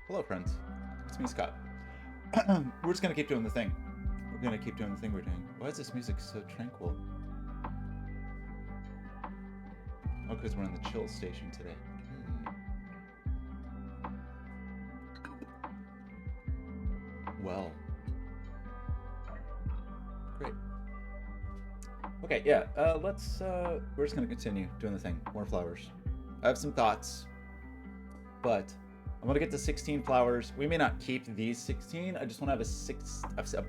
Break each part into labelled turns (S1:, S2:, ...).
S1: Hello, friends. It's me, Scott. We're just gonna keep doing the thing. We're gonna keep doing the thing we're doing. Why is this music so tranquil? Oh, because we're in the chill station today. Well. Great. Okay, yeah, we're just gonna continue doing the thing. More flowers. I have some thoughts, but I want to get to 16 flowers. We may not keep these 16. I just want to have a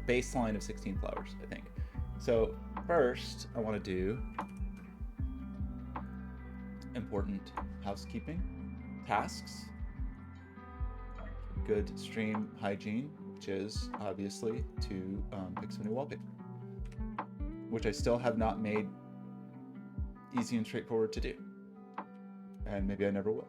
S1: baseline of 16 flowers, I think. So first, I want to do important housekeeping tasks. Good stream hygiene, which is obviously to pick some new wallpaper, which I still have not made easy and straightforward to do. And maybe I never will.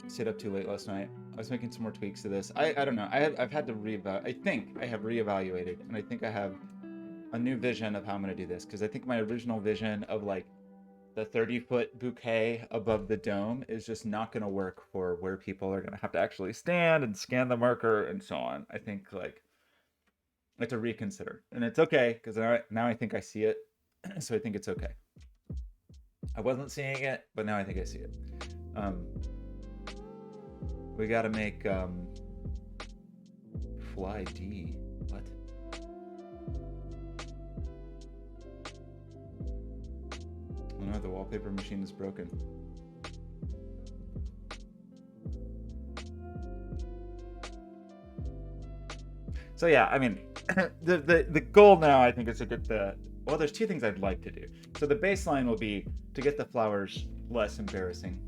S1: Stayed up too late last night. I was making some more tweaks to this. I don't know. I've had to I think I have reevaluated, and I think I have a new vision of how I'm going to do this, because I think my original vision of like the 30-foot bouquet above the dome is just not going to work for where people are going to have to actually stand and scan the marker and so on. I think like I have to reconsider, and it's okay because now I think I see it, so I think it's okay. I wasn't seeing it, but now I think I see it. We gotta make fly D. What? Oh no, the wallpaper machine is broken. So yeah, I mean, the goal now I think is to get well, there's two things I'd like to do. So the baseline will be to get the flowers less embarrassing,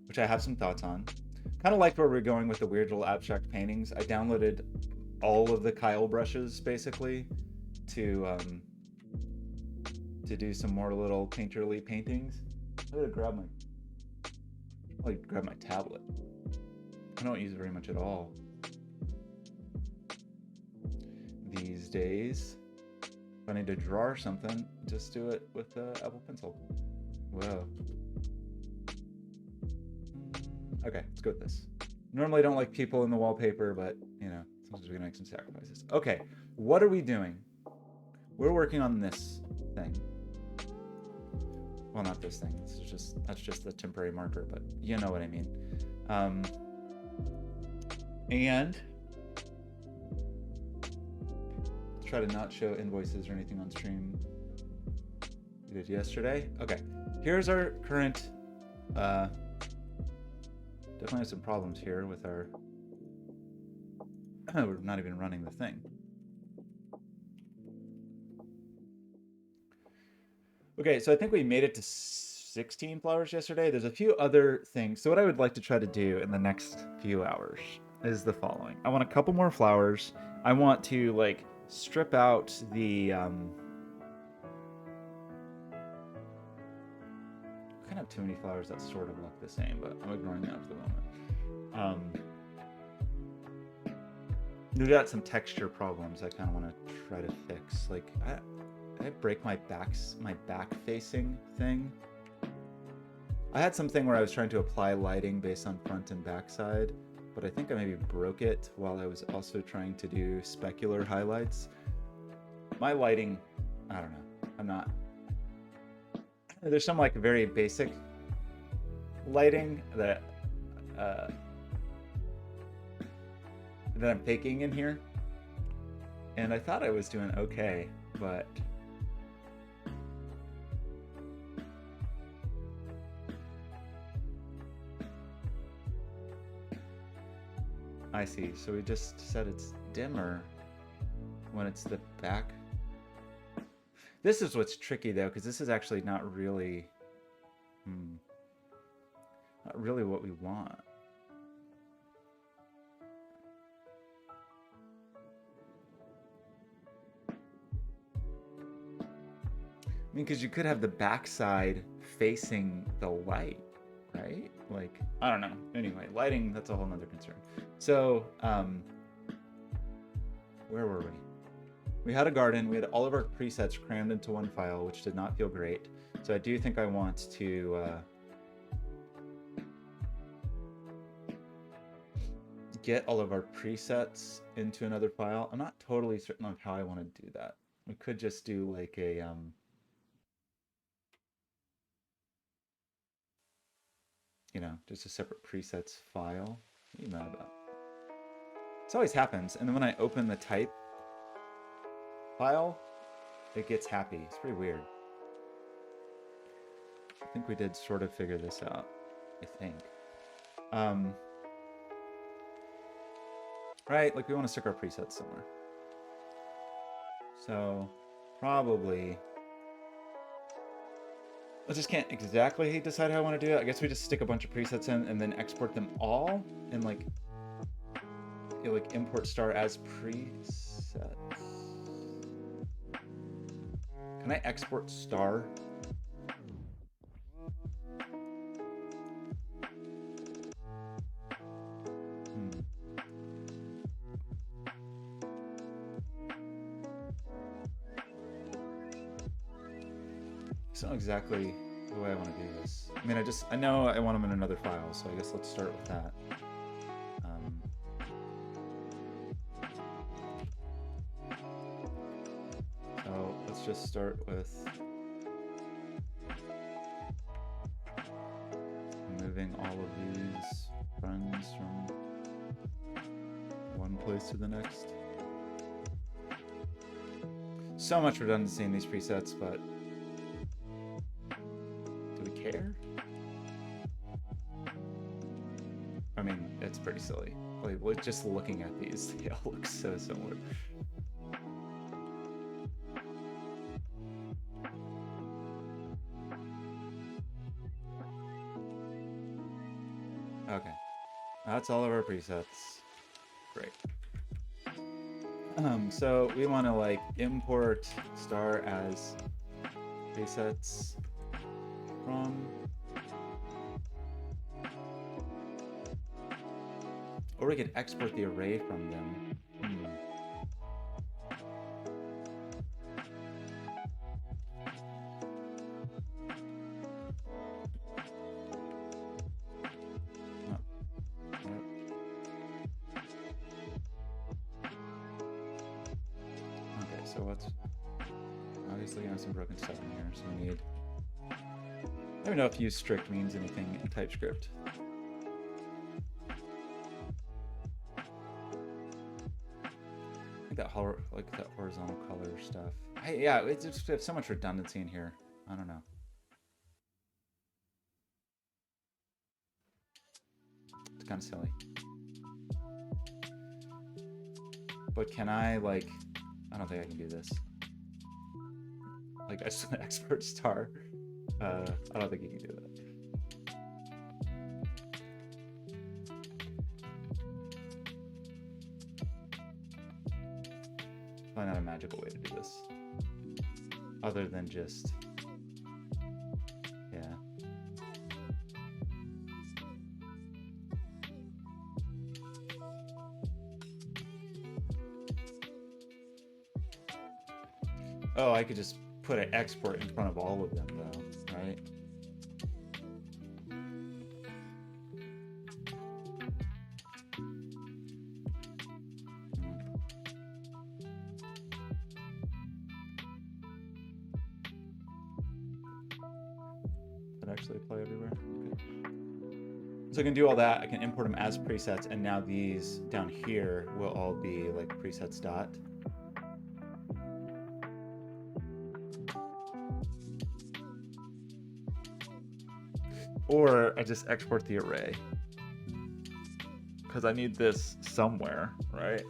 S1: which I have some thoughts on. Kind of liked where we're going with the weird little abstract paintings. I downloaded all of the Kyle brushes basically to do some more little painterly paintings. I'm gonna grab my tablet. I don't use it very much at all these days. If I need to draw or something, just do it with the Apple Pencil. Whoa. Okay, let's go with this. Normally I don't like people in the wallpaper, but you know, sometimes we're gonna make some sacrifices. Okay, what are we doing? We're working on this thing. Well, not this thing. That's just the temporary marker, but you know what I mean. And try to not show invoices or anything on stream. We did yesterday. Okay, here's our current. Definitely have some problems here with our. We're not even running the thing. Okay, so I think we made it to 16 flowers yesterday. There's a few other things. So what I would like to try to do in the next few hours is the following. I want a couple more flowers. I want to like strip out the kind of too many flowers that sort of look the same, but I'm ignoring that for the moment. We got some texture problems I kind of want to try to fix. Like I break my back facing thing. I had something where I was trying to apply lighting based on front and back side, but I think I maybe broke it while I was also trying to do specular highlights. My lighting, I don't know. I'm not. There's some like very basic lighting that I'm faking in here, and I thought I was doing okay, but I see. So we just said it's dimmer when it's the back. This is what's tricky though, because this is actually not really what we want. I mean, because you could have the backside facing the light, right? Like, I don't know. Anyway, lighting, that's a whole nother concern. So, where were we? We had a garden. We had all of our presets crammed into one file, which did not feel great. So I do think I want to get all of our presets into another file. I'm not totally certain on how I want to do that. We could just do like a you know, just a separate presets file. What are you mad about? This always happens, and then when I open the type file, it gets happy. It's pretty weird. I think we did sort of figure this out. I think. Right, like we want to stick our presets somewhere. So probably I just can't exactly decide how I want to do it. I guess we just stick a bunch of presets in and then export them all and like import star as presets. Can I export star? It's not exactly the way I want to do this. I mean, I know I want them in another file, so I guess let's start with that. So let's just start with moving all of these friends from one place to the next. So much redundancy in these presets, but do we care? I mean, it's pretty silly. Like, just looking at these, they all look so similar. Okay, that's all of our presets. Great. So we want to like import star as presets from, or we could export the array from them. So what's obviously gonna have some broken stuff in here, so we need. I don't know if use strict means anything in TypeScript. I think that horizontal color stuff. Yeah, it's just we have so much redundancy in here. I don't know. It's kind of silly. But can I like? I don't think I can do this. Like, I just want to export star. I don't think you can do that. Probably not a magical way to do this. Other than just, yeah. Oh, I could just put an export in front of all of them, though, right? That actually apply everywhere? Okay. So I can do all that. I can import them as presets, and now these down here will all be like presets dot. Or I just export the array. Because I need this somewhere, right?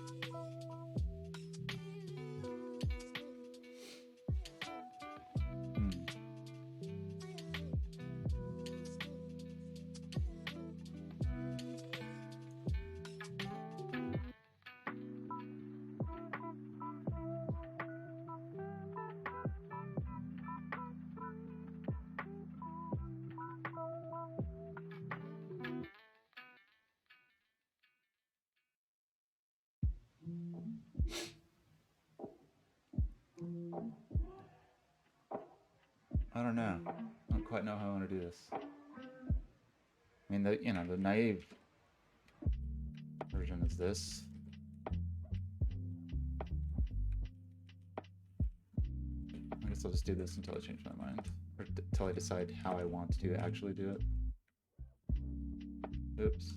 S1: I don't know. I don't quite know how I want to do this. I mean, the naive version is this. I guess I'll just do this until I change my mind. Or until I decide how I want to actually do it. Oops.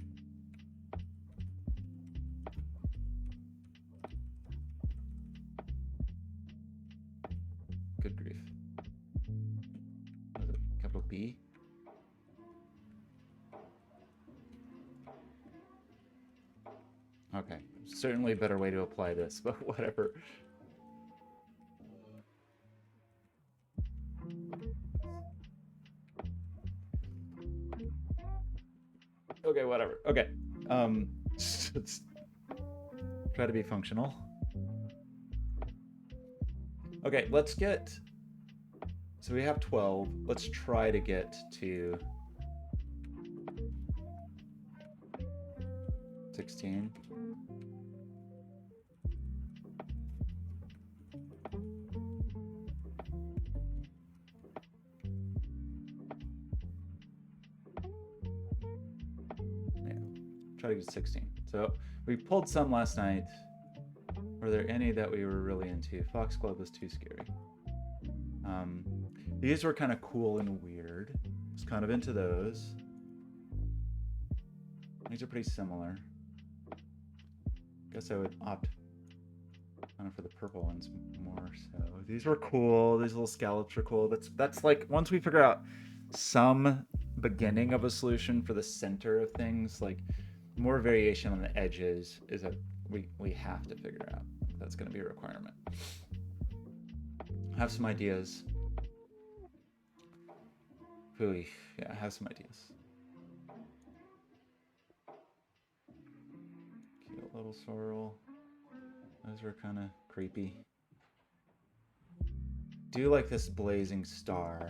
S1: Good grief. What is it? Capital B? Okay. Certainly a better way to apply this, but whatever. Okay, whatever. Okay. Let's try to be functional. Okay, let's get... So we have 12. Let's try to get to 16. Yeah, try to get 16. So we pulled some last night. Were there any that we were really into? Foxglove was too scary. These were kind of cool and weird. I was kind of into those. These are pretty similar. Guess I would opt kind of for the purple ones more so. These were cool. These little scallops are cool. That's like once we figure out some beginning of a solution for the center of things, like more variation on the edges is a we have to figure out. That's going to be a requirement. I have some ideas. Ooh, yeah, I have some ideas. Cute little sorrel. Those are kind of creepy. Do like this blazing star.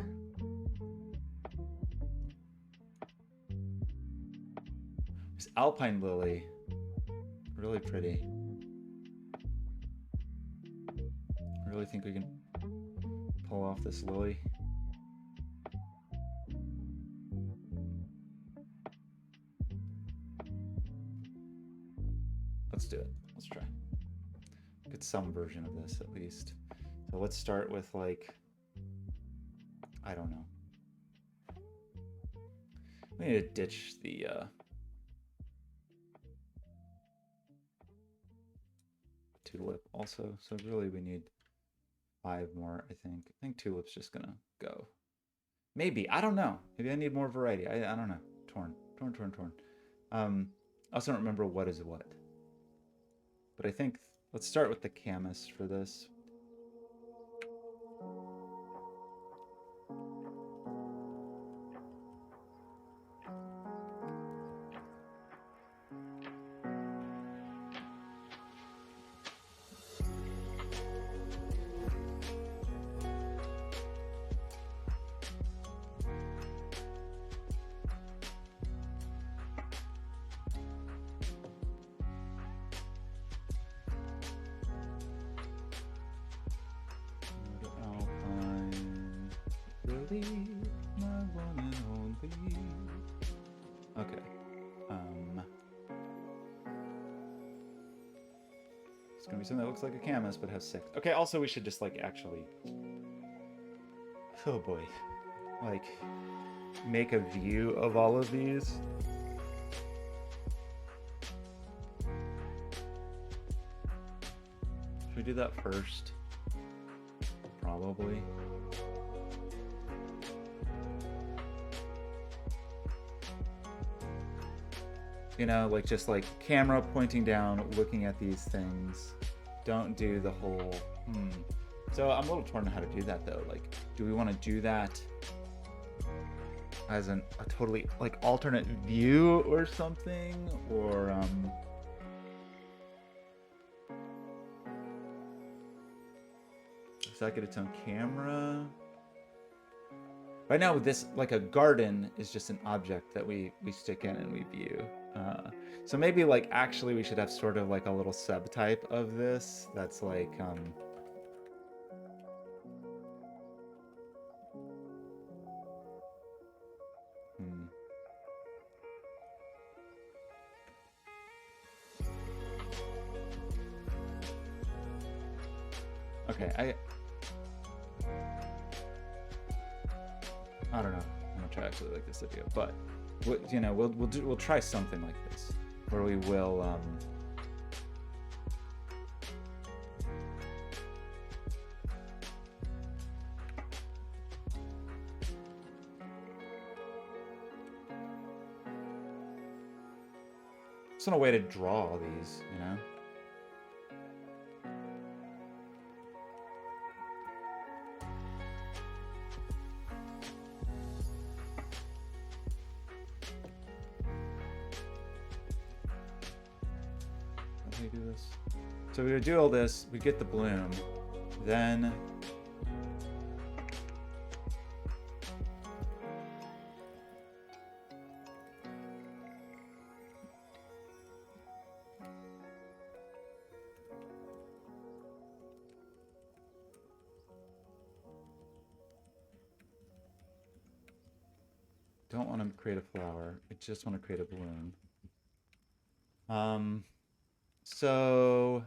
S1: This Alpine Lily. Really pretty. I really think we can pull off this lily. Let's do it. Let's try. Get some version of this at least. So let's start with like, I don't know. We need to ditch the tulip also. So really we need 5 more, I think. I think tulip's just gonna go. Maybe, I don't know. Maybe I need more variety. I don't know. Torn. I also don't remember what is what. But I think, let's start with the camas for this. Okay. It's gonna be something that looks like a camas but has 6. Okay, also we should just like actually, oh boy, like make a view of all of these. Should we do that first? Probably. You know, like just like camera pointing down, looking at these things. Don't do the whole, So I'm a little torn on how to do that though. Like, do we want to do that as a totally like alternate view or something? Or, does that get its own camera? Right now with this, like a garden is just an object that we stick in and we view. So maybe like actually we should have sort of like a little subtype of this that's like Okay, I don't know how much I actually like this idea, but you know, we'll try something like this, where we will just want a way to draw these, you know. How do we do this? So we would do all this, we get the bloom, then don't want to create a flower. I just want to create a bloom. So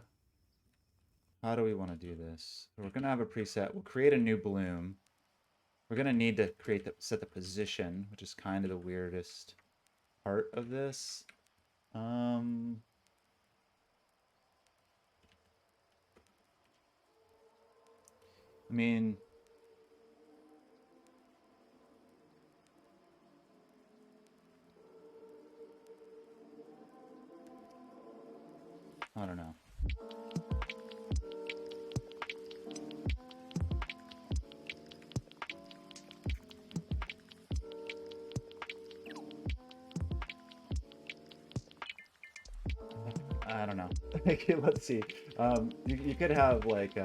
S1: how do we want to do this? We're gonna have a preset. We'll create a new bloom. We're gonna need to set the position, which is kind of the weirdest part of this. I mean, I don't know. I don't know. Okay, let's see. You could have like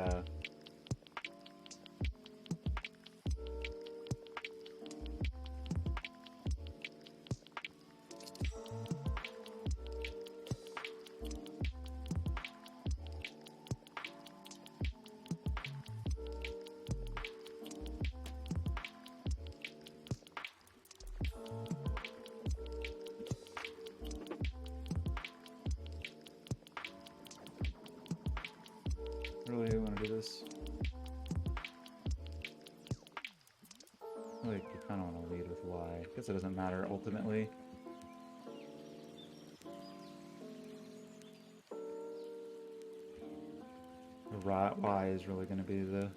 S1: really want to do this. Like, you kind of want to lead with Y. I guess it doesn't matter ultimately. Y is really going to be the...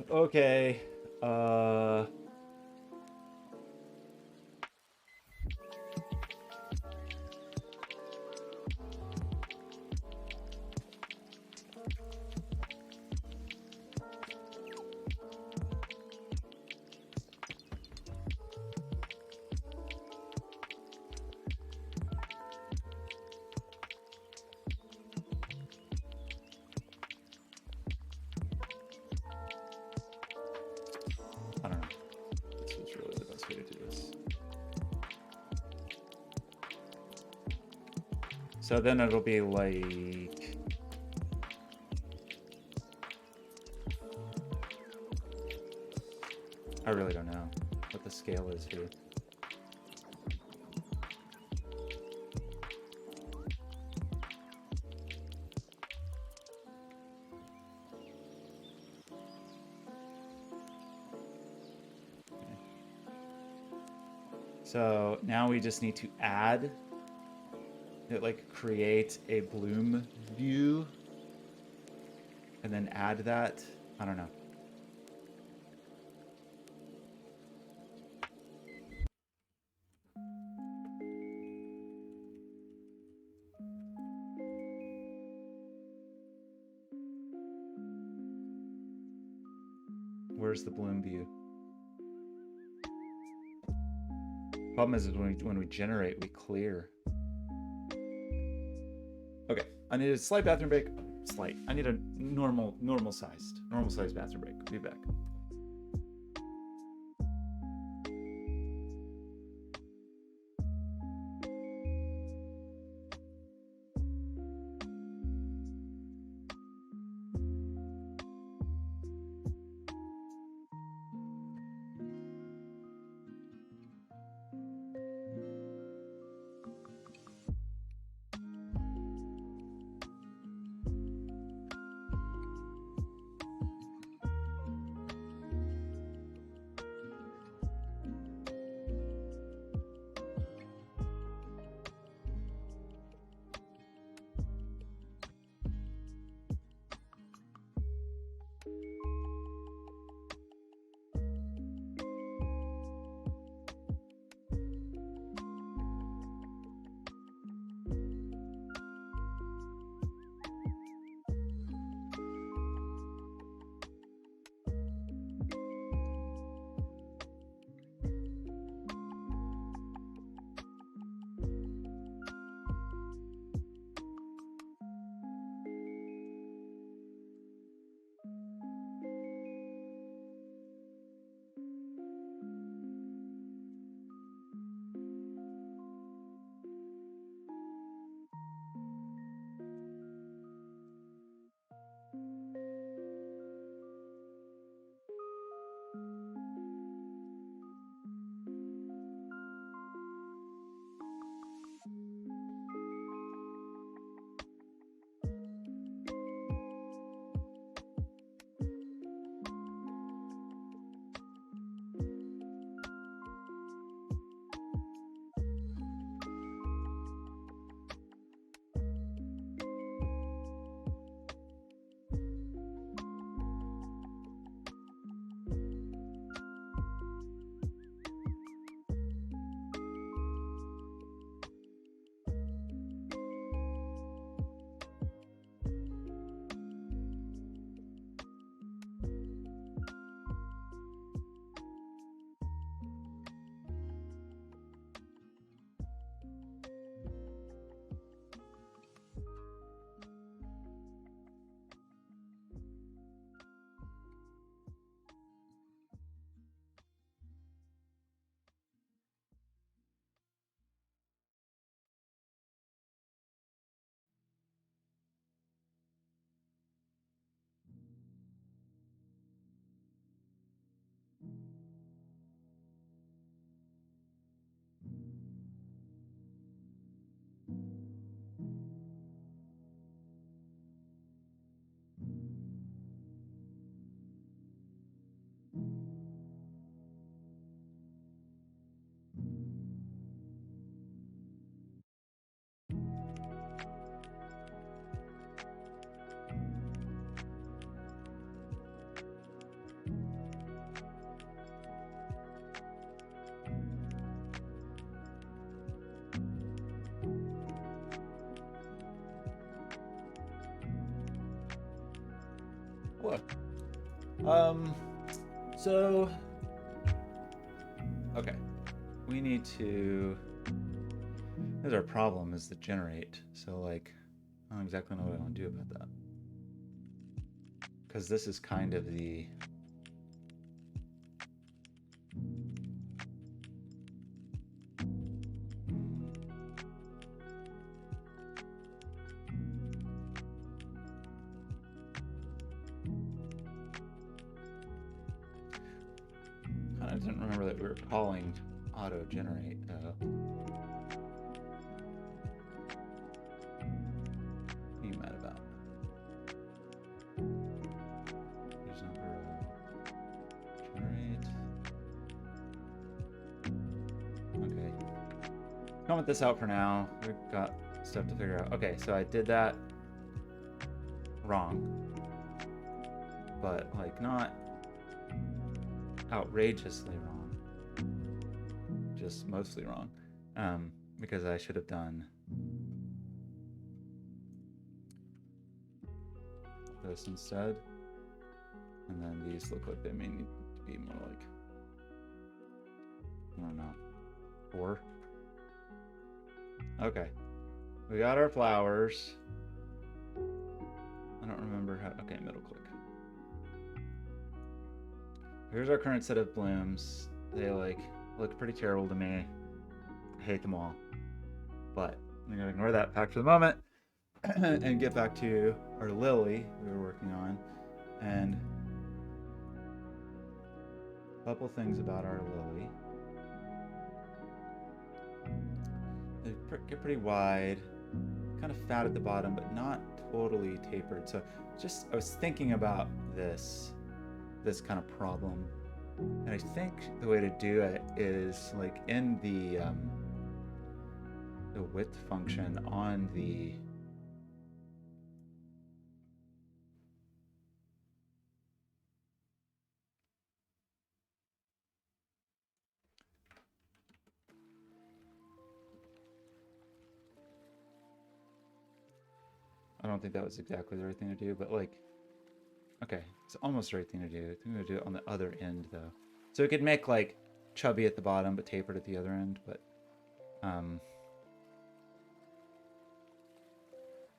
S1: Okay. I don't know. This was really the best way to do this. So then it'll be like... I really don't know what the scale is here. So now we just need to add it, like create a bloom view and then add that. I don't know. Where's the bloom view? Problem is when we generate, we clear. Okay, I need a slight bathroom break. Slight. I need a normal sized bathroom break. Be back. What? So, okay, we need to, there's our problem, is the generate. So like, I don't exactly know what I want to do about that. Because this is kind of the, I didn't remember that we were calling auto generate though. What are you mad about? There's number generate. Okay. Comment this out for now. We've got stuff to figure out. Okay, so I did that wrong. But like not outrageously wrong, just mostly wrong, because I should have done this instead, and then these look like they may need to be more like, I don't know, 4. Okay, we got our flowers. I don't remember how. Okay, middle click. Here's our current set of blooms. They like look pretty terrible to me. I hate them all. But I'm gonna ignore that fact for the moment and get back to our lily we were working on. And a couple things about our lily. They get pretty wide, kind of fat at the bottom, but not totally tapered. So just, I was thinking about this kind of problem, and I think the way to do it is like in the width function on the I don't think that was exactly the right thing to do, but like, okay, it's almost the right thing to do. I think I'm gonna do it on the other end though. So it could make like chubby at the bottom, but tapered at the other end, but I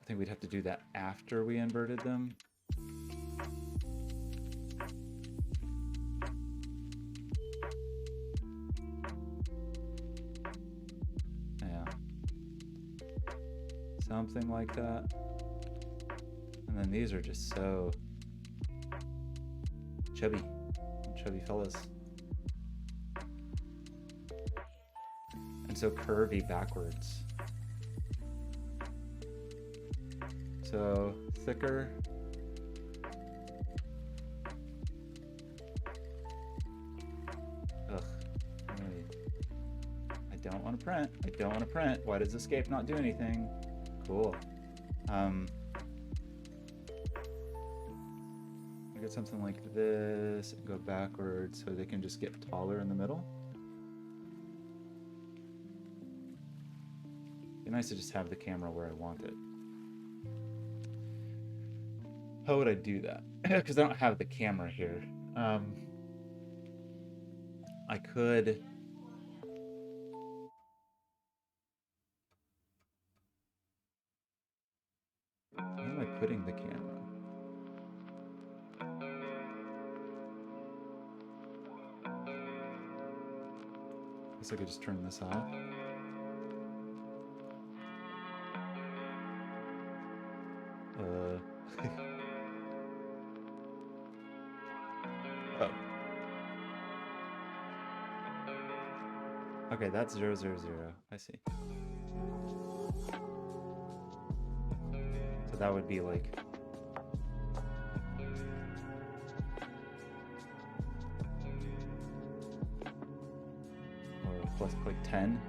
S1: think we'd have to do that after we inverted them. Yeah. Something like that. And then these are just so chubby fellas. And so curvy backwards. So thicker. Ugh. I don't want to print. I don't want to print. Why does escape not do anything? Cool. I get something like this and go backwards so they can just get taller in the middle. It'd be nice to just have the camera where I want it. How would I do that? Because I don't have the camera here. I could... Where am I putting the camera? I guess I could just turn this off. Oh. Okay, that's 0, 0, 0. I see. So that would be like... plus like 10.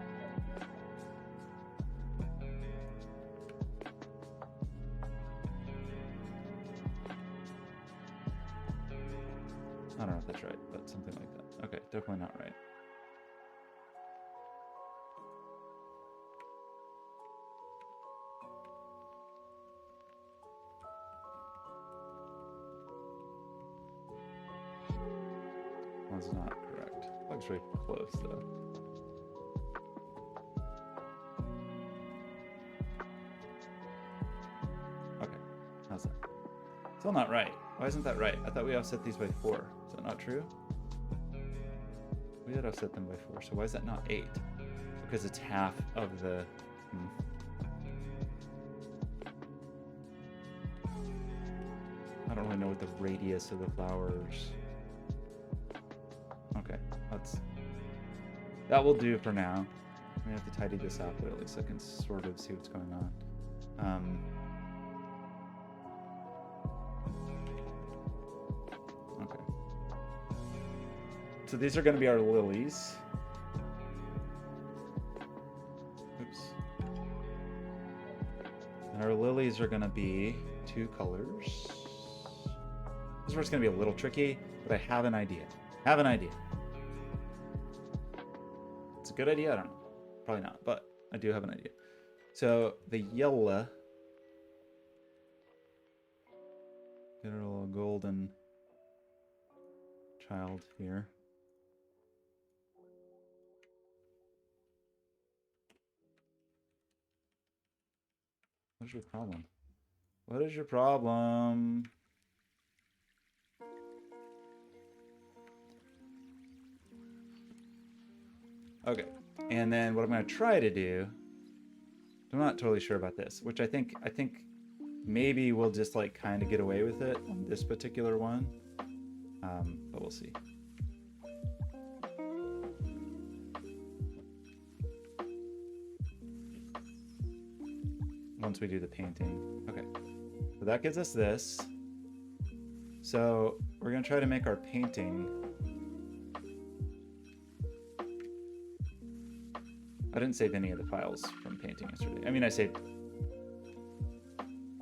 S1: I don't know if that's right, but something like that. Okay, definitely not right. That's not correct. Looks very close though. Okay, how's that? Still not right. Why isn't that right? I thought we offset these by 4. Is that not true? We did offset them by 4, so why is that not 8? Because it's half of the... I don't really know what the radius of the flowers... Okay, that will do for now. We have to tidy this up, but at least I can sort of see what's going on. Okay. So these are going to be our lilies. Oops. And our lilies are going to be 2 colors. This is where it's going to be a little tricky, but I have an idea. It's a good idea? I don't know. Probably not, but I do have an idea. So the yellow, get a little golden child here. What is your problem? What is your problem? Okay, and then what I'm going to try to do, I'm not totally sure about this, which I think maybe we'll just like kind of get away with it on this particular one, but we'll see. Once we do the painting. Okay, so that gives us this. So we're going to try to make our painting. I didn't save any of the files from painting yesterday. I mean, I saved,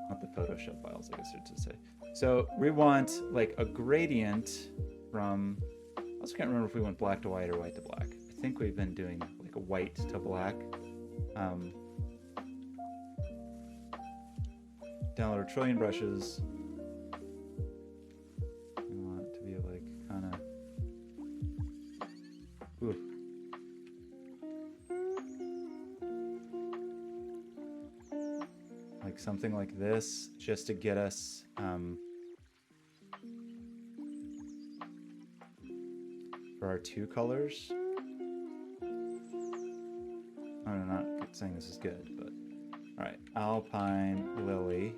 S1: not the Photoshop files, I guess I should say. So we want like a gradient from, I also can't remember if we went black to white or white to black. I think we've been doing like a white to black. Download a trillion brushes. We want it to be like kind of, ooh. Like something like this, just to get us for our 2 colors. I'm not saying this is good, but all right, Alpine Lily.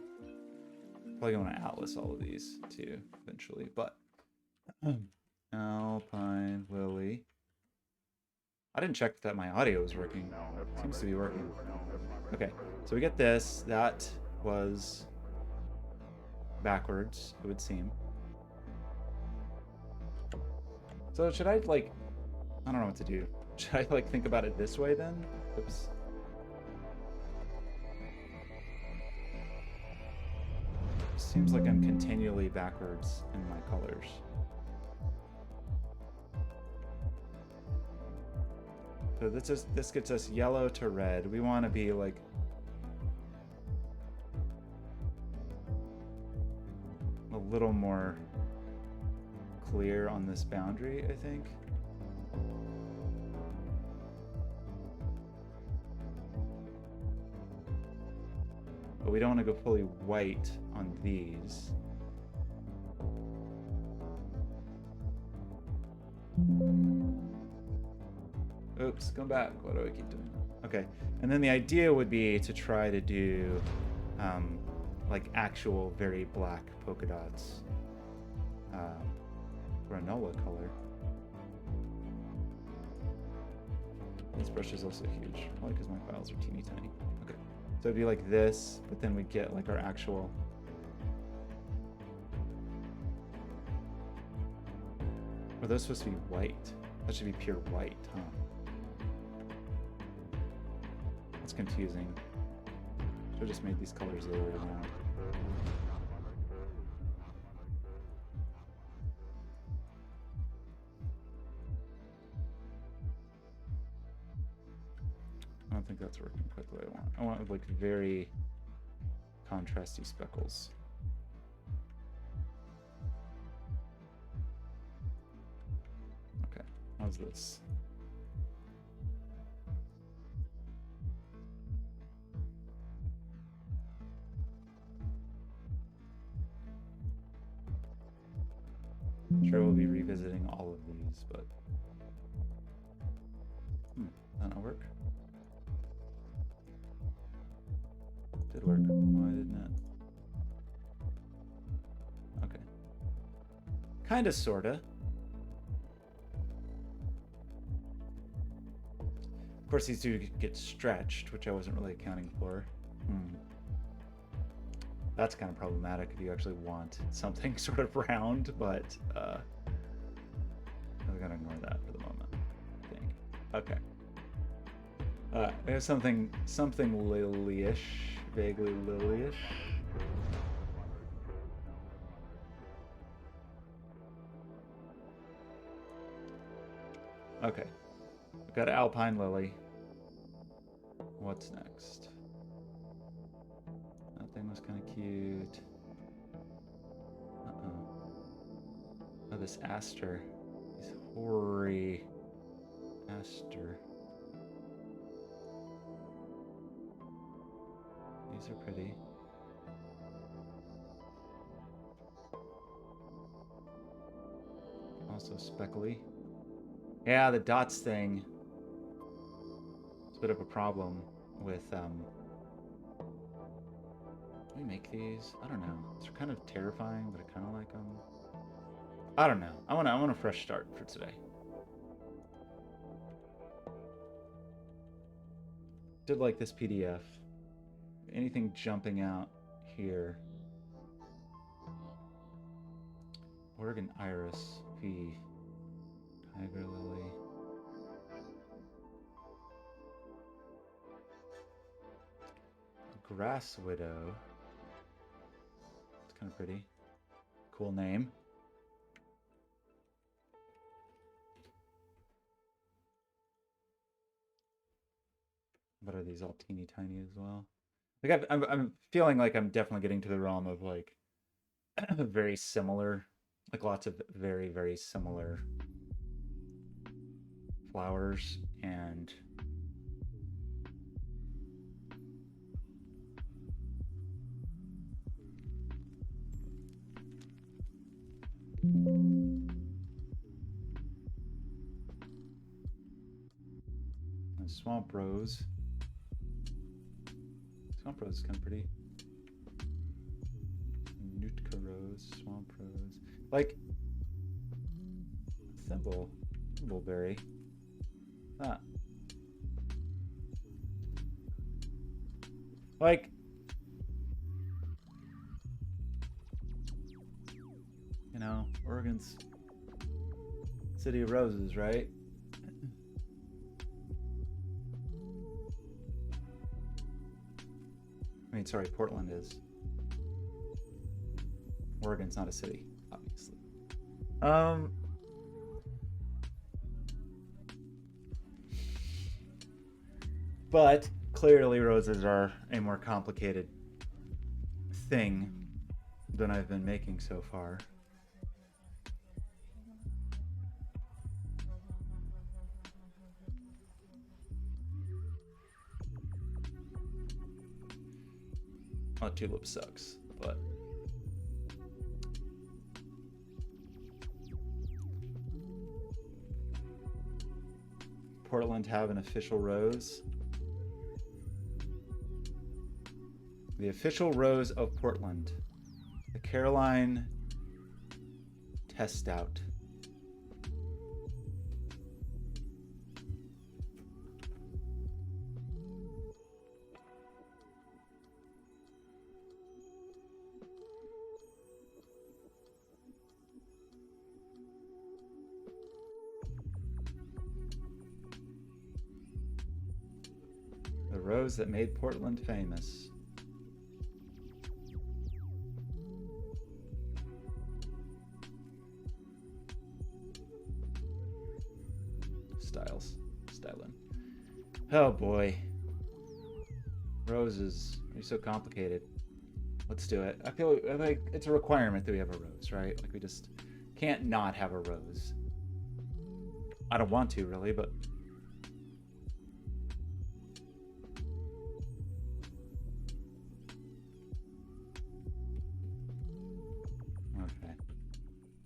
S1: Probably gonna want to atlas all of these too eventually, but Alpine Lily. I didn't check that my audio was working. Seems to be working. Okay, so we get this. That was backwards, it would seem. So should I like, I don't know what to do. Should I like think about it this way then? Oops. Seems like I'm continually backwards in my colors. So this gets us yellow to red. We want to be like a little more clear on this boundary, I think. But we don't want to go fully white on these. Oops, come back. What do I keep doing? Okay, and then the idea would be to try to do like actual very black polka dots. Granola color. This brush is also huge, probably because my files are teeny tiny. Okay, so it'd be like this, but then we'd get like our actual. Are those supposed to be white? That should be pure white, huh? It's confusing. Should have just made these colors the other way around. I don't think that's working quite the way I want. I want like very contrasty speckles. Okay, how's this? I'm sure we'll be revisiting all of these, but that'll work. Did work. Why didn't it? Okay. Kinda, sorta. Of course, these do get stretched, which I wasn't really accounting for. That's kind of problematic if you actually want something sort of round, but I'm gonna ignore that for the moment, I think. Okay. We have something lily-ish, vaguely lily-ish. Okay. We've got Alpine Lily. What's next? That thing was kind of cute. Oh, this Aster. These hoary Aster. These are pretty. Also speckly. Yeah, the dots thing. It's a bit of a problem with Can we make these? I don't know. They're kind of terrifying, but I kind of like them. I don't know. I want a fresh start for today. Did like this PDF. Anything jumping out here? Oregon Iris, P. Tiger Lily. Grass Widow. It's kind of pretty. Cool name. But are these all teeny tiny as well? Like I'm feeling like I'm definitely getting to the realm of like very similar, like lots of very, very similar flowers and swamp rose. Swamp rose is kind of pretty. Nootka rose, swamp rose. Like thimbleberry. Ah. Like you know, Oregon's city of roses, right? I mean, sorry, Portland is. Oregon's not a city, obviously. But clearly roses are a more complicated thing than I've been making so far. Oh, tulip sucks, but Portland have an official rose. The official rose of Portland. The Caroline Test Out. rose that made Portland famous. Styling. Oh boy. Roses are so complicated. Let's do it. I feel like it's a requirement that we have a rose, right? Like we just can't not have a rose. I don't want to really, but okay.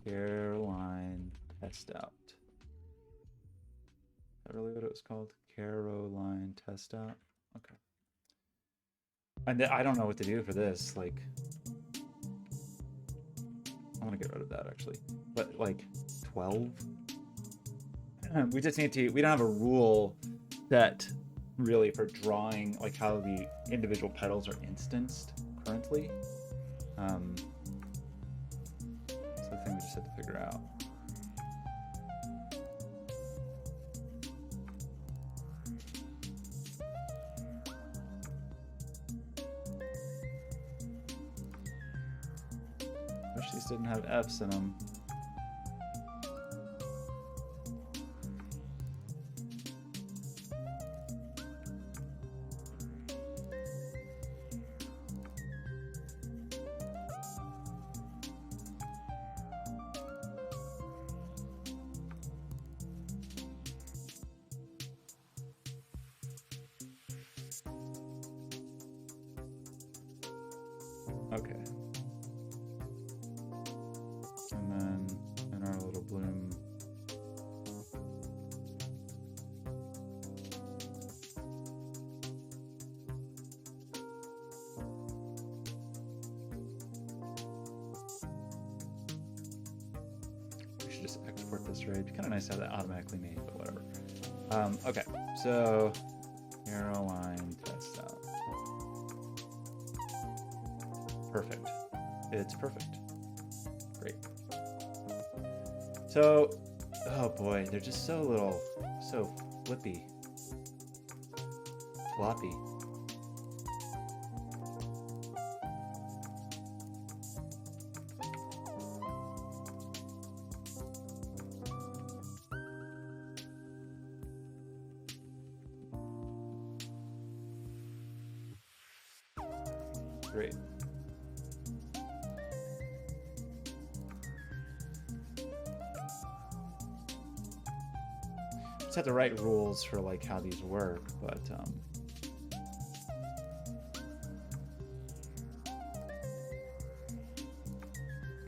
S1: Caroline test out. Is that really what it was called? Caroline test out. Okay. And I don't know what to do for this. Like, I want to get rid of that actually. But like 12? We just need to, we don't have a rule that really for drawing like how the individual petals are instanced currently. So the thing we just have to figure out. Wish these didn't have F's in them. Okay. And then in our little bloom. We should just export this, right? It'd be kind of nice to have that automatically made, but whatever. Okay, so Caroline test out. Perfect. It's perfect. Great. So, oh boy, they're just so little, so flippy. Floppy. Great. Just have to write rules for like how these work, but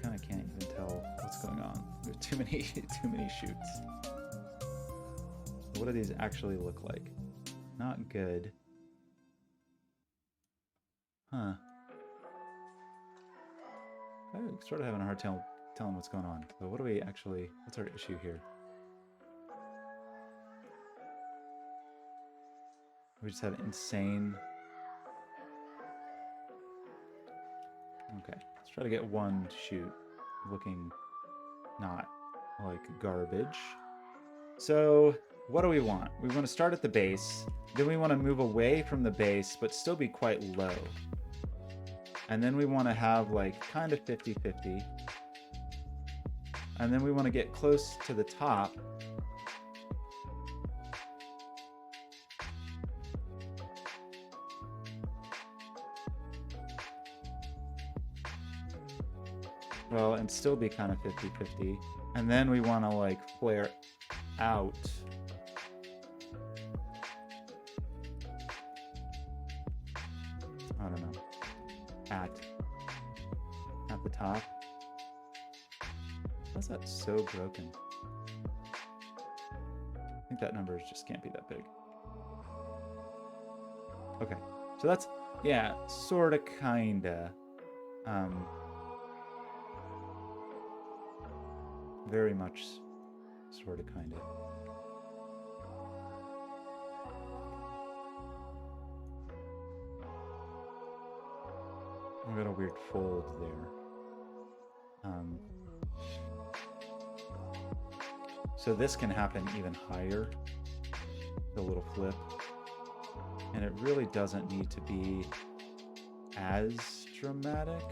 S1: kind of can't even tell what's going on. There's too many shoots. What do these actually look like? Not good. Huh. I'm sort of having a hard time telling what's going on. So what do we actually, what's our issue here? We just have insane. Okay, let's try to get one shoot looking not like garbage. So what do we want? We want to start at the base. Then we want to move away from the base, but still be quite low. And then we want to have like kind of 50-50. And then we want to get close to the top. Well, and still be kind of 50-50. And then we want to like flare out. I don't know. At the top. How's that so broken? I think that number just can't be that big. Okay, so that's, yeah, sorta, kinda. Very much sorta, kinda. I've got a weird fold there. So this can happen even higher. The little flip. And it really doesn't need to be as dramatic.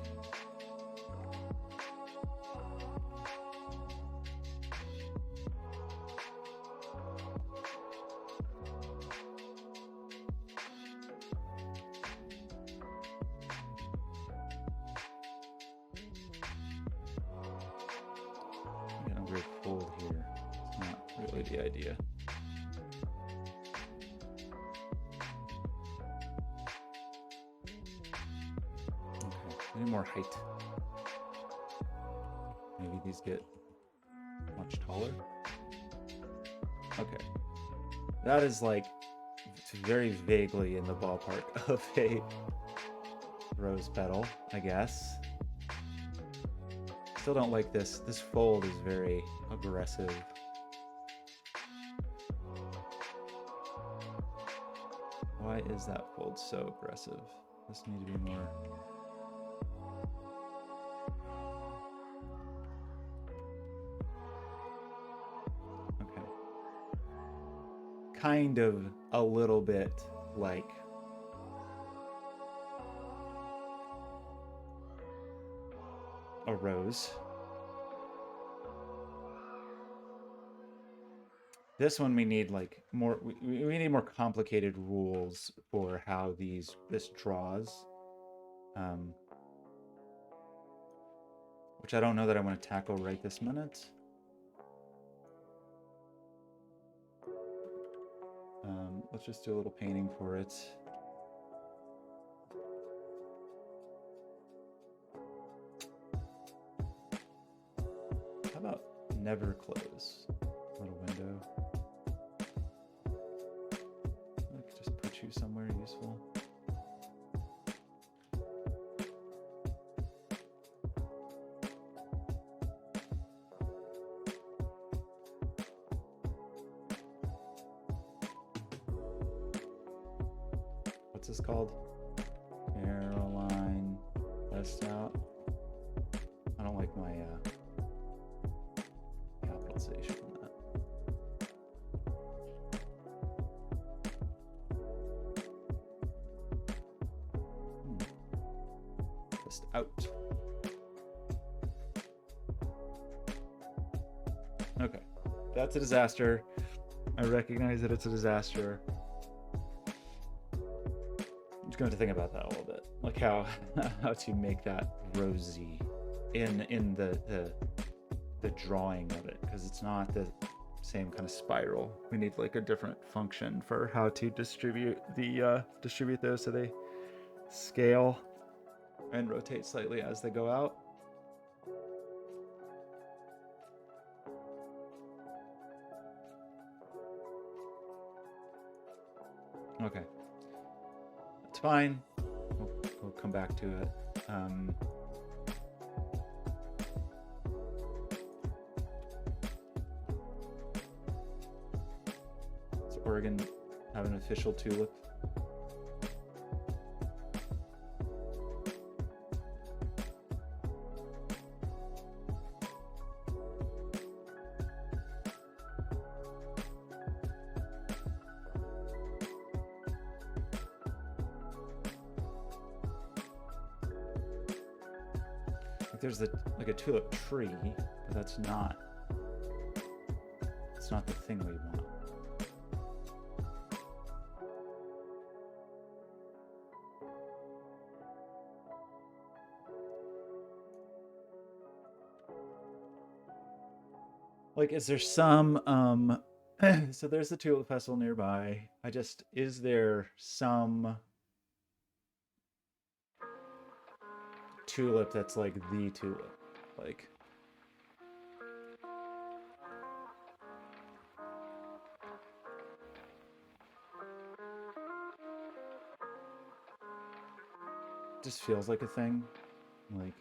S1: We're pulled here. It's not really the idea. Okay, I need more height. Maybe these get much taller. Okay, that is like, it's very vaguely in the ballpark of a rose petal, I guess. Still don't like this. This fold is very aggressive. Why is that fold so aggressive? This needs to be more. Okay. Kind of a little bit like a rose. This one we need like more, we need more complicated rules for how this draws. Which I don't know that I want to tackle right this minute. Let's just do a little painting for it. How about never close? Little window. I could just put you somewhere useful. What's this called? Caroline West out. I don't like my capitalization on that. Just out. Okay, that's a disaster. I recognize that it's a disaster. I'm just going to think about that a little bit, like how to make that rosy in the drawing of it, because it's not the same kind of spiral. We need like a different function for how to distribute those so they scale and rotate slightly as they go out. Okay, that's fine. We'll come back to it. Does Oregon have an official tulip? There's like a tulip tree, but that's not the thing we want. Like, is there some so there's the tulip festival nearby. Is there some tulip that's like the tulip, like just feels like a thing, like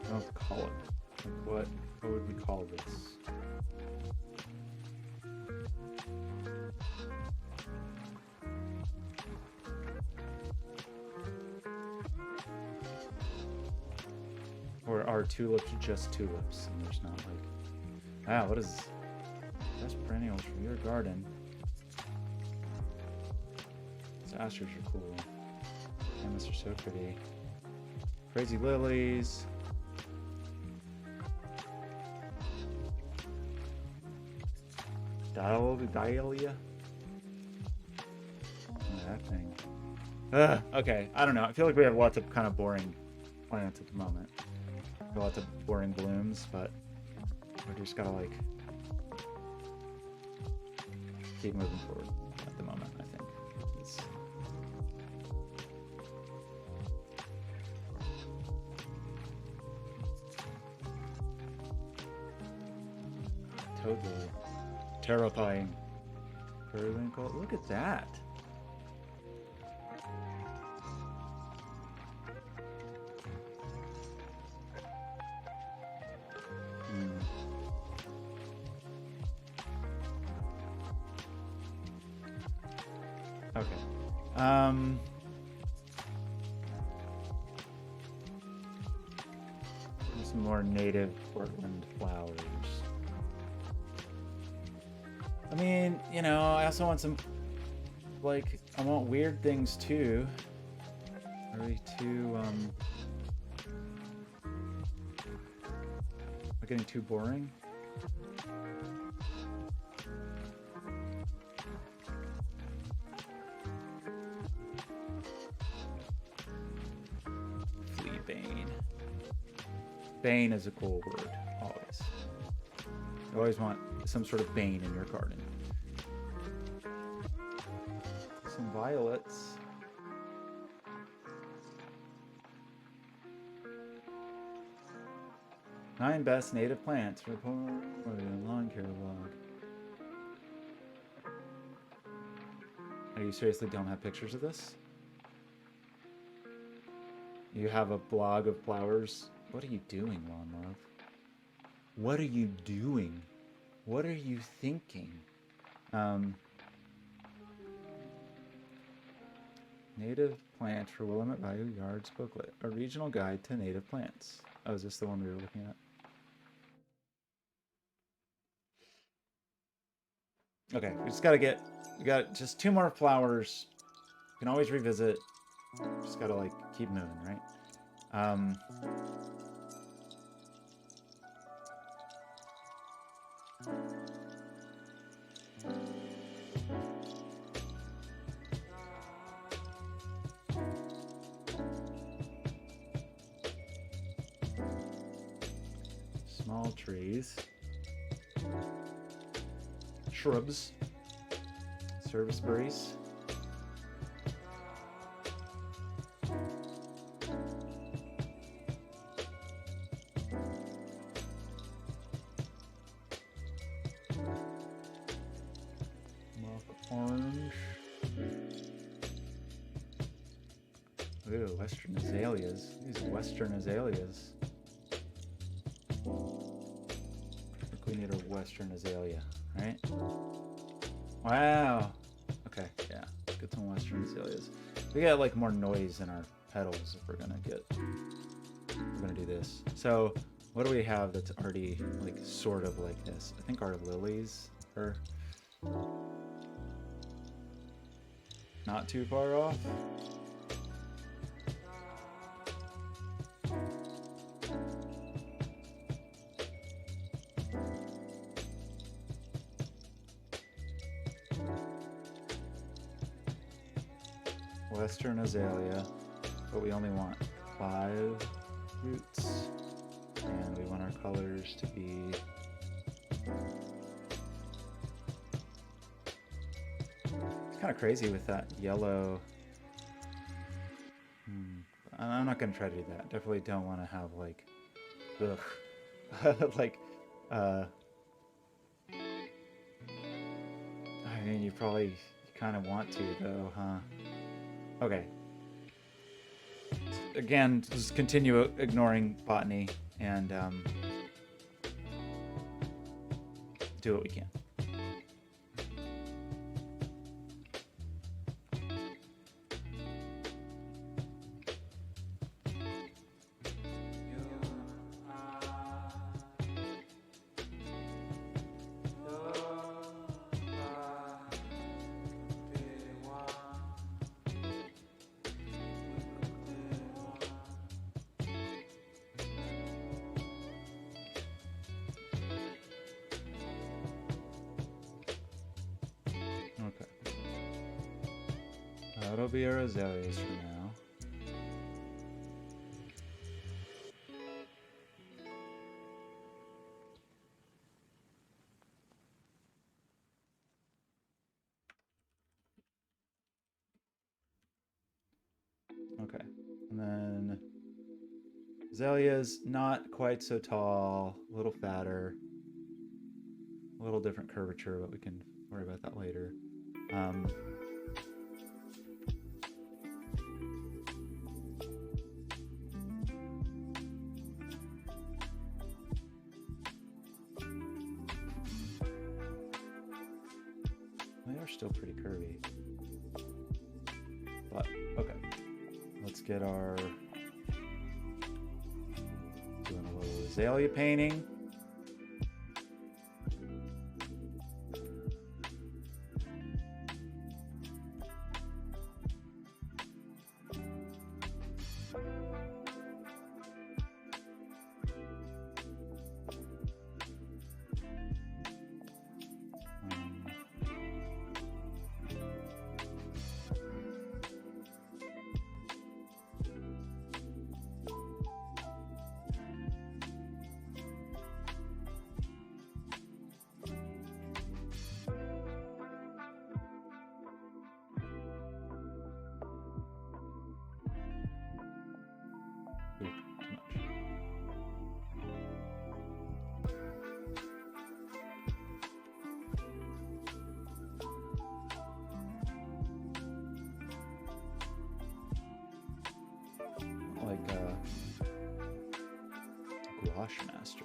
S1: I don't call it. Like, what would we call this? Or are tulips just tulips? And there's not like, wow, what is best perennials for your garden? These asters are cool. Amethysts are so pretty. Crazy lilies. Dahlia. That thing. Okay, I don't know. I feel like we have lots of kind of boring plants at the moment. Lots of boring blooms, but we just gotta like keep moving forward at the moment, I think. Totally terrifying. Periwinkle. Look at that. Okay. Some more native Portland flowers. I mean, you know, I also want some, like, I want weird things too. Are we too, am I getting too boring? Fleabane. Bane is a cool word, always. You always want some sort of bane in your garden. Some violets. Nine best native plants for the lawn care log. Are you seriously don't have pictures of this? You have a blog of flowers? What are you doing, Lawn Love? What are you doing? What are you thinking? Native plant for Willamette Bayou Yards booklet. A regional guide to native plants. Oh, is this the one we were looking at? Okay, we just gotta get, we got just 2 more flowers. You can always revisit. Just gotta like keep moving, right? Small trees. Shrubs. Service berries. Orange. Ooh, Western Azaleas. These Western Azaleas. I think we need a Western Azalea, right? Wow. Okay, yeah. Let's get some Western Azaleas. We got like more noise in our petals if we're gonna do this. So what do we have that's already like sort of like this? I think our lilies are not too far off. Western Azalea, but we only want 5 roots, and we want our colors to be it's kind of crazy with that yellow. I'm not gonna try to do that. Definitely don't want to have like like I mean, you kind of want to though, huh? Okay. Again, just continue ignoring botany and do what we can. Toby or Azaleas for now. Okay, and then Azaleas, not quite so tall, a little fatter, a little different curvature, but we can worry about that later. They are still pretty curvy. But, okay. Let's get our... doing a little azalea painting. Like gouache master.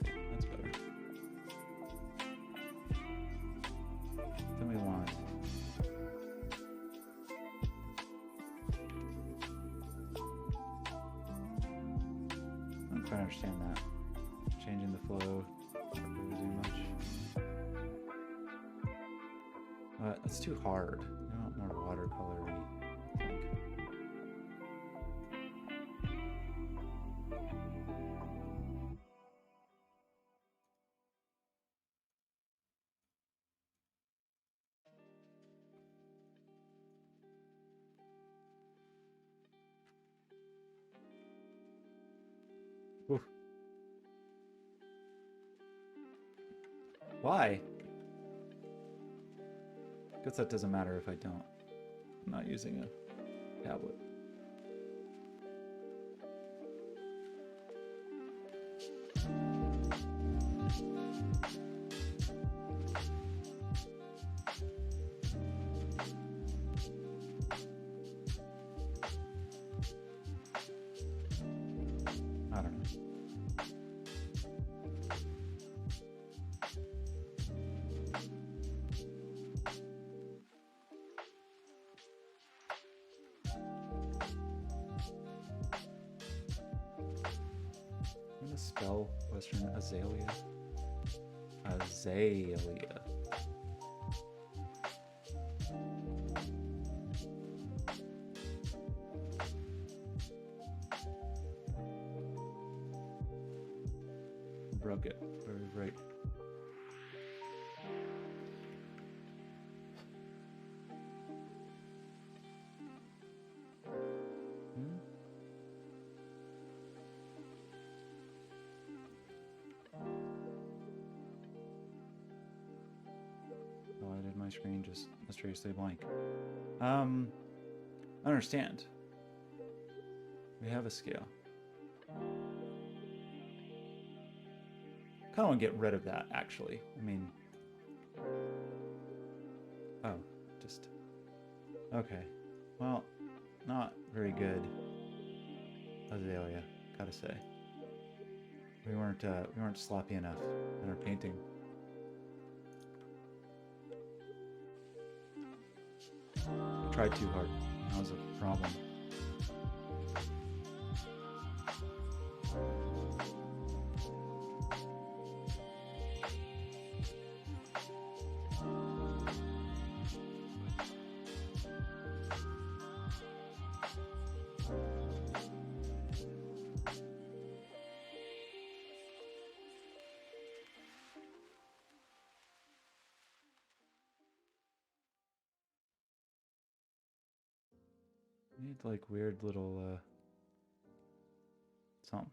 S1: Okay, that's better. Then we want I don't quite understand that. Changing the flow, not really do much. That's too hard. I want more watercolor-y, I think. Oof. Why? Guess that doesn't matter if I don't. I'm not using a tablet. I don't know. I'm gonna spell Western Azalea. Azalea. Broke it. Right. Why did my screen just mysteriously blank? I understand. We have a scale. Kind of want to get rid of that, actually. I mean... Oh, just... Okay. Well, not very good. Azalea, gotta say. We weren't sloppy enough in our painting. We tried too hard. That was a problem. Need like weird little something.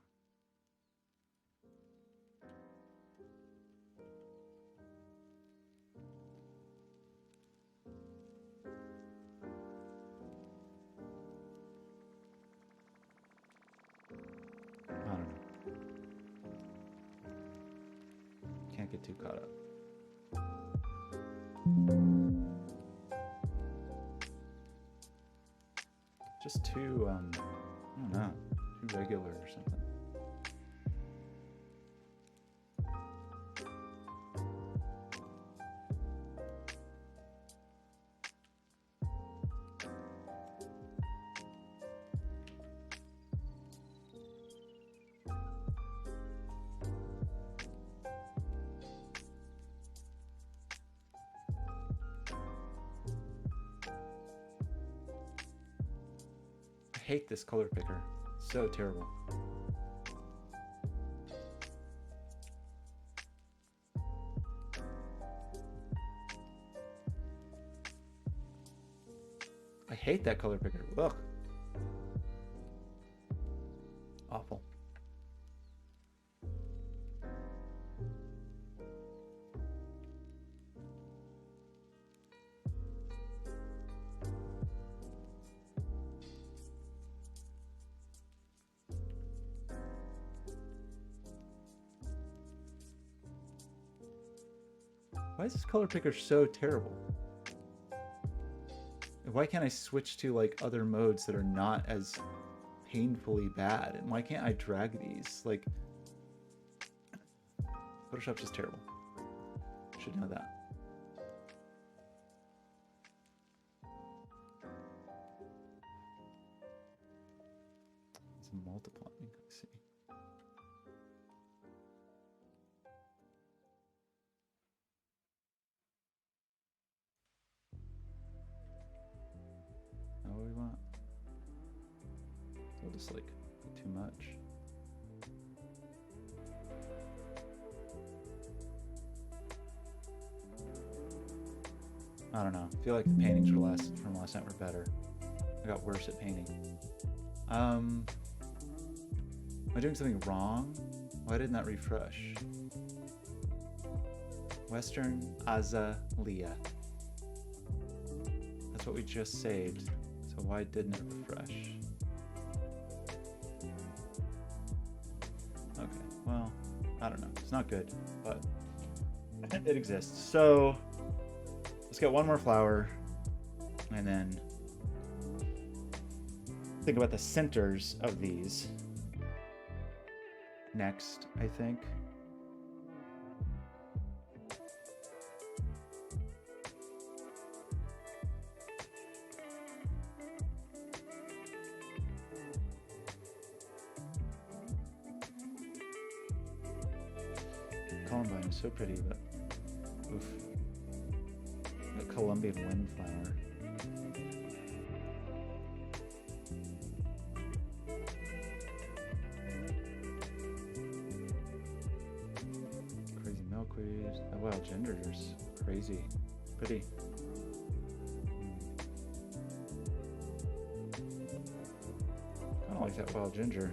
S1: I don't know. Can't get too caught up. Just too, I don't know, too regular or something. I hate this color picker. So terrible. I hate that color picker. Ugh. Awful. Why is this color picker so terrible? Why can't I switch to like other modes that are not as painfully bad? And why can't I drag these? Like, Photoshop's just terrible. Should know that. It's multiplying. Let's see. What do we want? We'll just like too much. I don't know. I feel like the paintings from last night were better. I got worse at painting. Am I doing something wrong? Why didn't that refresh? Western Azalea. That's what we just saved. So why didn't it refresh? Okay, well, I don't know. It's not good, but it exists. So let's get one more flower and then think about the centers of these next, I think. Columbine is so pretty, but oof. The Colombian windflower. Crazy milkweed. Oh wow, ginger's crazy. Pretty. I don't like that wild ginger.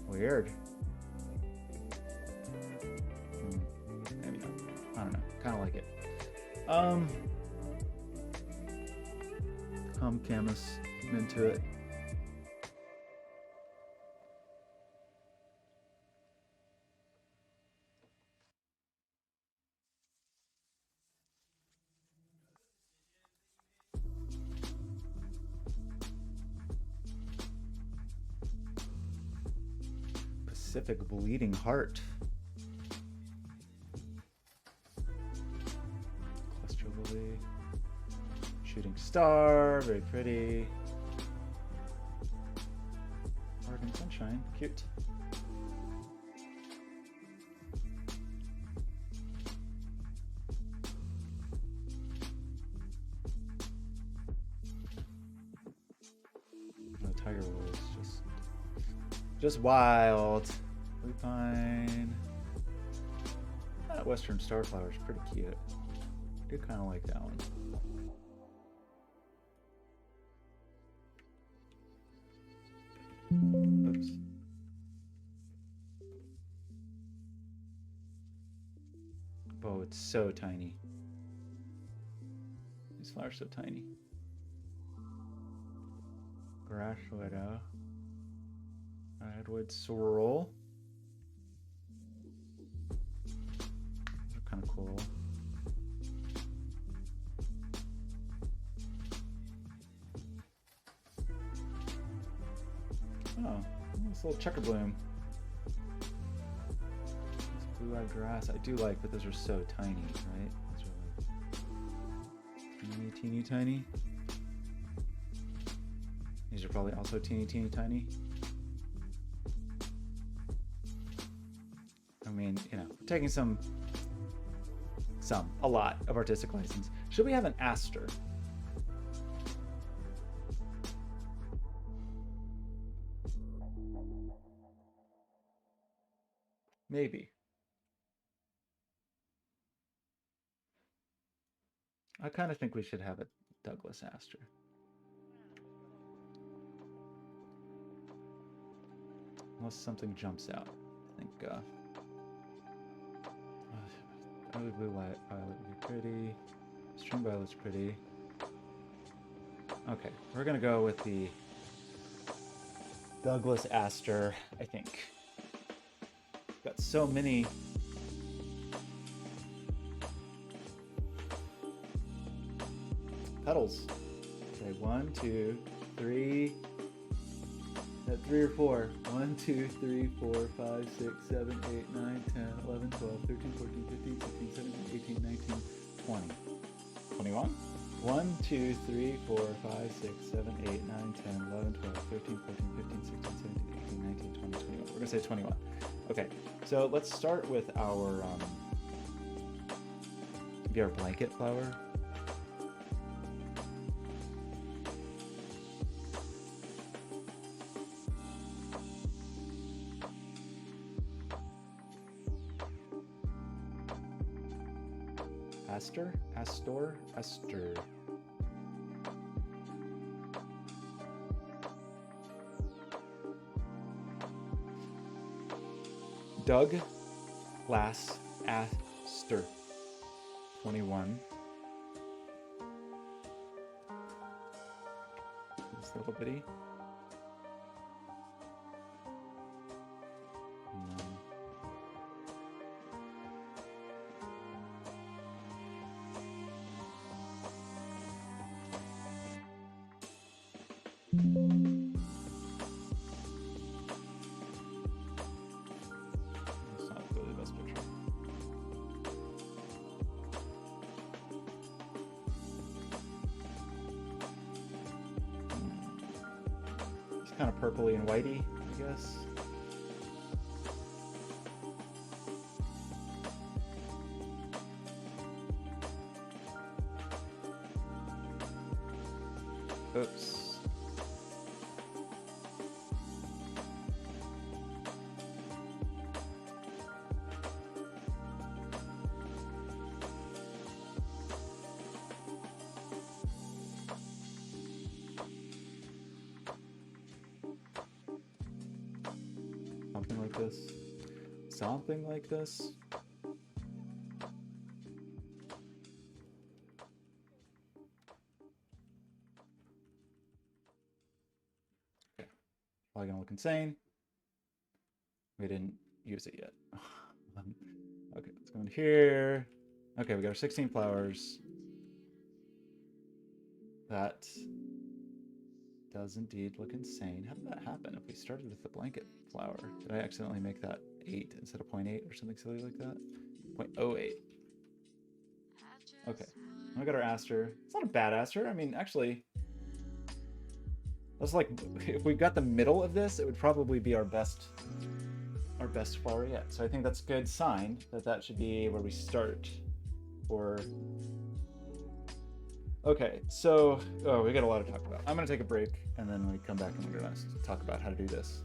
S1: Weird. Maybe not. I don't know. Kind of like it. Camus, I'm into it. Pacific Bleeding Heart. Cluster Lily. Shooting Star, very pretty. Oregon Sunshine, cute. No, Tiger Wool is just wild. Lupine. That Western Starflower is pretty cute. I do kind of like that one. Oops. Oh, it's so tiny. These flowers are so tiny. Grass Widow. Redwood Sorrel. They're kind of cool. Oh, this little checker bloom. This blue-eyed grass I do like, but those are so tiny, right? Those are like teeny tiny. These are probably also teeny tiny. I mean, you know, taking a lot of artistic license. Should we have an Aster? Maybe. I kind of think we should have a Douglas Aster. Unless something jumps out. I think early blue violet would be pretty. String violet's pretty. Okay, we're gonna go with the Douglas Aster, I think. Got so many petals. Okay, 1, 2, 3. 3 or 4. 1, 2, 3, 4, 5, 6, 7, 8, 9, 10, 11, 12, 13, 14, 15, 16, 17, 18, 19, 20. 21? 1, 2, 3, 4, 5, 6, 7, 8, 9, 10, 11, 12, 13, 14, 15, 16, 17, 18, 19, 20, 21. We're going to say 21. Okay, so let's start with our, maybe our blanket flower. Aster? Douglas Aster. 21. This little bitty. That's not really the best picture. It's kind of purpley and whitey, I guess. Oops. Something like this. Something like this. Okay. Probably gonna look insane. We didn't use it yet. Okay, let's go in here. Okay, we got our 16 flowers. That does indeed look insane. How did that happen if we started with the blanket flower? Did I accidentally make that 8 instead of 0.8 or something silly like that? 0.08. Okay, we got our Aster. It's not a bad Aster. I mean, actually, that's like, if we got the middle of this, it would probably be our best flower yet. So I think that's a good sign that that should be where we start. Or okay, so we got a lot to talk about. I'm gonna take a break, and then when we come back, and we're gonna talk about how to do this.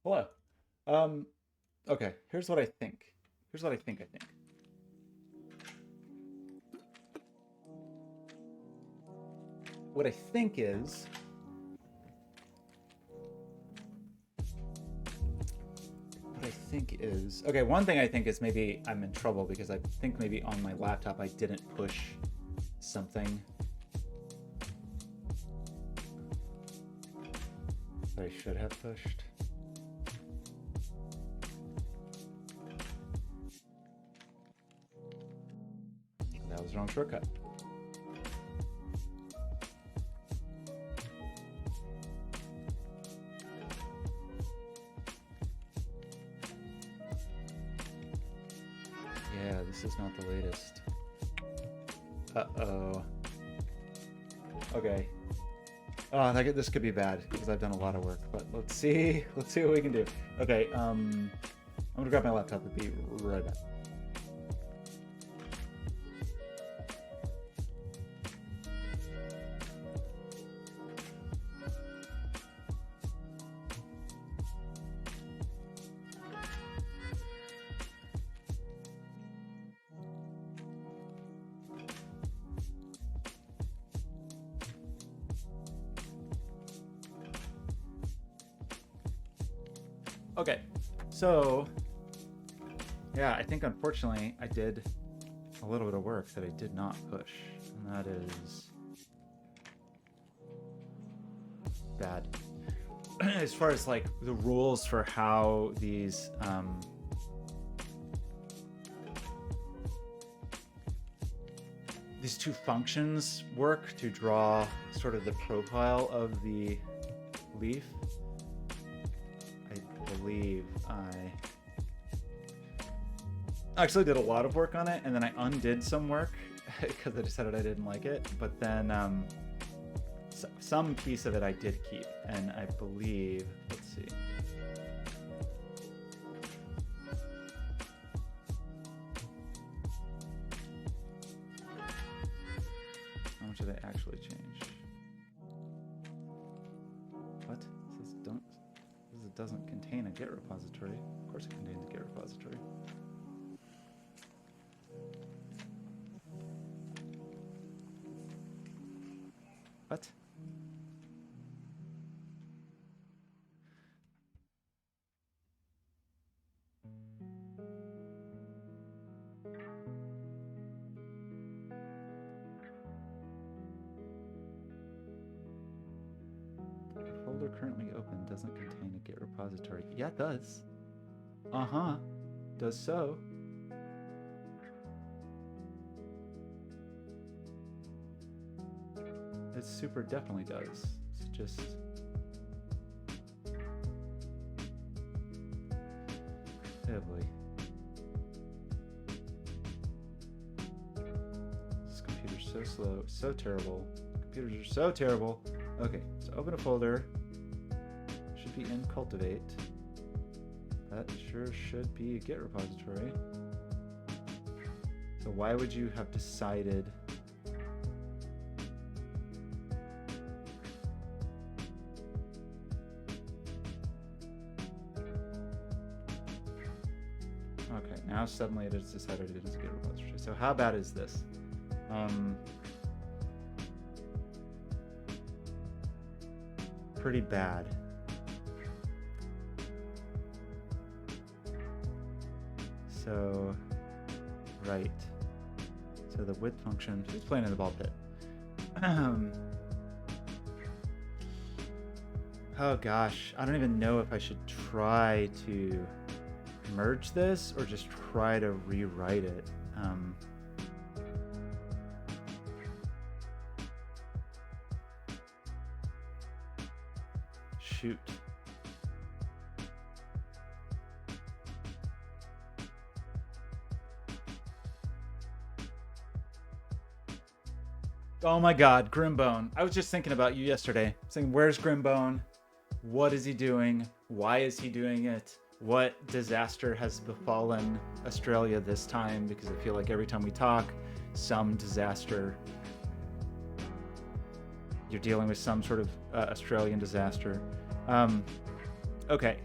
S1: Hello. Um, okay, here's what I think. Here's what I think. What I think is... Okay, one thing I think is maybe I'm in trouble because I think maybe on my laptop I didn't push something that I should have pushed. That was the wrong shortcut. Yeah, this is not the latest. Uh-oh. Okay. Oh, this could be bad because I've done a lot of work, but let's see what we can do. Okay, I'm gonna grab my laptop and be right back. Okay, so yeah, I think unfortunately I did a little bit of work that I did not push, and that is bad. As far as like the rules for how these two functions work to draw sort of the profile of the leaf, I believe I actually did a lot of work on it, and then I undid some work because I decided I didn't like it. But then some piece of it I did keep, and I believe, let's see. How much did I actually change? What? It doesn't contain a Git repository. Of course it contains a Git repository. What? The folder currently open doesn't contain a Git repository. Yeah, it does. Uh-huh. Does so. It super definitely does. It's just... oh boy. This computer's so slow, so terrible. Computers are so terrible. Okay, so open a folder. Should be in Cultivate. That sure should be a Git repository. So why would you have decided... Okay, now suddenly it has decided it is a Git repository. So how bad is this? Pretty bad. So, right. So the width function, who's playing in the ball pit? Oh gosh, I don't even know if I should try to merge this or just try to rewrite it. Shoot. Oh my god, Grimbone. I was just thinking about you yesterday. Saying, where's Grimbone? What is he doing? Why is he doing it? What disaster has befallen Australia this time? Because I feel like every time we talk, some disaster. You're dealing with some sort of Australian disaster. Okay,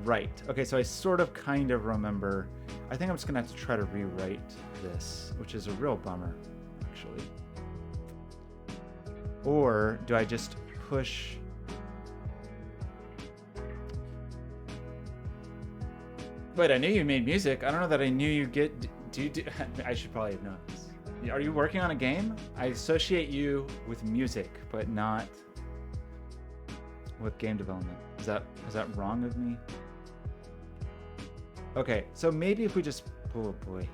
S1: Right. Okay, so I sort of kind of remember. I think I'm just gonna have to try to rewrite this, which is a real bummer, actually. Or do I just push? Wait, I knew you made music. I don't know that I knew you get. Do you do? I should probably have known this. Are you working on a game? I associate you with music, but not with game development. Is that wrong of me? Okay, so maybe if we just. Oh boy.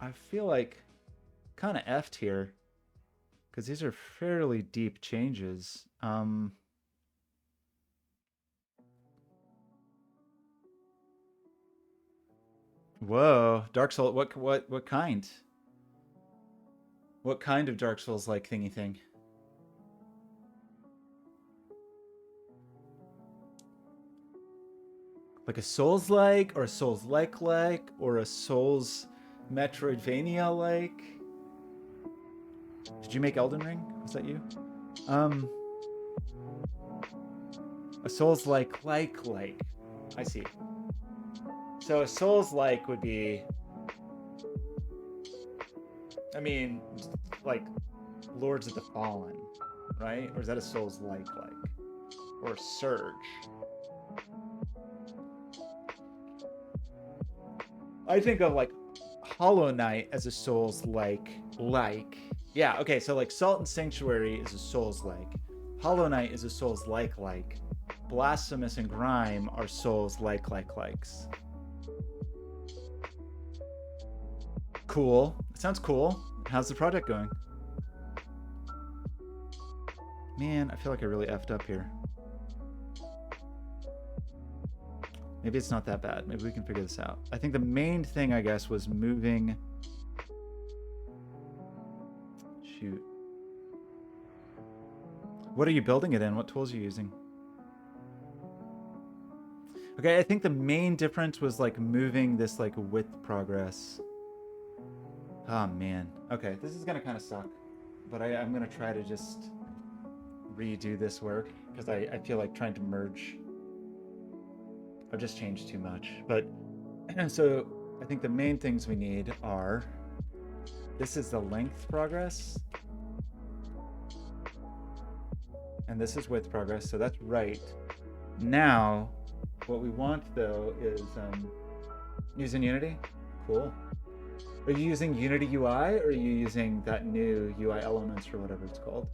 S1: I feel like kind of effed here because these are fairly deep changes. Whoa, Dark Souls. What kind? What kind of Dark Souls like thingy thing? Like a Souls like, or a Souls like, or a Souls Metroidvania like? Did you make Elden Ring? Was that you? Um, a Souls like. I see. So a Souls like would be, I mean, like Lords of the Fallen, right? Or is that a Souls like? Or Surge? I think of like Hollow Knight as a Souls like. Yeah, okay, so like Salt and Sanctuary is a Souls like. Hollow Knight is a Souls like. Blasphemous and Grime are Souls likes. Cool. It sounds cool. How's the project going? Man, I feel like I really effed up here. Maybe it's not that bad. Maybe we can figure this out. I think the main thing, I guess, was moving. Shoot. What are you building it in? What tools are you using? Okay, I think the main difference was like moving this like width progress. Oh man. Okay, this is gonna kind of suck, but I'm gonna try to just redo this work because I feel like trying to merge. I've just changed too much. But so I think the main things we need are, this is the length progress, and this is width progress, so that's right. Now, what we want though is using Unity. Cool. Are you using Unity UI or are you using that new UI elements or whatever it's called?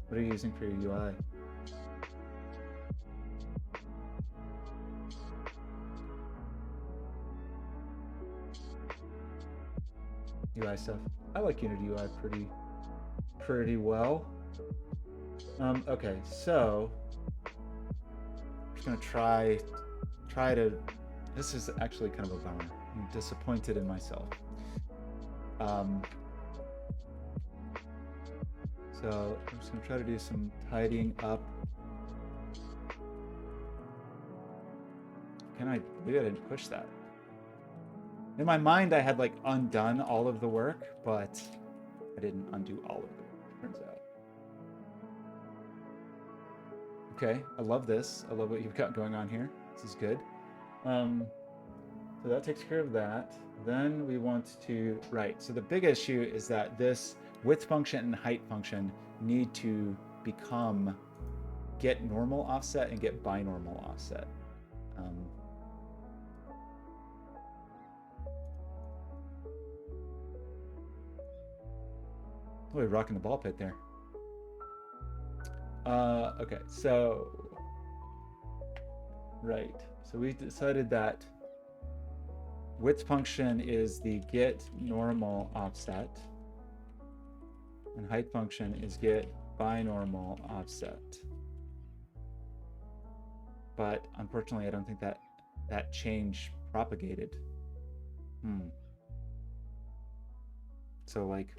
S1: What are you using for your UI? UI stuff. I like Unity UI pretty well. Okay, so I'm just gonna try to. This is actually kind of a bummer. I'm disappointed in myself. So I'm just gonna try to do some tidying up. Maybe I didn't push that. In my mind, I had like undone all of the work, but I didn't undo all of it, turns out. Okay, I love this. I love what you've got going on here. This is good. So that takes care of that. Then we want to, right, so the big issue is that this width function and height function need to become get normal offset and get binormal offset. Oh, we're rocking the ball pit there. Okay, so, right. So we decided that width function is the get normal offset, and height function is get binormal offset. But unfortunately, I don't think that change propagated. So like,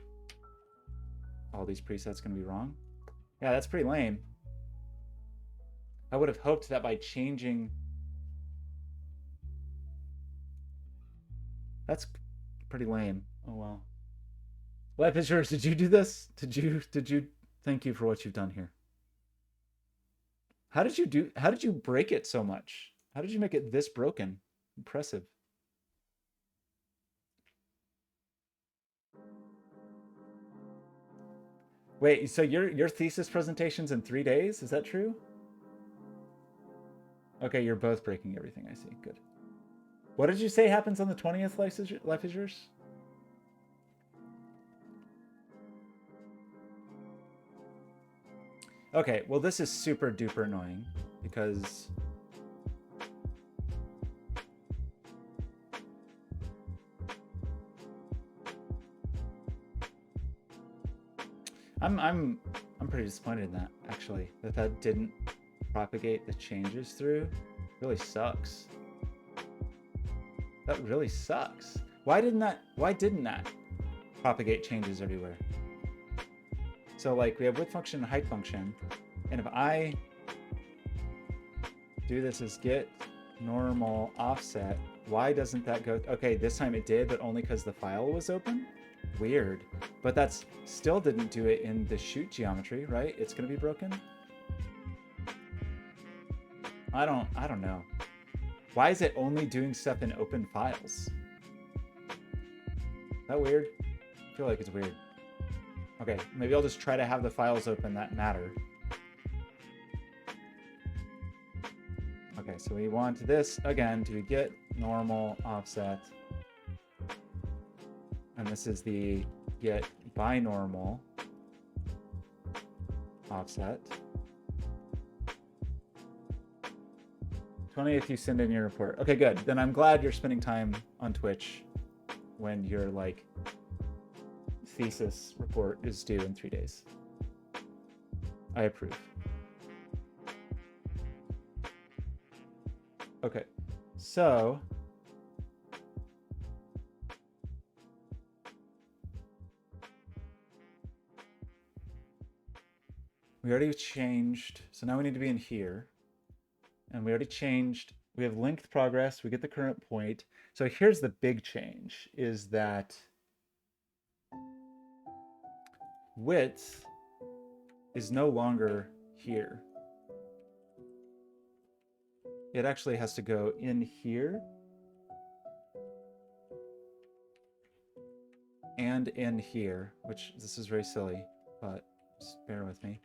S1: all these presets gonna be wrong? Yeah, that's pretty lame. I would have hoped that by changing. That's pretty lame. Oh well. Life is yours. Did you do this? Did you? Thank you for what you've done here. How did you break it so much? How did you make it this broken? Impressive. Wait, so your thesis presentation's in 3 days? Is that true? Okay, you're both breaking everything. I see. Good. What did you say happens on the 20th, life is yours? Okay, well this is super duper annoying because I'm pretty disappointed in that actually, that didn't propagate the changes through. Really sucks. That really sucks. Why didn't that propagate changes everywhere? So like we have width function and height function, and if I do this as get normal offset, why doesn't that go? Okay, this time it did, but only because the file was open. Weird. But that's still didn't do it in the shoot geometry, right? It's gonna be broken. I don't know. Why is it only doing stuff in open files? Is that weird? I feel like it's weird. Okay, maybe I'll just try to have the files open that matter. Okay, so we want this again to get normal offset. And this is the get binormal offset. 20th, you send in your report. Okay, good. Then I'm glad you're spending time on Twitch when your like thesis report is due in 3 days. I approve. Okay, so we already changed. So now we need to be in here. And we already changed. We have length progress. We get the current point. So here's the big change is that width is no longer here. It actually has to go in here and in here, which this is very silly, but just bear with me.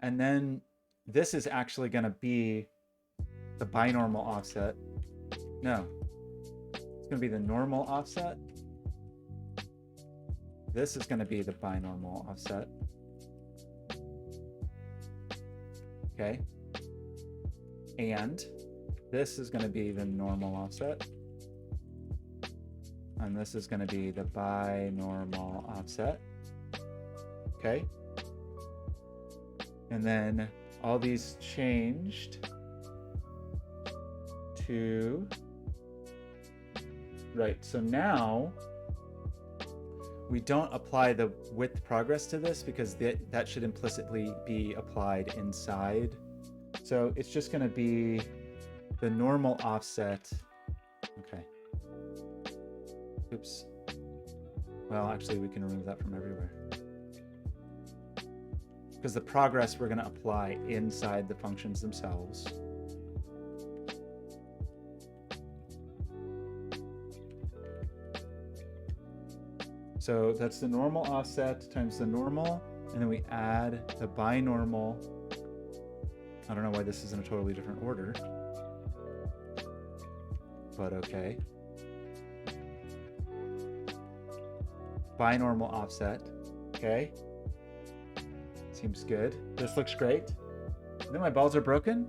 S1: And then this is actually going to be the binormal offset. No, it's going to be the normal offset. This is going to be the binormal offset. Okay. And this is going to be the normal offset. And this is going to be the binormal offset. Okay. And then all these changed to, right, so now we don't apply the width progress to this because that should implicitly be applied inside. So it's just going to be the normal offset. Okay. Oops. Well, actually, we can remove that from everywhere. Because the progress we're going to apply inside the functions themselves. So that's the normal offset times the normal, and then we add the binormal. I don't know why this is in a totally different order, but okay. Binormal offset, okay. Seems good. This looks great. And then my balls are broken?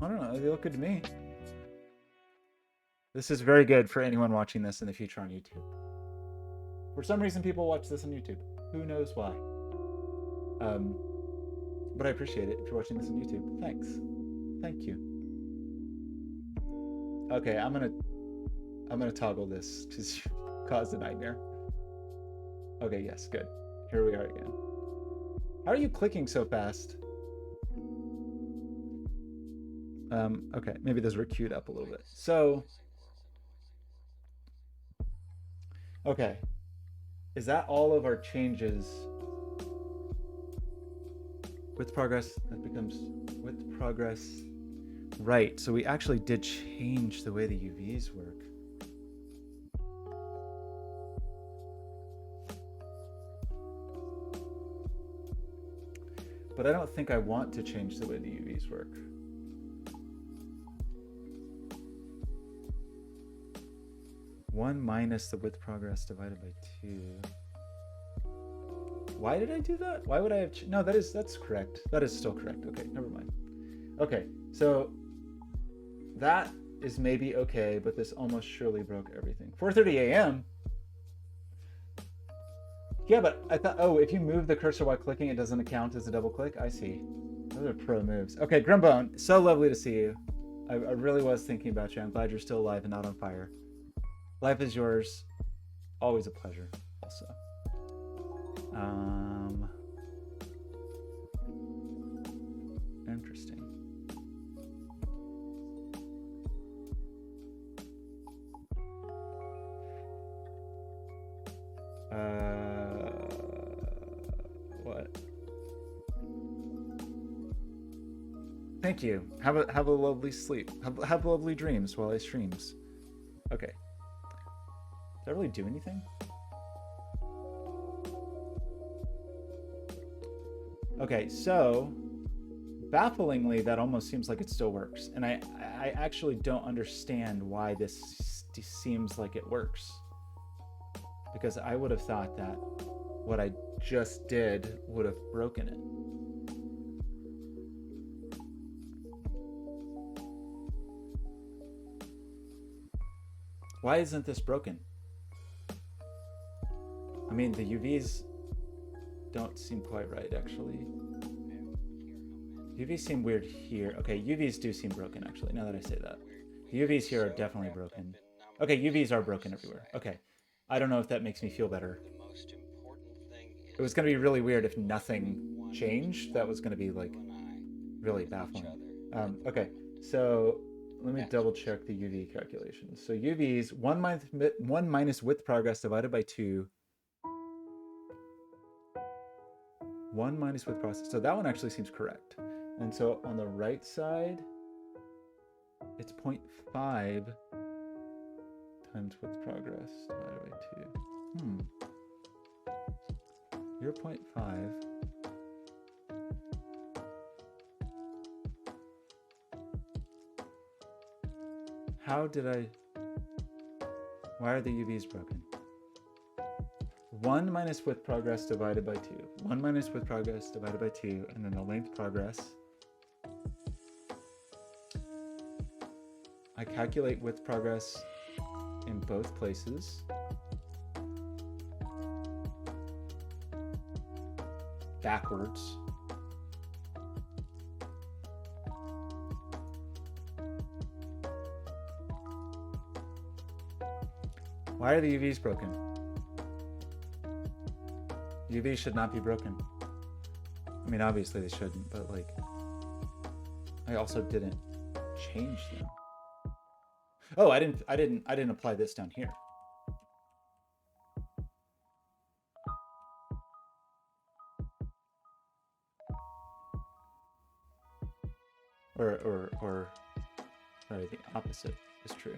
S1: I don't know, they look good to me. This is very good for anyone watching this in the future on YouTube. For some reason, people watch this on YouTube. Who knows why? But I appreciate it if you're watching this on YouTube. Thanks. Thank you. Okay, I'm gonna toggle this because you caused a nightmare. Okay, yes, good. Here we are again. How are you clicking so fast? Okay, maybe those were queued up a little bit. So, okay. Is that all of our changes? With progress, that becomes with progress. Right, so we actually did change the way the UVs work. But I don't think I want to change the way the UVs work. One minus the width progress divided by 2. Why did I do that? Why would I have... No, that's correct. That is still correct. Okay, never mind. Okay, so that is maybe okay, but this almost surely broke everything. 4:30 a.m.? Yeah, but I thought, oh, if you move the cursor while clicking, it doesn't count as a double click? I see. Those are pro moves. Okay, Grimbone, so lovely to see you. I really was thinking about you. I'm glad you're still alive and not on fire. Life is yours. Always a pleasure, also. Interesting. What? Thank you. Have a lovely sleep. Have lovely dreams while I streams. Okay. Did I really do anything? Okay, so bafflingly, that almost seems like it still works. And I actually don't understand why this seems like it works. Because I would have thought that what I just did would have broken it. Why isn't this broken? I mean, the UVs don't seem quite right, actually. UVs seem weird here. Okay, UVs do seem broken, actually, now that I say that. The UVs here are definitely broken. Okay, UVs are broken everywhere. Okay. I don't know if that makes me feel better. It was going to be really weird if nothing changed. That was going to be, like, really baffling. Okay, so let me double check the UV calculations. So UVs, 1 minus width progress divided by 2. 1 minus width progress. So that one actually seems correct. And so on the right side, it's 0.5 times width progress divided by 2. 0.5. How did I... Why are the UVs broken? 1 minus width progress divided by 2. 1 minus width progress divided by 2, and then the length progress. I calculate width progress in both places. Backwards. Why are the UVs broken? UVs should not be broken. I mean, obviously they shouldn't, but like, I also didn't change them. Oh, I didn't apply this down here. Or sorry, the opposite is true.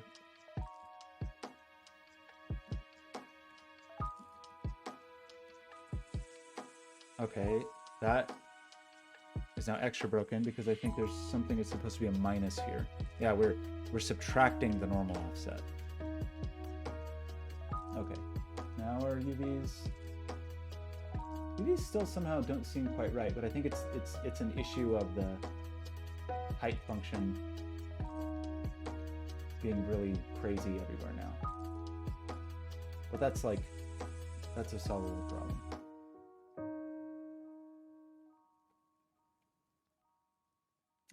S1: Okay, that is now extra broken because I think there's something that's supposed to be a minus here. Yeah, we're subtracting the normal offset. Okay, now our UVs still somehow don't seem quite right, but I think it's an issue of the height function being really crazy everywhere now. But that's a solvable problem.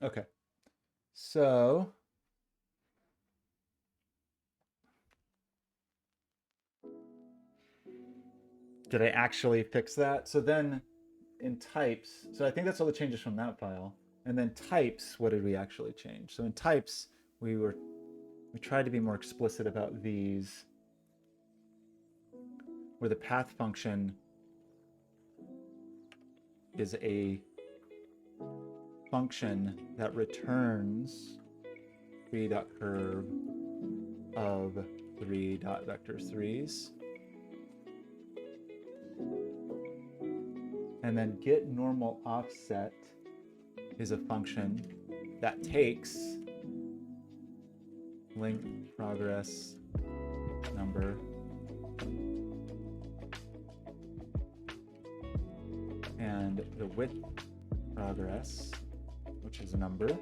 S1: Okay, so did I actually fix that? So then in types, so I think that's all the changes from that file. And then types, what did we actually change? So in types, we tried to be more explicit about these, where the path function is a function that returns 3.curve of 3.vector3s. And then get normal offset is a function that takes length progress number and the width progress, which is a number,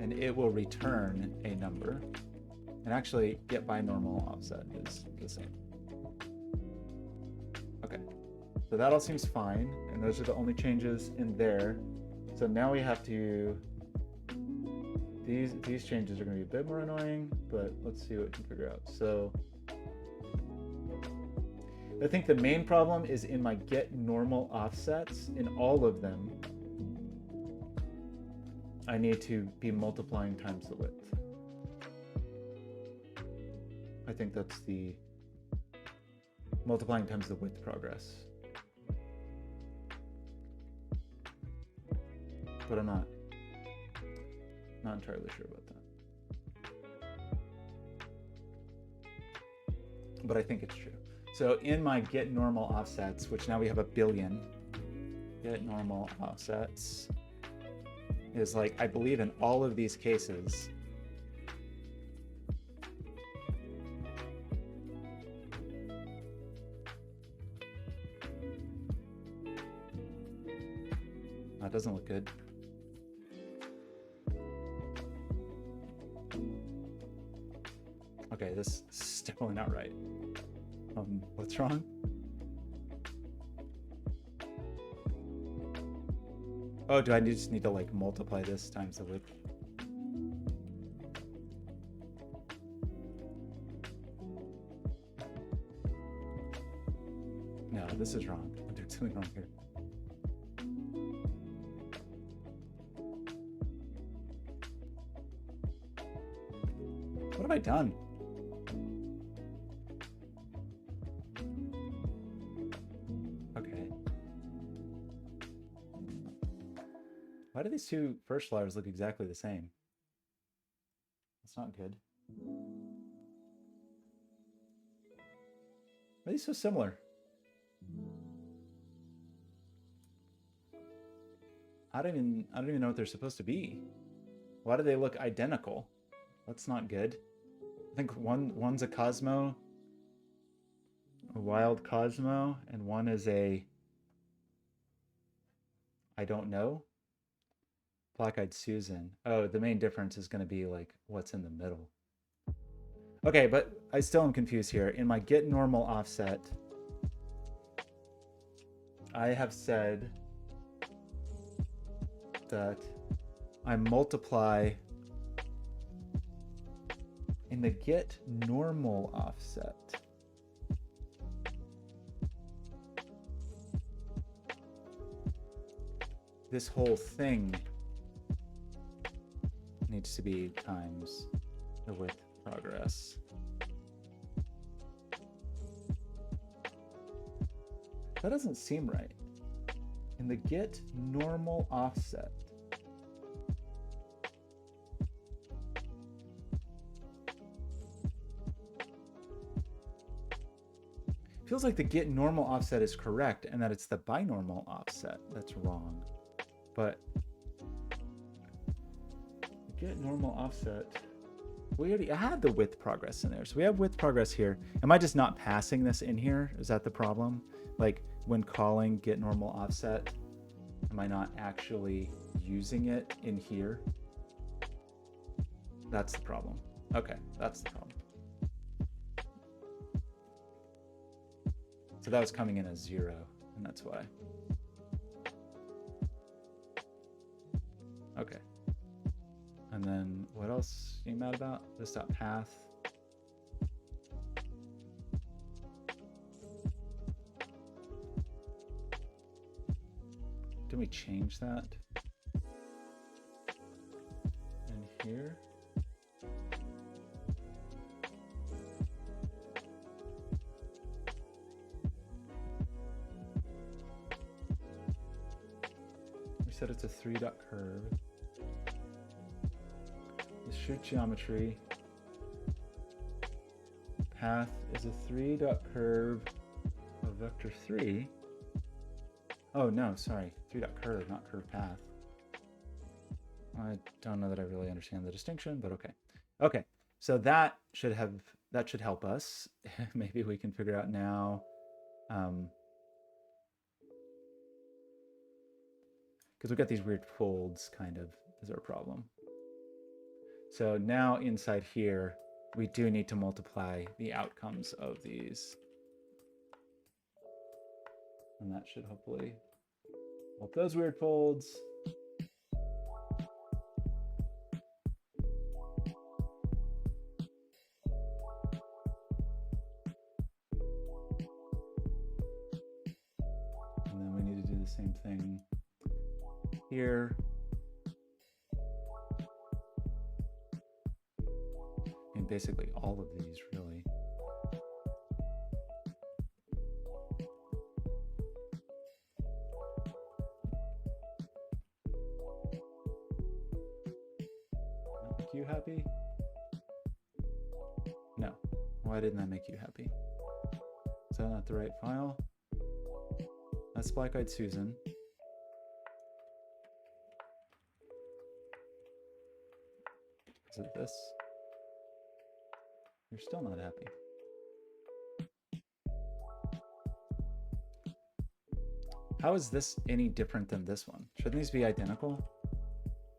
S1: and it will return a number. And actually get binormal offset is the same. Okay, so that all seems fine, and those are the only changes in there. So now we have to, these changes are going to be a bit more annoying, but let's see what we can figure out. So I think the main problem is in my get normal offsets. In all of them, I need to be multiplying times the width. I think that's the multiplying times the width progress. But I'm not entirely sure about that. But I think it's true. So in my get normal offsets, which now we have 1 billion, get normal offsets is like, I believe in all of these cases, that doesn't look good. Okay, this is definitely not right. What's wrong? Oh, do I just need to like multiply this times the width? No, this is wrong. I'm doing something wrong here. What have I done? Okay. Why do these two first flowers look exactly the same? That's not good. Why are these so similar? I don't even know what they're supposed to be. Why do they look identical? That's not good. I think one's a Cosmo, a wild Cosmo, and one is a, I don't know, Black-Eyed Susan. Oh, the main difference is going to be like what's in the middle. Okay, but I still am confused here. In my get normal offset, I have said that I multiply in the get normal offset. This whole thing needs to be times the width progress. That doesn't seem right. In the get normal offset, feels like the get normal offset is correct and that it's the binormal offset that's wrong. But the get normal offset, we already had the width progress in there. So we have width progress here. Am I just not passing this in here? Is that the problem? Like when calling get normal offset, am I not actually using it in here? That's the problem. Okay, that's the problem. So that was coming in as 0, and that's why. Okay. And then what else are you mad about? This dot path. Did we change that? And here. said it's a 3-dot curve. The shoot geometry. Path is a 3-dot curve of vector 3. Oh no, sorry. 3-dot curve, not curve path. I don't know that I really understand the distinction, but okay. Okay, so that should help us. Maybe we can figure out now. Because we've got these weird folds, kind of, is our problem. So now inside here, we do need to multiply the outcomes of these. And that should hopefully help those weird folds. And then we need to do the same thing here. And basically all of these, really. Make you happy? No. Why didn't that make you happy? Is that not the right file? That's Black-Eyed Susan. Is it this? You're still not happy. How is this any different than this one? Shouldn't these be identical?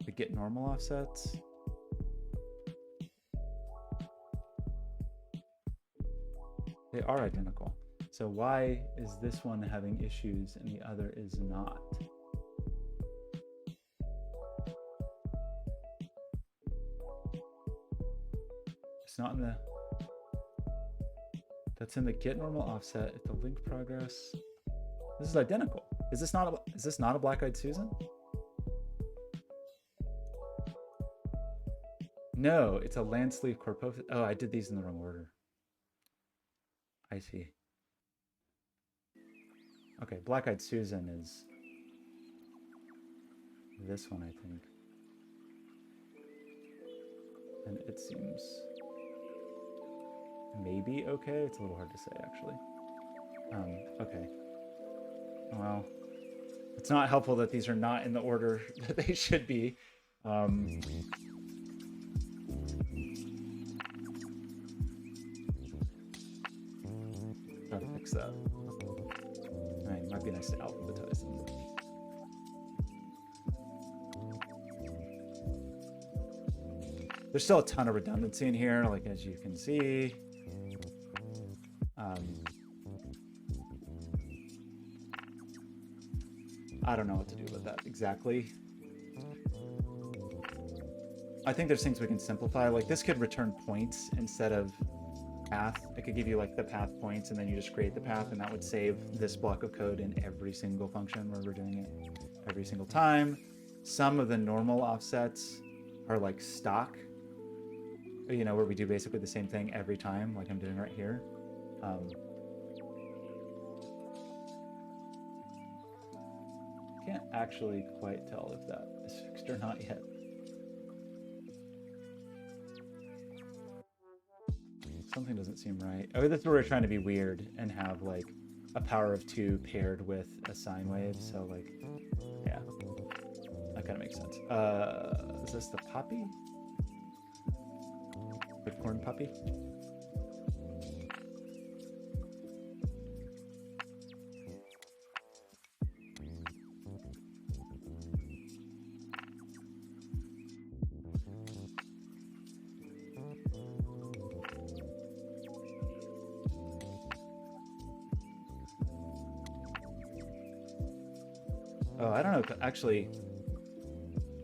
S1: The get normal offsets? They are identical. So why is this one having issues and the other is not? It's not in the... That's in the get normal offset at the link progress. This is identical. Is this not a Black-Eyed Susan? No, it's a Landsleeve Corpophysis. Oh, I did these in the wrong order. I see. Okay, Black-Eyed Susan is this one, I think. And it seems maybe okay. It's a little hard to say, actually. Okay. Well, it's not helpful that these are not in the order that they should be. Try to fix that. It might be nice to alphabetize them. There's still a ton of redundancy in here, like as you can see. I don't know what to do with that exactly. I think there's things we can simplify. Like this could return points instead of path. It could give you like the path points and then you just create the path and that would save this block of code in every single function where we're doing it every single time. Some of the normal offsets are like stock, you know, where we do basically the same thing every time, like I'm doing right here. Can't actually quite tell if that is fixed or not yet. Something doesn't seem right. Oh, that's where we're trying to be weird and have like a power of 2 paired with a sine wave. So like, yeah, that kind of makes sense. Is this the poppy? The corn puppy? Oh, I don't know. Actually,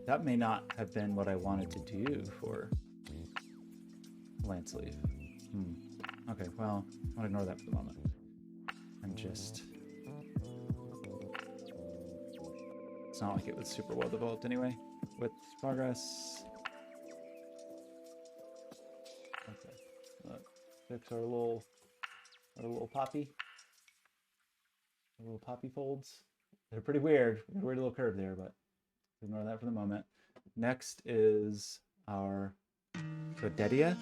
S1: that may not have been what I wanted to do for Landsleeve. Okay, well, I'll ignore that for the moment. And just... It's not like it was super well developed anyway. With progress. Okay. Let's fix our little poppy. Our little poppy folds. They're pretty weird. Weird little curve there, but Ignore that for the moment. Next is our Godetia.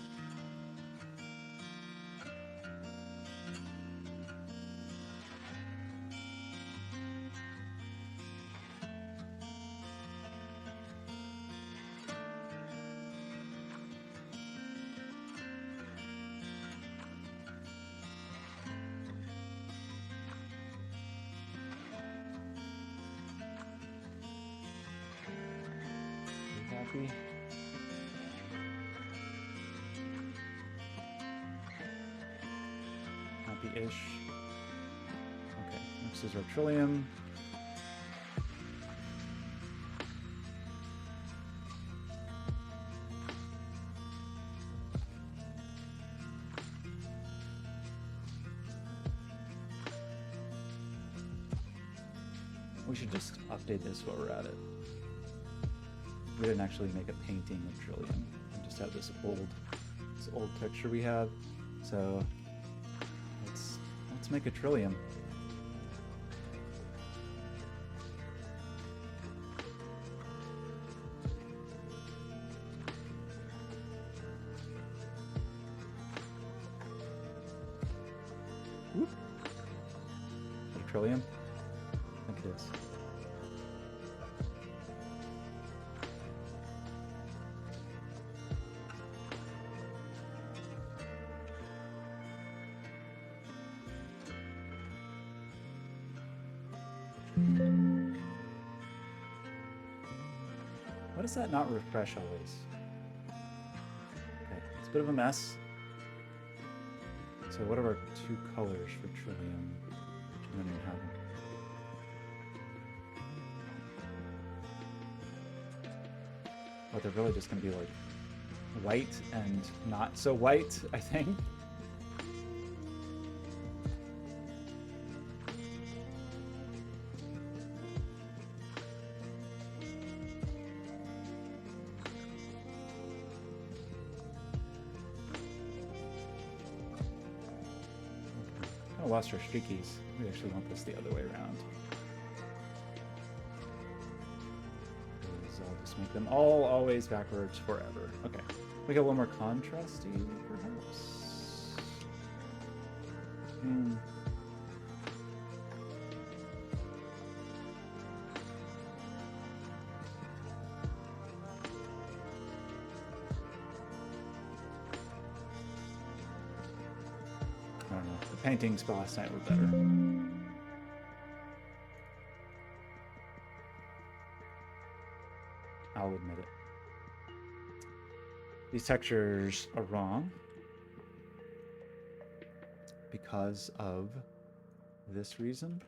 S1: Happy-ish. Okay, next is our Trillium. We should just update this while we're at it. We didn't actually make a painting of Trillium. We just have this old texture we have. So let's make a Trillium. Whoop. A Trillium? I think it is. Why does that not refresh always? Okay, it's a bit of a mess. So what are our two colors for Trillium? I don't even have them. Oh, they're really just going to be like white and not so white, I think. Lost our streakies. We actually want this the other way around. So I'll just make them all always backwards forever. Okay. We get a little more contrasty, perhaps. I don't know. The paintings last night were better. I'll admit it. These textures are wrong because of this reason.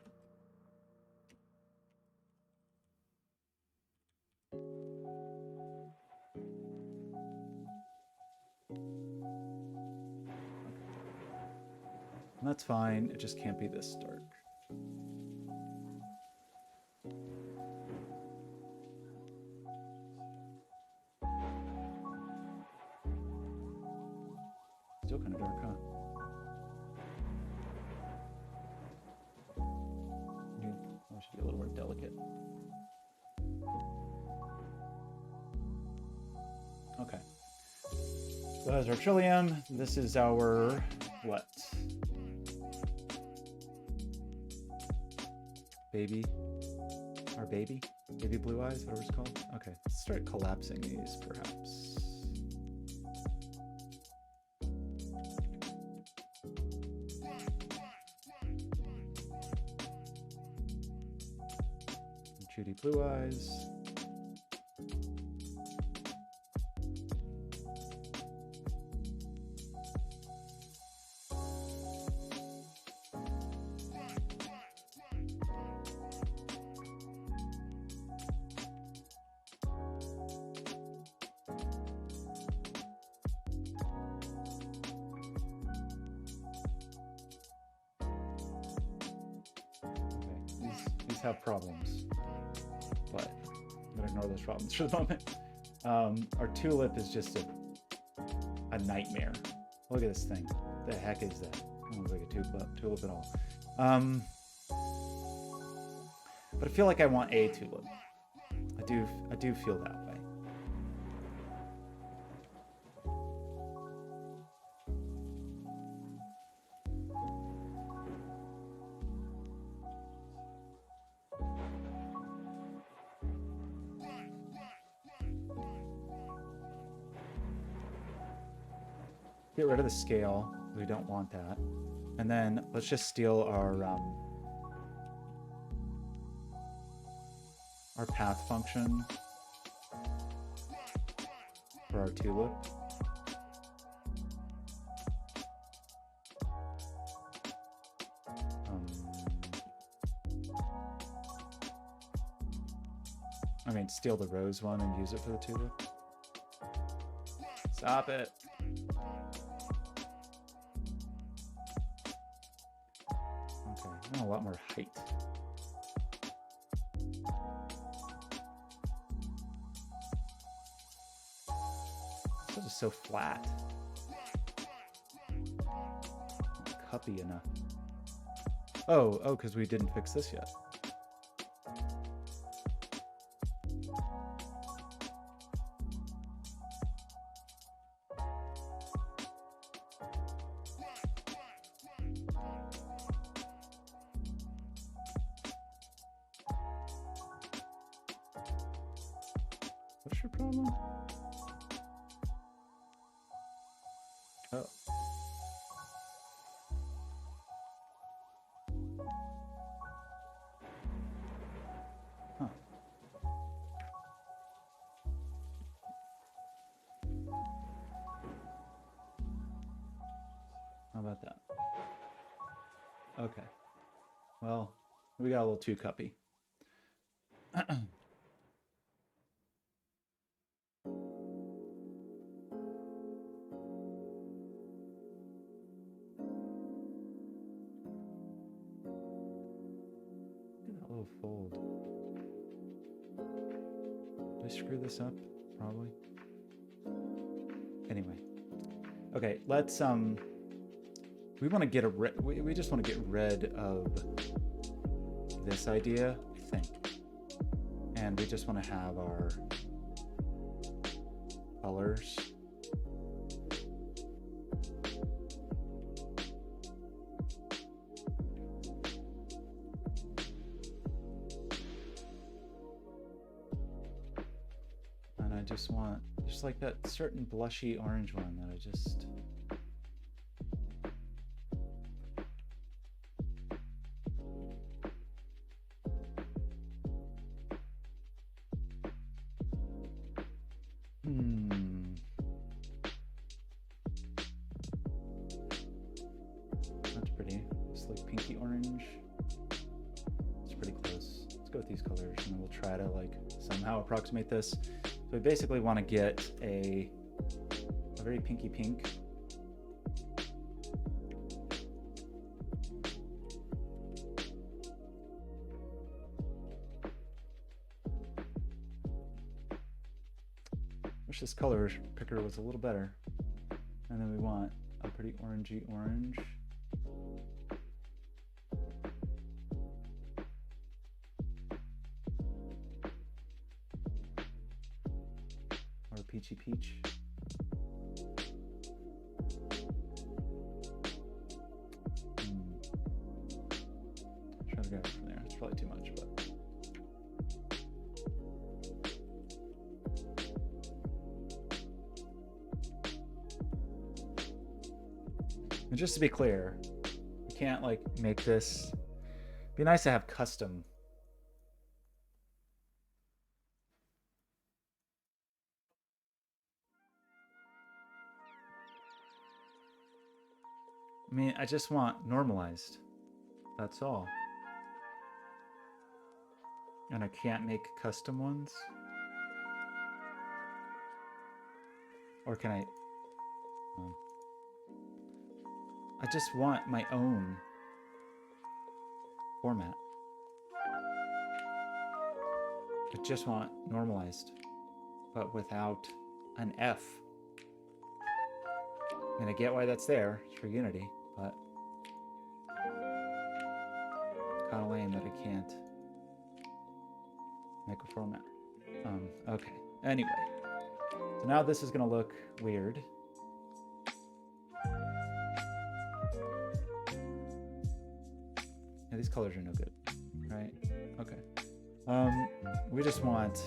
S1: And that's fine, it just can't be this dark. Still kind of dark, huh? I should be a little more delicate. Okay. So that's our Trillium. This is our what? Baby? Our baby? Baby blue eyes, whatever it's called? Okay, let's start collapsing these, perhaps. Judy blue eyes. Have problems, but I'm gonna ignore those problems for the moment. Our tulip is just a nightmare. Look at this thing. The heck is that? It doesn't look like a tulip at all. But I feel like I want a tulip. I I do feel that way. Get rid of the scale. We don't want that. And then let's just steal our path function for our tulip. I mean, steal the rose one and use it for the tulip. Stop it. Okay, I want a lot more height. This is so flat. Not cuppy enough. Oh, because we didn't fix this yet. What's your problem? Oh. Huh. How about that? Okay. Well, we got a little too cuppy. Fold. Did I screw this up? Probably. Anyway. Okay, let's we want to get we just want to get rid of this idea, I think. And we just want to have our colors. Just want like that certain blushy orange one that I just that's pretty. It's like pinky orange. It's pretty close. Let's go with these colors and then we'll try to like somehow approximate this. We basically want to get a very pinky pink. Wish this color picker was a little better. And then we want a pretty orangey orange. Peachy peach. Try to go from there. It's probably too much, but and just to be clear, we can't like make this. It'd be nice to have custom. I mean, I just want normalized. That's all. And I can't make custom ones? Or can I? I just want my own format. I just want normalized, but without an F. I mean, I get why that's there. It's for Unity, but it's kind of lame that I can't make a format. Okay. Anyway. So now this is going to look weird. Yeah, these colors are no good, right? Okay. We just want...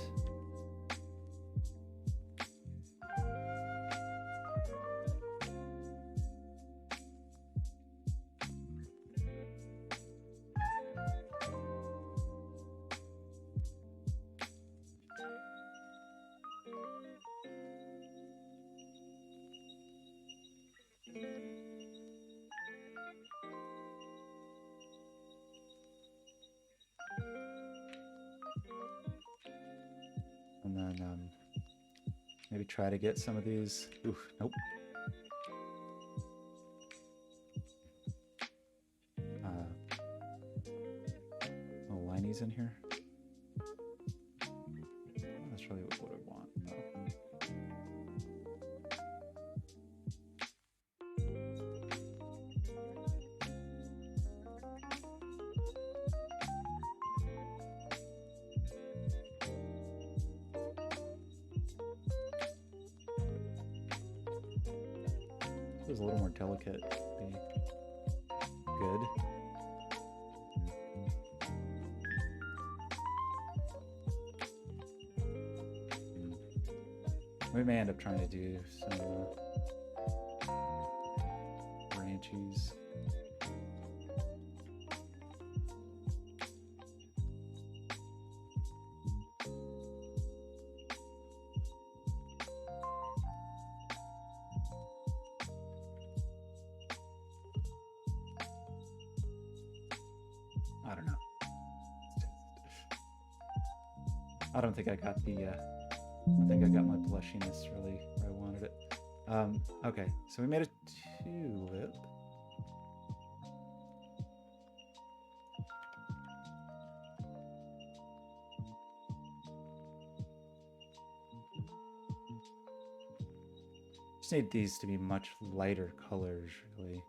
S1: And then maybe try to get some of these. Oof, nope. Little linies in here. Oh, that's really what I want. This is a little more delicate. Be good. We may end up trying to do some branchies. I don't know. I don't think I got the I think I got my blushiness really where I wanted it. Okay, so we made a tulip. Just need these to be much lighter colors, really.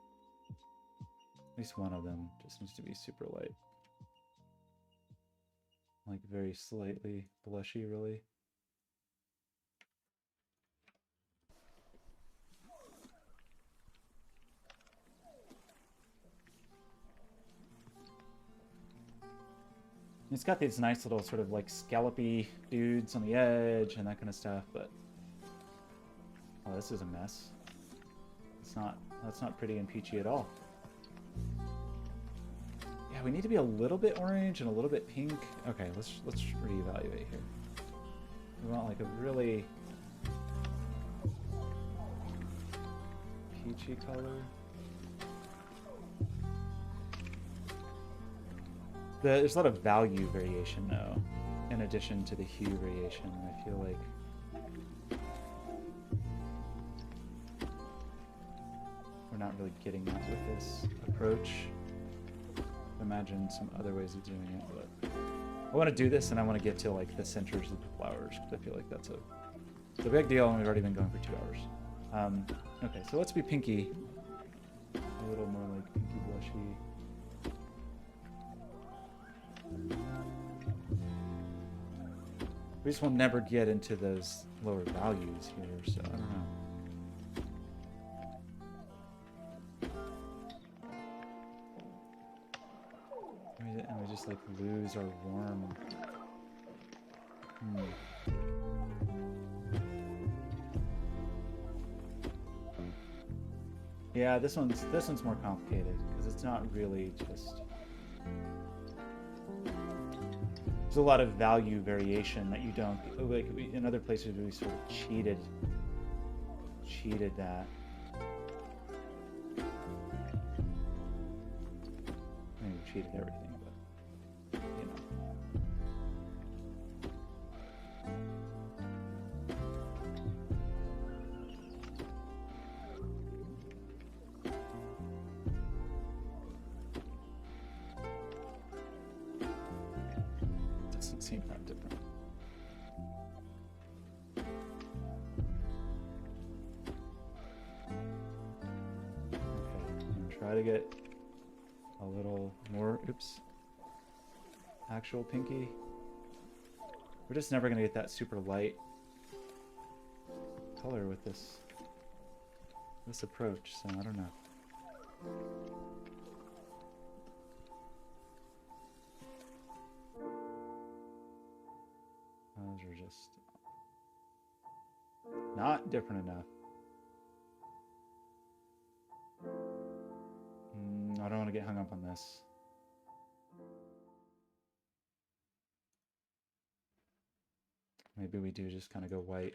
S1: At least one of them just needs to be super light. Like very slightly blushy, really. It's got these nice little sort of like scallopy dudes on the edge and that kind of stuff, but oh, this is a mess. That's not pretty and peachy at all. Yeah, we need to be a little bit orange and a little bit pink. Okay, let's reevaluate here. We want like a really peachy color. There's a lot of value variation though, in addition to the hue variation. I feel like we're not really getting that with this approach. Imagine some other ways of doing it, but I want to do this and I want to get to like the centers of the flowers because I feel like it's a big deal and we've already been going for 2 hours. Okay, so let's be pinky, a little more like pinky blushy. We just will never get into those lower values here, so I don't know. And we just like lose our warm. Yeah, this one's more complicated because it's not really just. There's a lot of value variation that you don't like in other places. We sort of cheated that. I mean, we cheated everything, but you know. Doesn't seem that different. Okay, I'm gonna try to get a little more, oops, actual pinky. We're just never going to get that super light color with this approach, so I don't know. Those are just not different enough. I don't want to get hung up on this. Maybe we do just kind of go white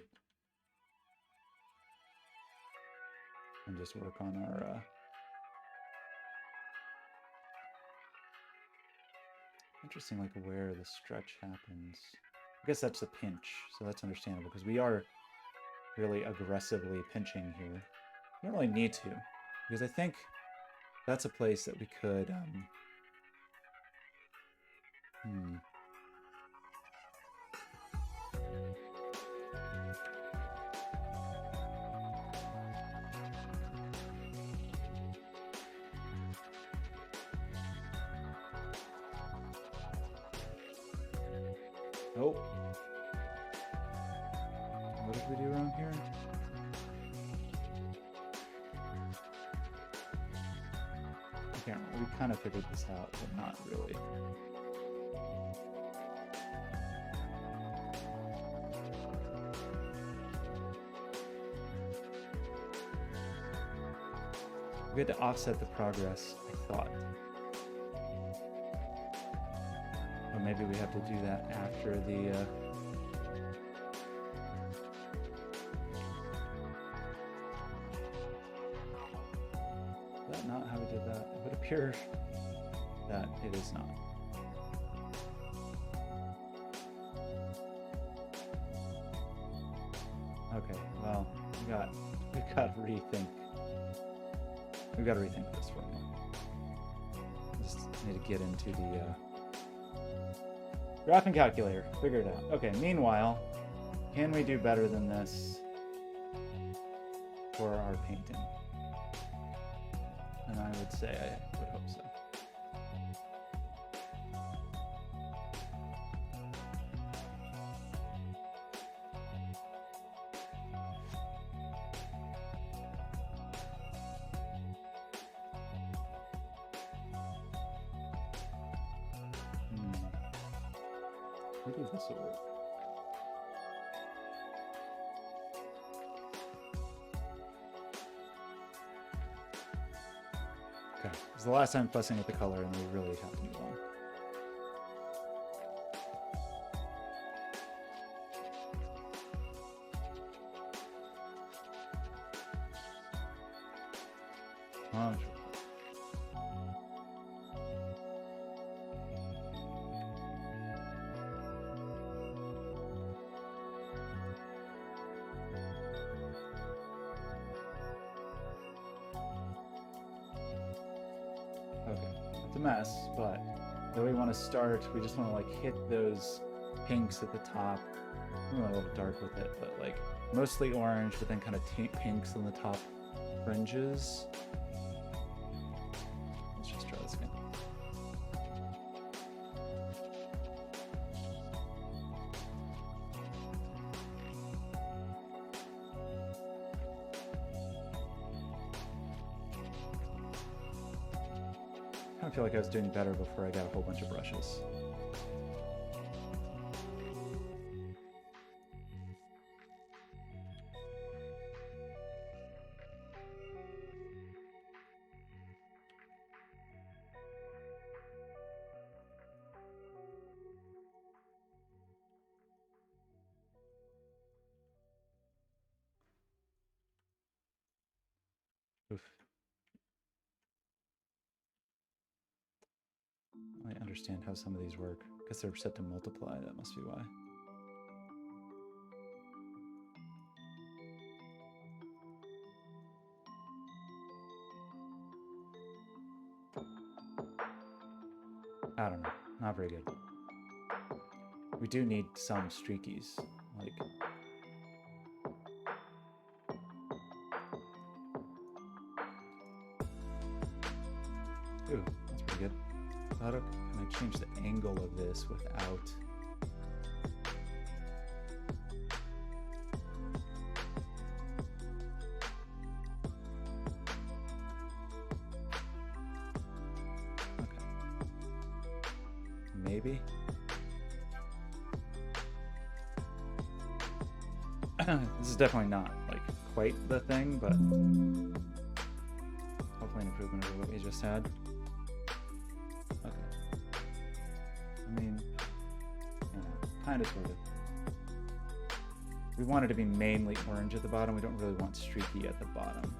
S1: and just work on our interesting, like where the stretch happens. I guess that's a pinch, so that's understandable because we are really aggressively pinching here. We don't really need to, because I think that's a place that we could oh. What did we do wrong here? I can't remember. We kind of figured this out, but not really. We had to offset the progress, I thought. Or maybe we have to do that after the... Is that not how we did that? It would appear that it is not. Okay, well, we've got to rethink. We've got to rethink this for a moment. Just need to get into the graphing calculator. Figure it out. Okay, meanwhile, can we do better than this for our painting? And I would say I would hope so. Maybe this will work. Okay, it's the last time fussing with the color, and we really have to move on. Oh, sure. Mess, but then we want to start, we just want to like hit those pinks at the top. We want a little dark with it, but like mostly orange, but then kind of pinks on the top fringes. Let's just try this again. I feel like I was doing better before I got a whole bunch of brushes. Oof. I understand how some of these work, because they're set to multiply, that must be why. I don't know, not very good. We do need some streakies, like... Ooh, that's pretty good. How can I change the angle of this without This is definitely not like quite the thing, but hopefully an improvement over what we just had. Okay. I mean, kind of, sort of. We want it to be mainly orange at the bottom. We don't really want streaky at the bottom.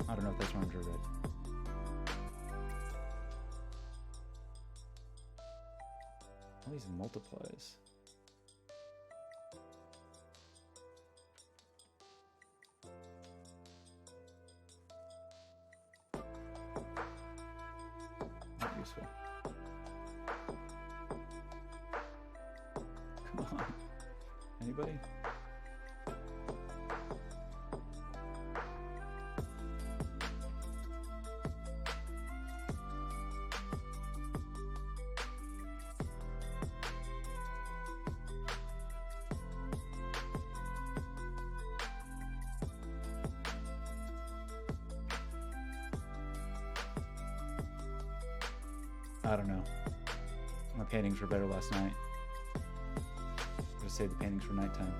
S1: I don't know if that's orange or red. All these multiplies. Not useful. Come on. Anybody? I don't know. My paintings were better last night. I'm gonna save the paintings for nighttime.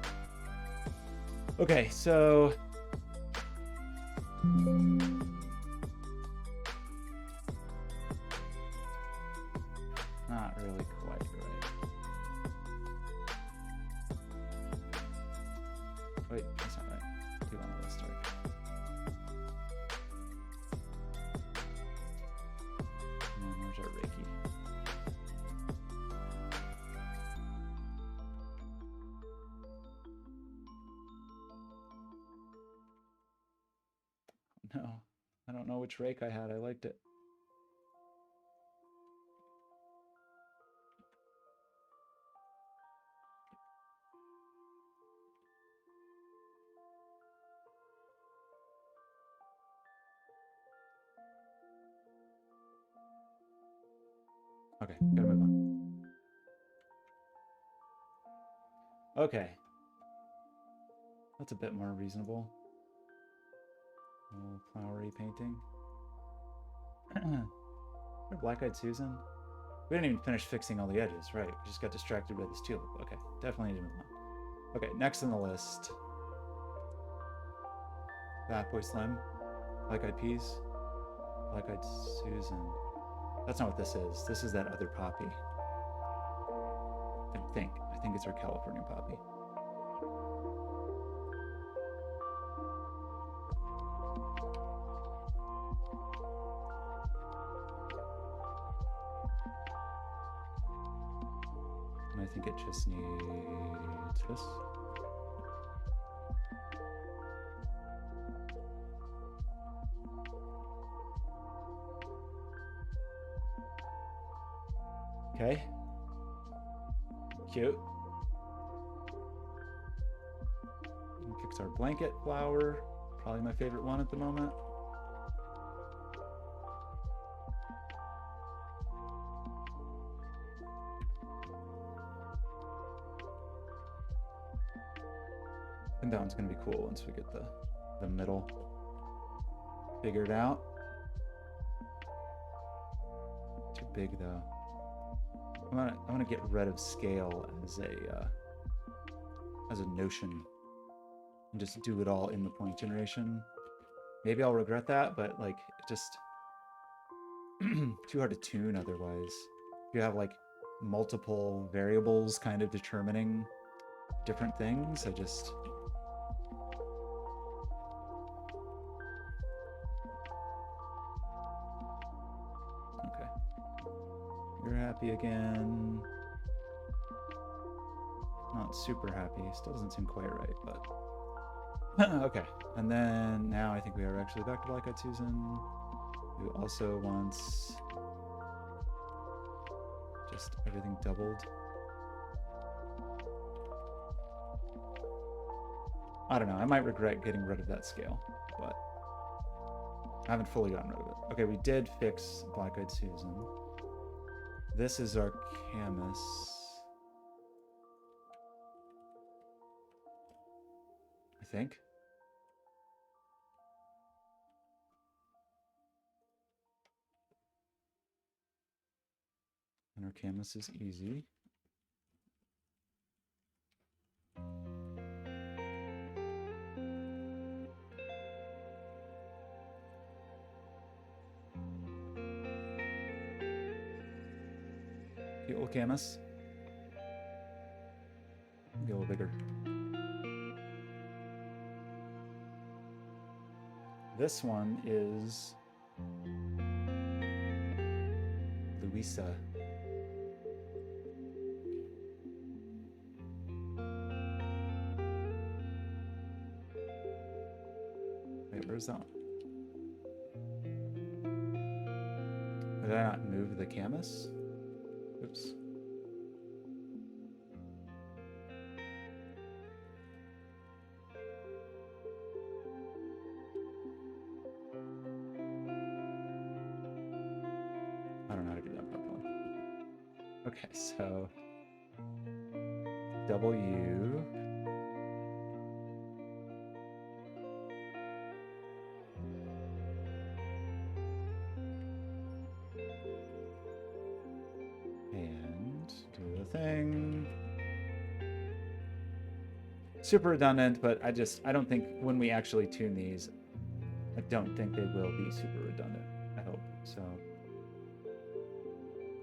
S1: Okay, so not really quite right. Wait, that's not right. Do on the list, right? And then where's our Reiki? No, I don't know which rake I had. I liked it. Okay, gotta move on. Okay. That's a bit more reasonable. Oh, flowery painting. Black-eyed Susan. We didn't even finish fixing all the edges, right? We just got distracted by this tulip. Okay, definitely need to move on. Okay, next on the list. Fat Boy Slim. Black-eyed Peas. Black-eyed Susan. That's not what this is. This is that other poppy. I think it's our California poppy. And I think it just needs this. Okay. Cute. And fix our blanket flower. Probably my favorite one at the moment. I think that one's going to be cool once we get the middle figured out. Too big though. I want to get rid of scale as a notion and just do it all in the point generation. Maybe I'll regret that, but like it just too hard to tune otherwise. If you have like multiple variables kind of determining different things, Okay. You're happy again. Not super happy. Still doesn't seem quite right, but okay. And then now I think we are actually back to Black-eyed Susan, who also wants just everything doubled. I don't know. I might regret getting rid of that scale, but I haven't fully gotten rid of it. Okay, we did fix Black-eyed Susan. This is our Camus. I think. And our canvas is easy. Cute little canvas. Get a little bigger. This one is Louisa. Wait, where's that one? Did I not move the canvas? Oops. I don't know how to do that properly. Okay, so W. And do the thing. Super redundant, but I don't think when we actually tune these, I don't think they will be super redundant. I hope so.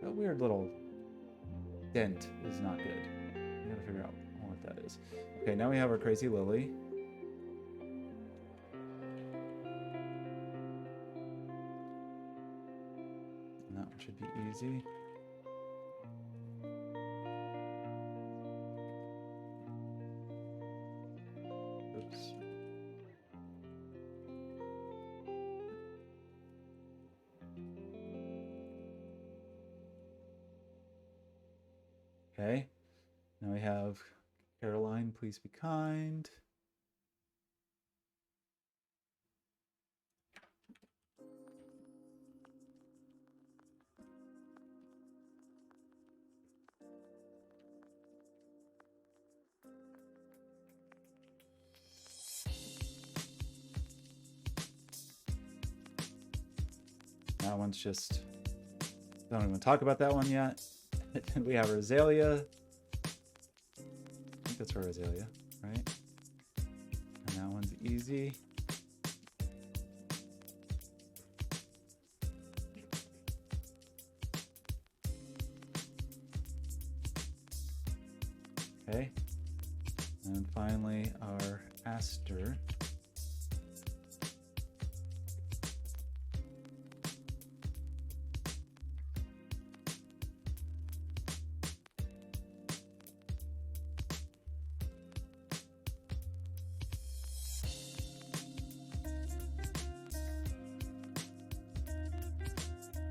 S1: That weird little dent is not good. I gotta figure out what that is. Okay, now we have our crazy lily. And that one should be easy. Oops. Okay, now we have Caroline, please be kind. That one's just, don't even talk about that one yet. We have our Azalea. I think that's our Azalea, right? And that one's easy. Okay. And finally our Aster.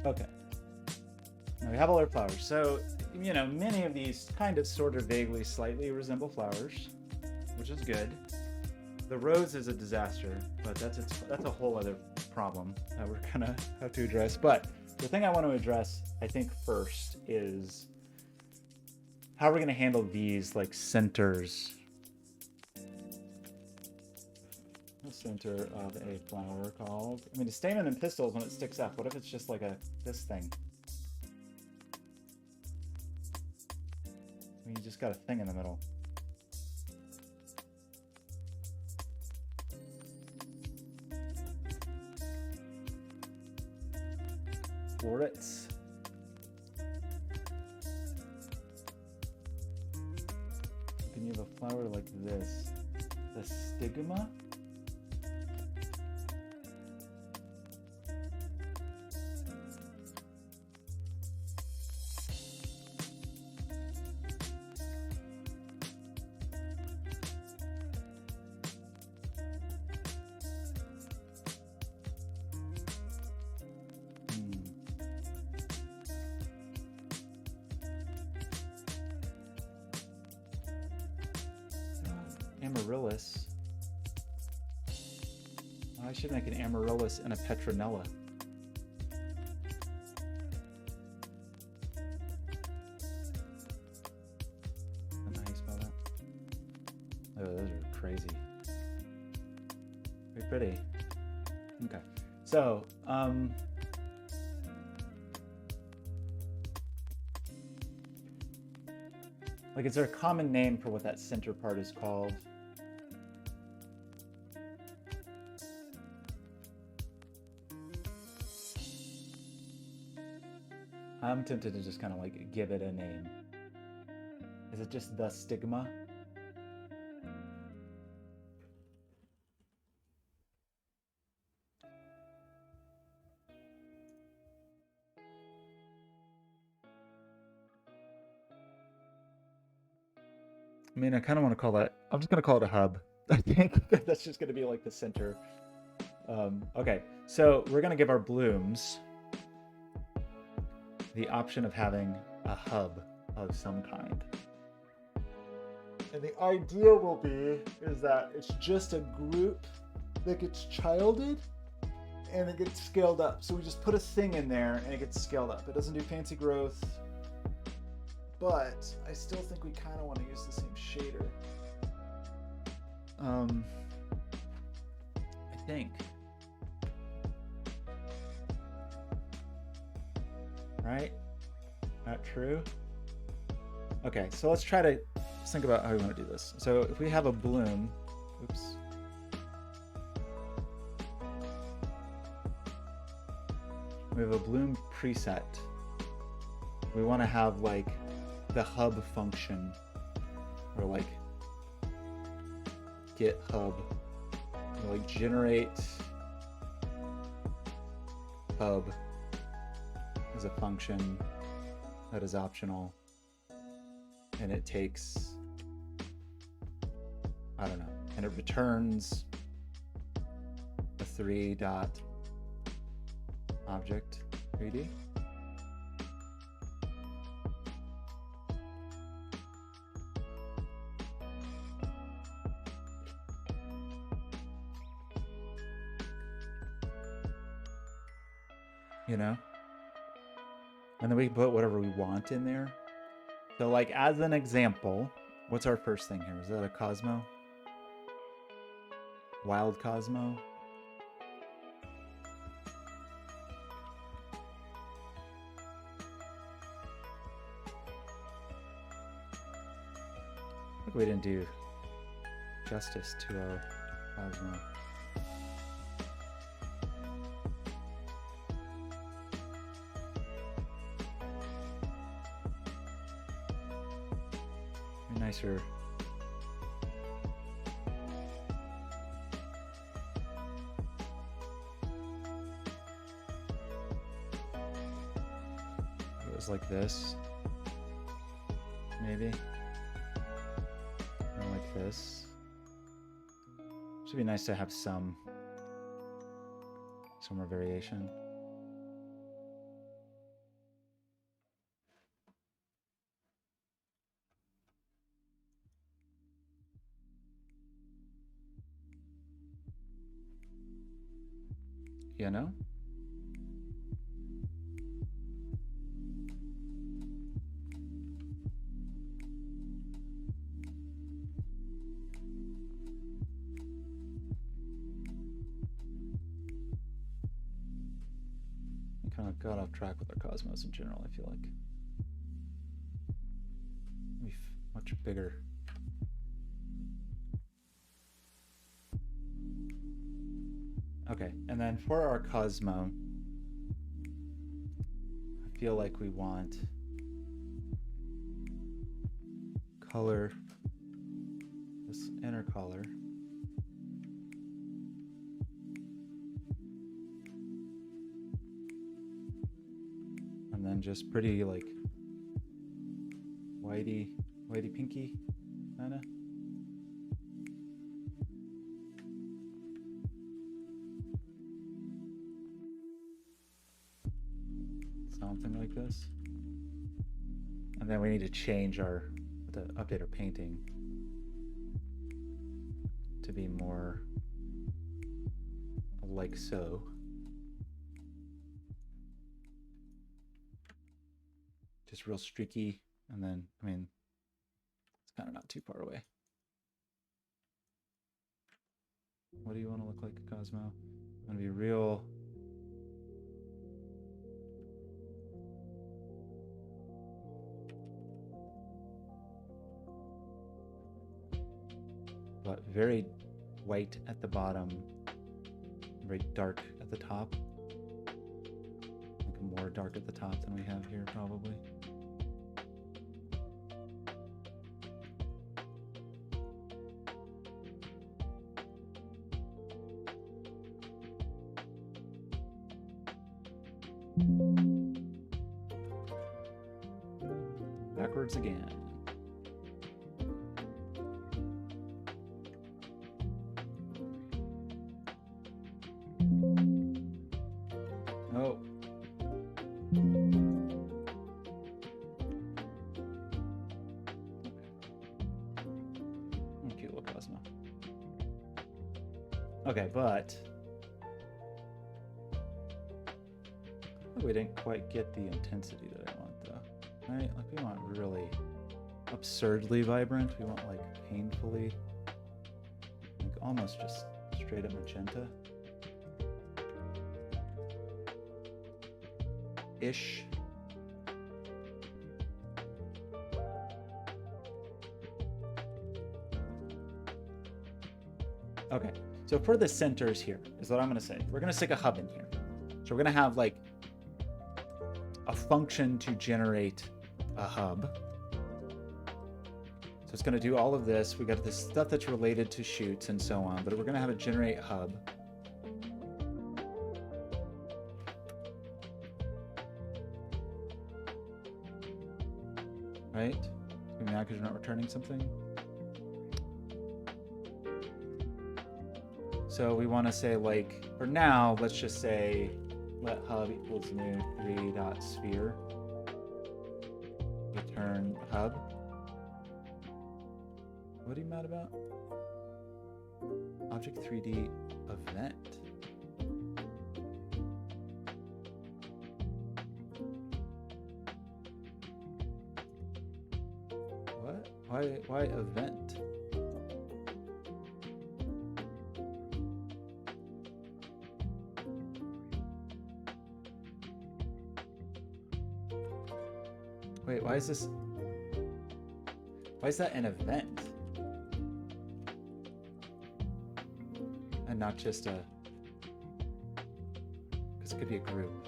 S1: Okay. Now we have all our flowers. So, you know, many of these kind of sort of vaguely slightly resemble flowers, which is good. The rose is a disaster, but that's a whole other problem that we're gonna have to address. But the thing I want to address, I think, first is how are we gonna handle these like centers? The center of a flower called, I mean, the stamen and pistils when it sticks up. What if it's just like this thing? I mean, you just got a thing in the middle. Florets. Can you have a flower like this? The stigma? Amaryllis. Oh, I should make an amaryllis and a petronella. Isn't that how you spell that? Oh, those are crazy. Very pretty. Okay. So, Like, is there a common name for what that center part is called? I'm tempted to just kind of like give it a name. Is it just the stigma? I mean, I kind of want to call that, I'm just going to call it a hub. I think that's just going to be like the center. Okay, so we're going to give our blooms the option of having a hub of some kind. And the idea will be is that it's just a group that gets childed and it gets scaled up. So we just put a thing in there and it gets scaled up. It doesn't do fancy growth, but I still think we kind of want to use the same shader. I think. Right? Not true? Okay, so let's try to think about how we want to do this. So if we have a bloom, oops. We have a bloom preset. We want to have like the hub function or like get hub, like generate hub as a function that is optional, and it takes, I don't know, and it returns a 3 dot object 3D. You know? And then we can put whatever we want in there. So like as an example, what's our first thing here? Is that a Cosmo? Wild Cosmo? I think we didn't do justice to our Cosmo. Nicer. It was like this, maybe, or like this. Should be nice to have some more variation. You know? We kind of got off track with our Cosmos in general, I feel like. Maybe much bigger. Okay, and then for our Cosmo, I feel like we want color, this inner color. And then just pretty like whitey pinky, kinda. Something like this. And then we need to change update our painting to be more like so. Just real streaky, and then, I mean, it's kind of not too far away. What do you want to look like, Cosmo? I'm gonna be real. but very white at the bottom, very dark at the top. Like more dark at the top than we have here, probably. Backwards again. Oh. Cute little Cosmo. Okay, but we didn't quite get the intensity that I want, though. Right? Like, we want really absurdly vibrant. We want, like, painfully, like, almost just straight up magenta. Ish. Okay, so for the centers here is what I'm going to say. We're going to stick a hub in here. So we're going to have, like, a function to generate a hub. So it's going to do all of this. We got this stuff that's related to shoots and so on, but we're going to have a generate hub. Right? Are we mad because you're not returning something? So we want to say, like, for now, let's just say let hub equals new 3.sphere. Return hub. What are you mad about? Object 3D event. What? Why event? Wait, why is this? Why is that an event? And not just a... Because it could be a group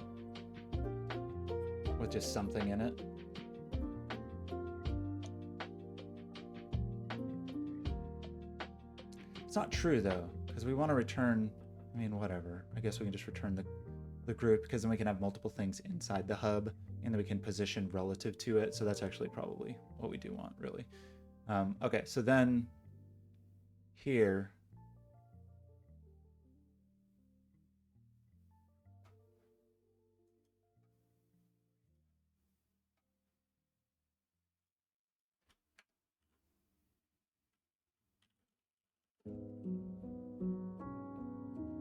S1: with just something in it. It's not true, though, because we want to return... I mean, whatever. I guess we can just return the group, because then we can have multiple things inside the hub, and then we can position relative to it. So that's actually probably what we do want, really. Okay, so then here...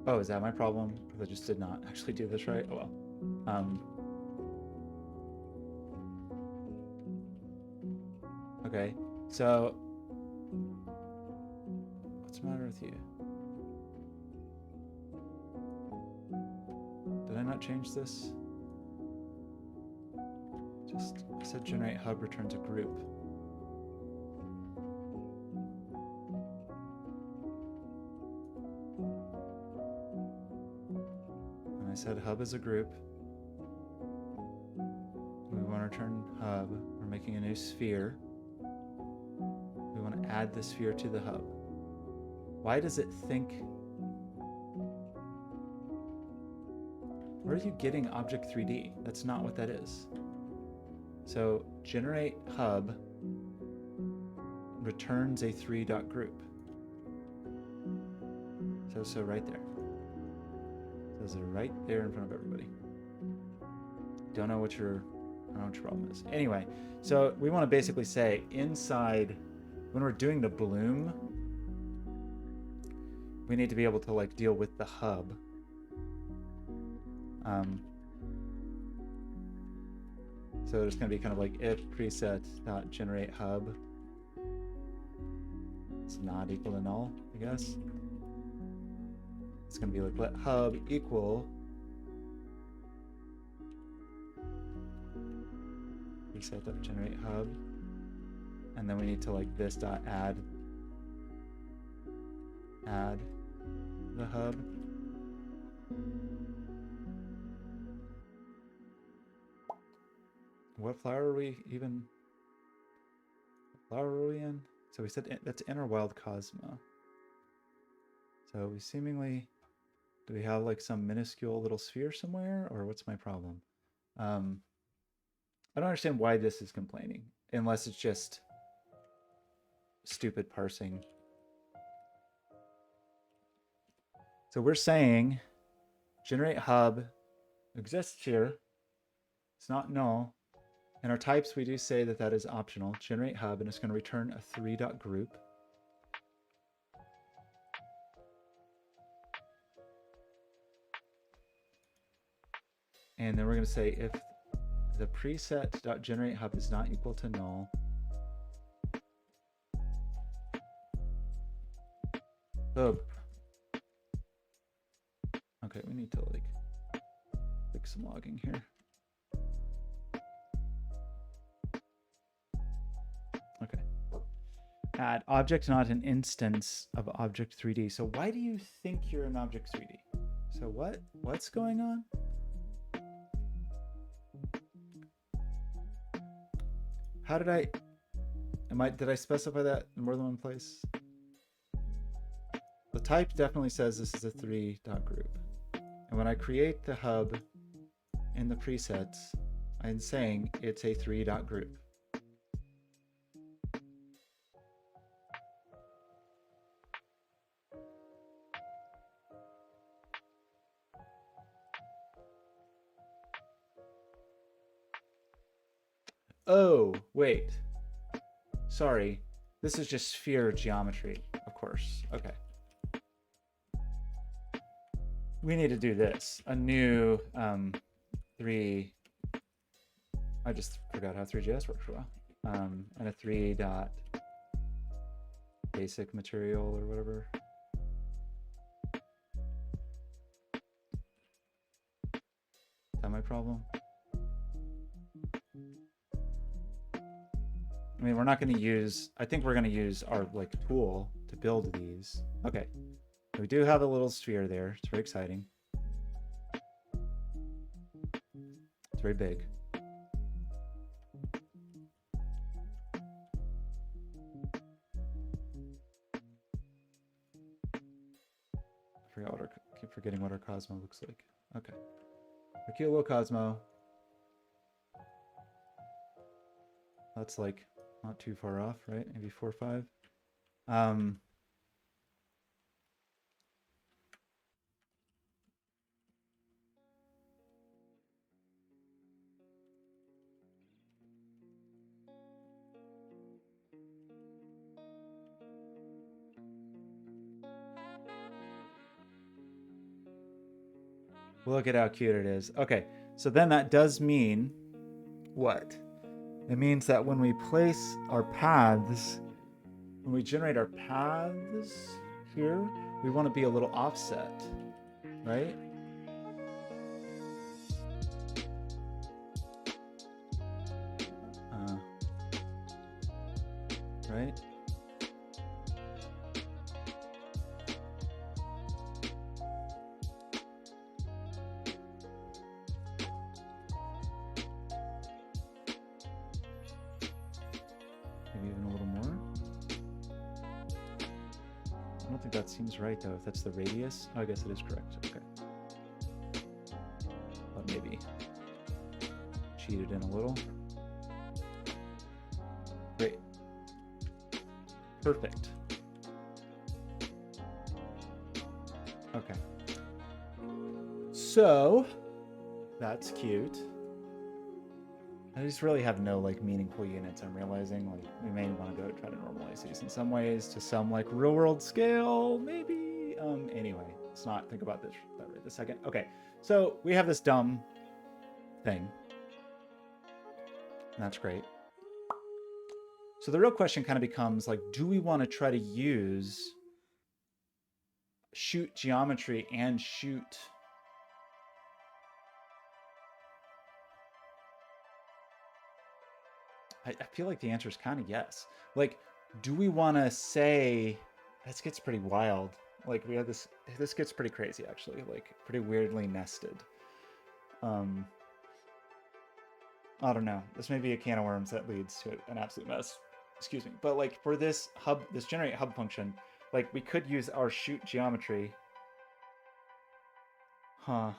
S1: Oh, is that my problem? Because I just did not actually do this right? Oh well. Okay, so what's the matter with you? Did I not change this? Just I said generate hub returns a group. And I said hub is a group. We want to return hub. We're making a new sphere. We want to add the sphere to the hub. Why does it think... Where are you getting object 3D? That's not what that is. So generate hub returns a 3.group. So right there. Those are right there in front of everybody. I don't know what your problem is. Anyway, so we want to basically say inside, when we're doing the bloom, we need to be able to like deal with the hub. So it's going to be kind of like if preset.generate hub is not equal to null, I guess. It's going to be like let hub equal preset.generate hub, and then we need to like this dot add add the hub. What flower are we even? What flower are we in? So we said that's Inner Wild Cosmo. So we seemingly, do we have like some minuscule little sphere somewhere, or what's my problem? I don't understand why this is complaining, unless it's just stupid parsing. So we're saying generate hub exists here. It's not null. In our types, we do say that that is optional. Generate hub, and it's going to return a 3.group. And then we're going to say if the preset.generate hub is not equal to null, oh, okay, we need to like fix some logging here. Okay. Add object not an instance of object 3D. So why do you think you're an object 3D? So what's going on? How did I specify that in more than one place? The type definitely says this is a 3.group. And when I create the hub in the presets, I'm saying it's a 3.group. Oh, wait. Sorry. This is just sphere geometry, of course. Okay. We need to do this. A new 3. I just forgot how 3JS works well. And a 3 dot basic material or whatever. Is that my problem? I mean, we're not going to use, I think we're going to use our like tool to build these. Okay. We do have a little sphere there. It's very exciting. It's very big. I keep forgetting what our Cosmo looks like. Okay. Our cute little Cosmo. That's like not too far off, right? Maybe 4 or 5. Look at how cute it is. Okay, so then that does mean what? It means that when we place our paths, when we generate our paths here, we want to be a little offset, right? Right? Maybe even a little more. I don't think that seems right though, if that's the radius. Oh, I guess it is correct. Okay. But maybe cheated in a little. Great. Perfect. Okay. So that's cute. I just really have no like meaningful units. I'm realizing like we may want to go try to normalize these in some ways to some like real world scale, maybe. Anyway, let's not think about this right this second. Okay, so we have this dumb thing. And that's great. So the real question kind of becomes like, do we want to try to use shoot geometry and shoot I feel like the answer is kind of yes. Like, do we want to say, this gets pretty wild. Like we have this gets pretty crazy actually, like pretty weirdly nested. I don't know. This may be a can of worms that leads to an absolute mess. Excuse me. But like for this generate hub function, like we could use our shoot geometry. Huh.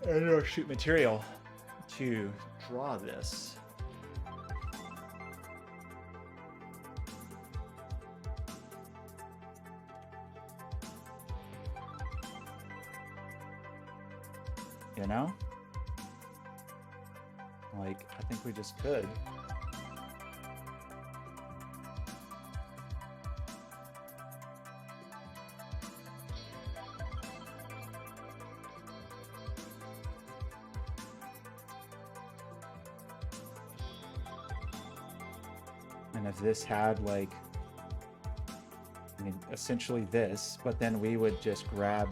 S1: And our shoot material to draw this. You know? Like, I think we just could. And if this had like, I mean, essentially this, but then we would just grab,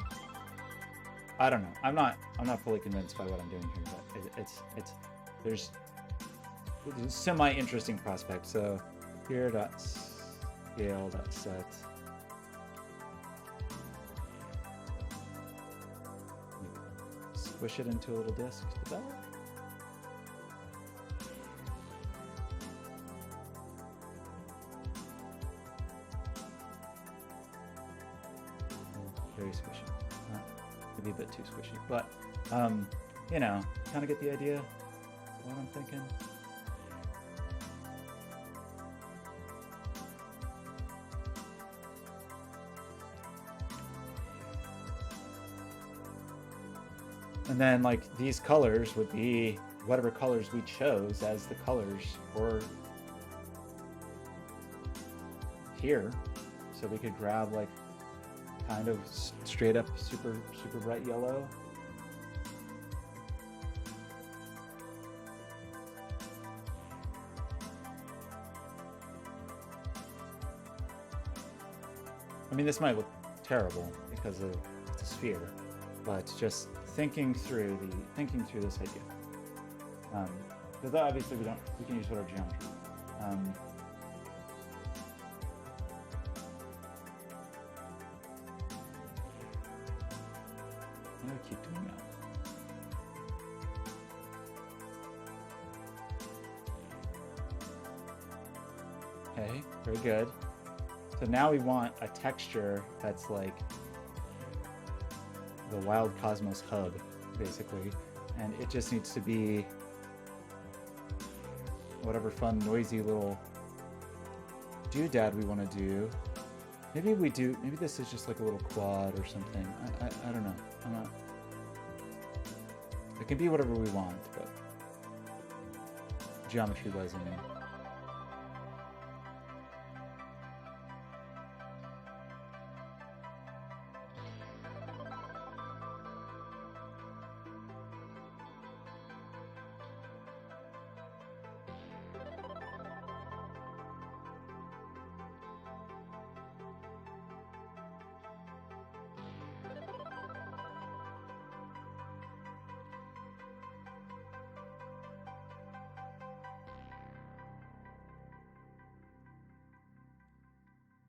S1: I don't know. I'm not fully convinced by what I'm doing here, but there's a semi-interesting prospect. So here dot scale dot set. Squish it into a little disk. Does that work? Very squishy. Maybe a bit too squishy, but you know, kind of get the idea what I'm thinking. And then like these colors would be whatever colors we chose as the colors for here. So we could grab like kind of straight up super bright yellow. I mean, this might look terrible because it's a sphere, but just thinking through this idea. Because obviously we can use whatever geometry. I'm gonna keep doing that. Okay, very good. So now we want a texture that's like the Wild Cosmos hub, basically. And it just needs to be whatever fun, noisy little doodad we want to do. Maybe this is just like a little quad or something. I don't know. I'm not. It can be whatever we want, but geometry-wise, I mean.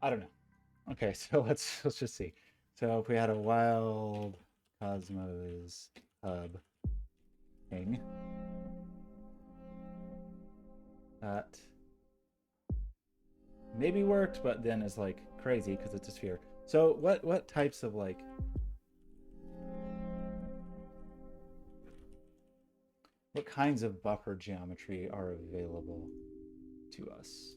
S1: I don't know. Okay, so let's just see. So if we had a Wild Cosmos hub thing, that maybe worked, but then is like crazy because it's a sphere. So what types of like what kinds of buffer geometry are available to us?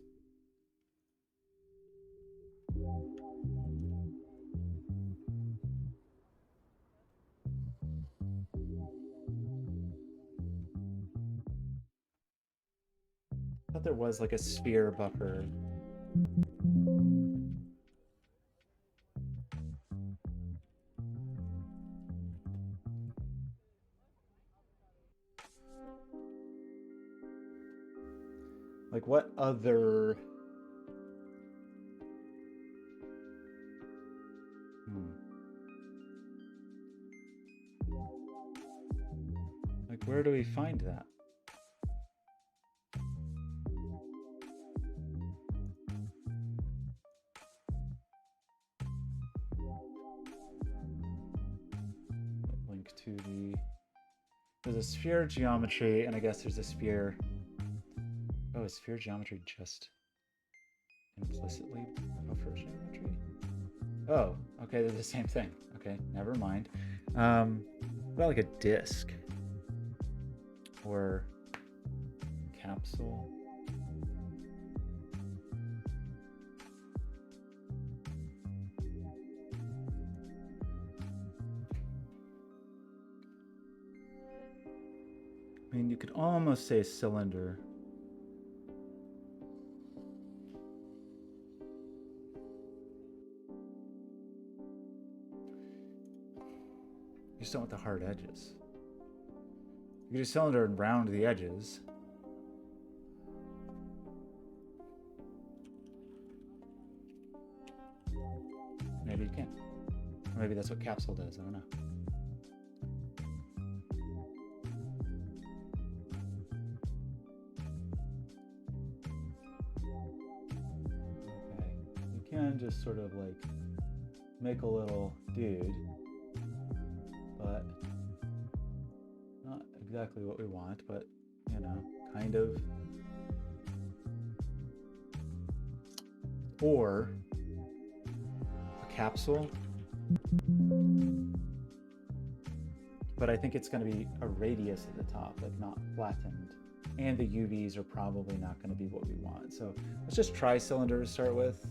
S1: I thought there was like a sphere buffer. Like what other Where do we find that? Link to the... There's a sphere geometry, and I guess there's a sphere... Oh, is sphere geometry just implicitly buffer geometry? Oh, okay, they're the same thing. Okay, never mind. About like a disk or capsule. I mean, you could almost say cylinder. You just don't want the hard edges. You can do cylinder and round the edges. Maybe you can. Or maybe that's what capsule does. I don't know. Okay. You can just sort of like make a little dude, but not exactly what we want, but you know, kind of. Or a capsule. But I think it's going to be a radius at the top, like not flattened. And the UVs are probably not going to be what we want. So let's just try cylinder to start with.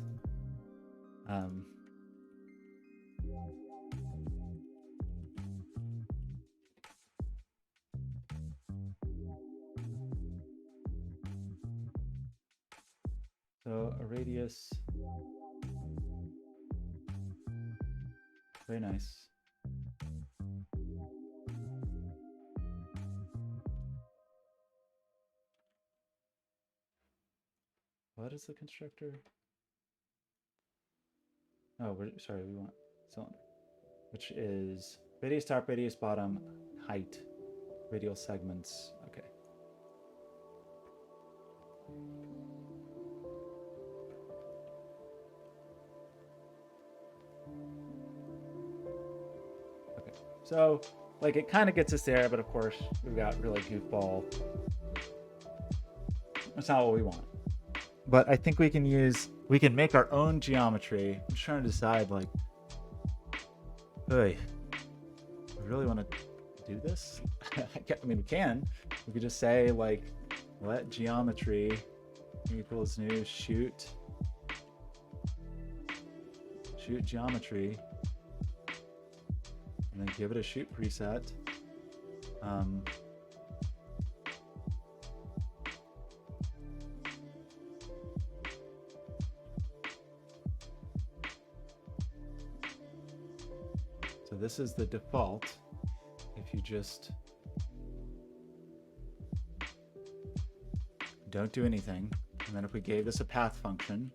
S1: So a radius, very nice. What is the constructor? Oh, sorry, we want cylinder, which is radius top, radius bottom, height, radial segments. Okay. Okay, so like it kind of gets us there, but of course we've got really goofball. That's not what we want. But I think we can make our own geometry. I'm just trying to decide, like, hey, we really want to do this? I mean, we can. We could just say, like, let geometry equals new shoot geometry, and then give it a shoot preset. So this is the default. If you just don't do anything, and then if we gave this a path function,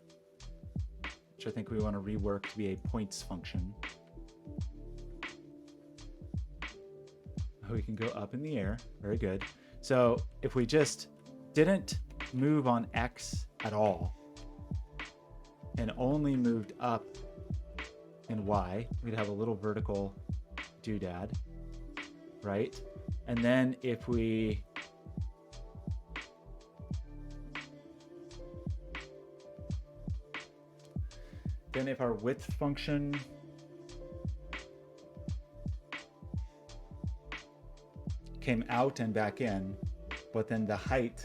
S1: which I think we want to rework to be a points function, we can go up in the air. Very good. So if we just didn't move on X at all and only moved up in Y, we'd have a little vertical doodad, right? And then if we if our width function came out and back in, but then the height,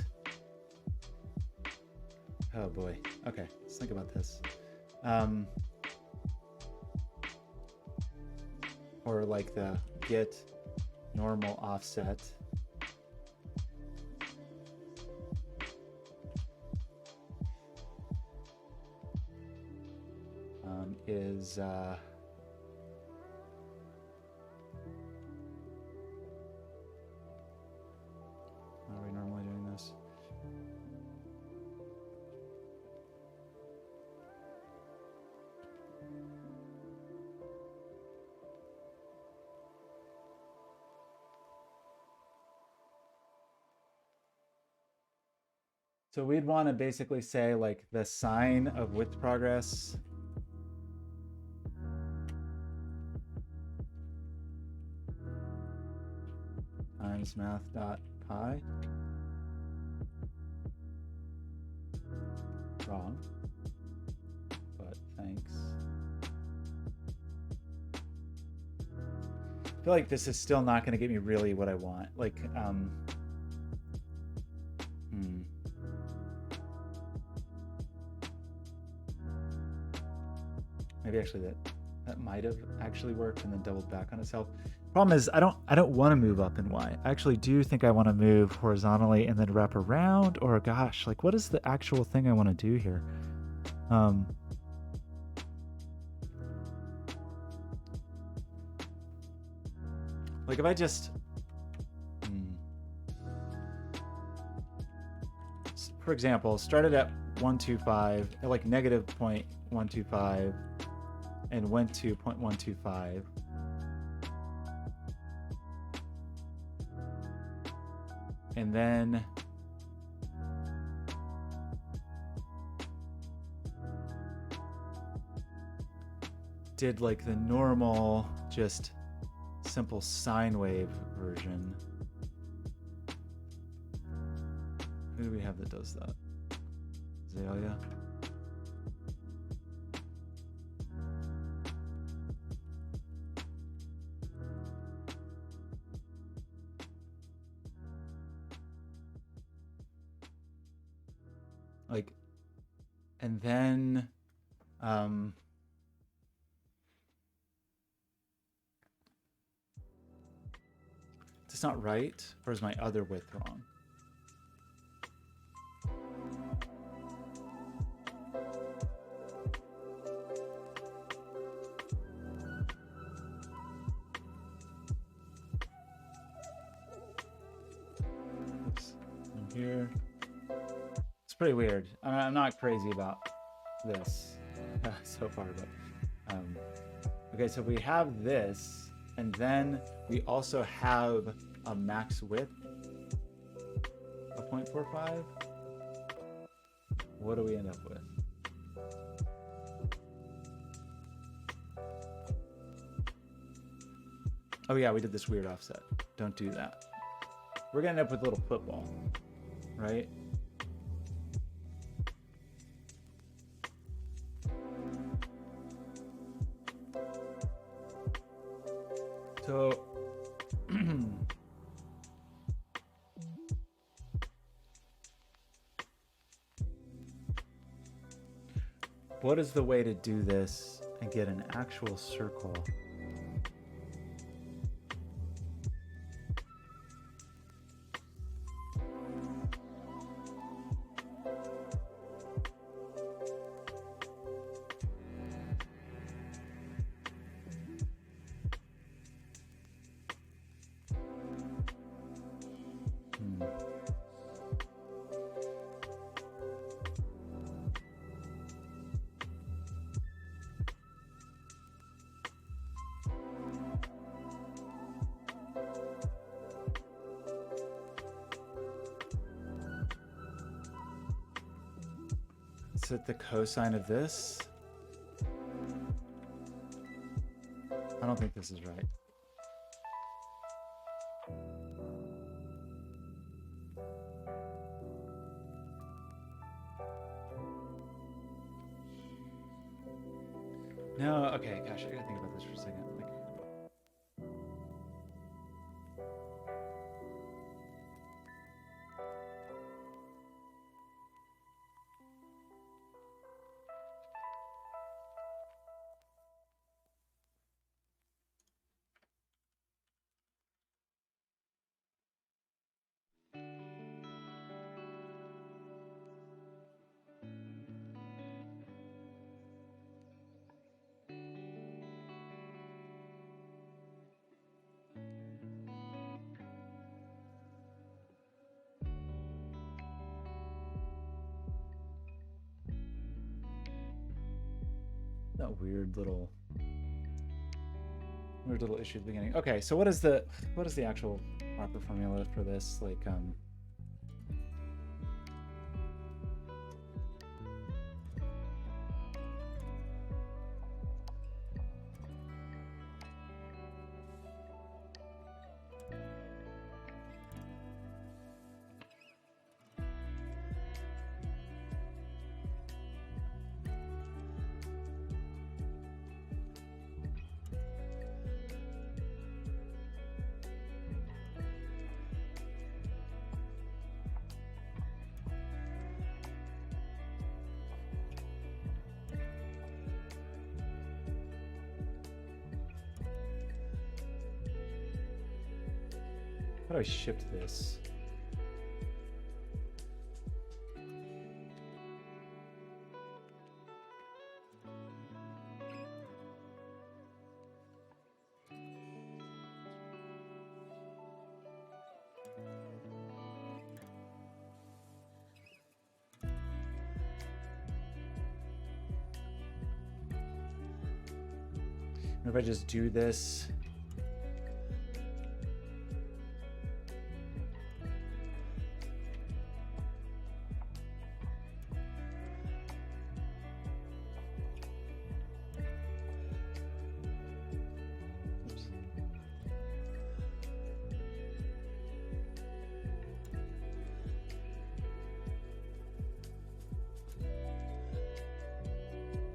S1: oh boy, okay, let's think about this. Or like the get normal offset is how are we normally doing this? So we'd want to basically say like the sine of width progress times math dot pi. Wrong, but thanks. I feel like this is still not going to get me really what I want. Like, maybe actually that might have actually worked and then doubled back on itself. Problem is, I don't want to move up in Y. I actually do think I want to move horizontally and then wrap around. Or gosh, like what is the actual thing I want to do here? Like if I just, for example, started at 125, like negative 0.125, and went to 0.125. And then did like the normal, just simple sine wave version. Who do we have that does that? Azalea. Like, and then it's not right, or is my other width wrong? Oops. In here. It's pretty weird. I'm not crazy about this so far, but okay, so we have this, and then we also have a max width of 0.45. What do we end up with? Oh yeah, we did this weird offset. Don't do that. We're gonna end up with a little football, right? So what is the way to do this and get an actual circle? Is it the cosine of this? I don't think this is right. No, okay, gosh, I gotta think about this for a second. Like, that weird little issue at the beginning. Okay, so what is the actual proper formula for this? Like How do I shift this? What if I just do this? Oops.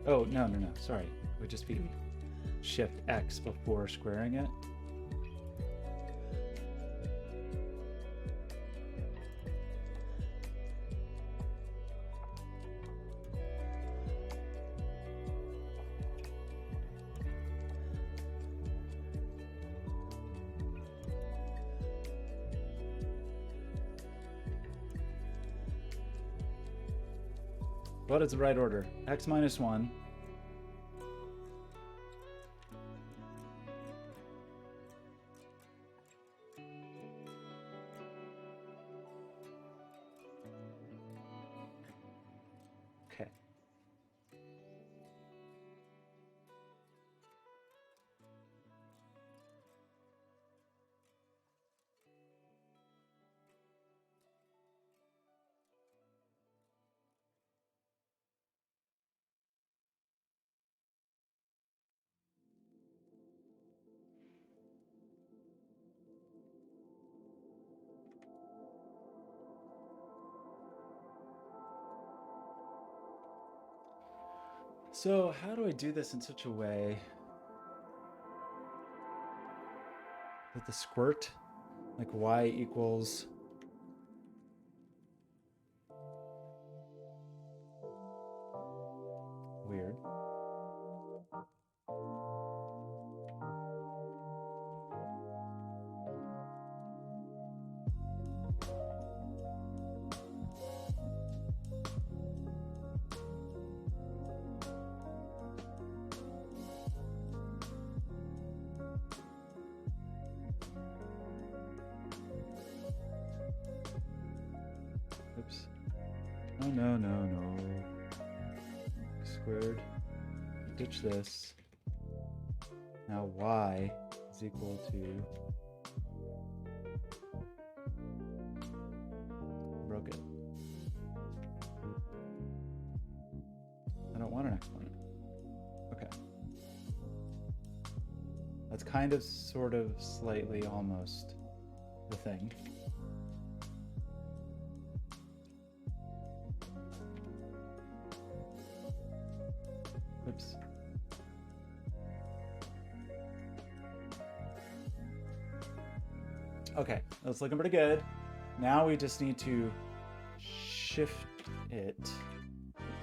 S1: Oh, no, sorry. It would just be Shift X before squaring it. What is the right order? X minus 1. Okay. So how do I do this in such a way that the squirt, like y equals weird. Oops. Oh, no. Squared. Ditch this. Now y is equal to... Broke it. I don't want an exponent. Okay. That's kind of, sort of, slightly, almost the thing. Oops. Okay, that's looking pretty good. Now we just need to shift it.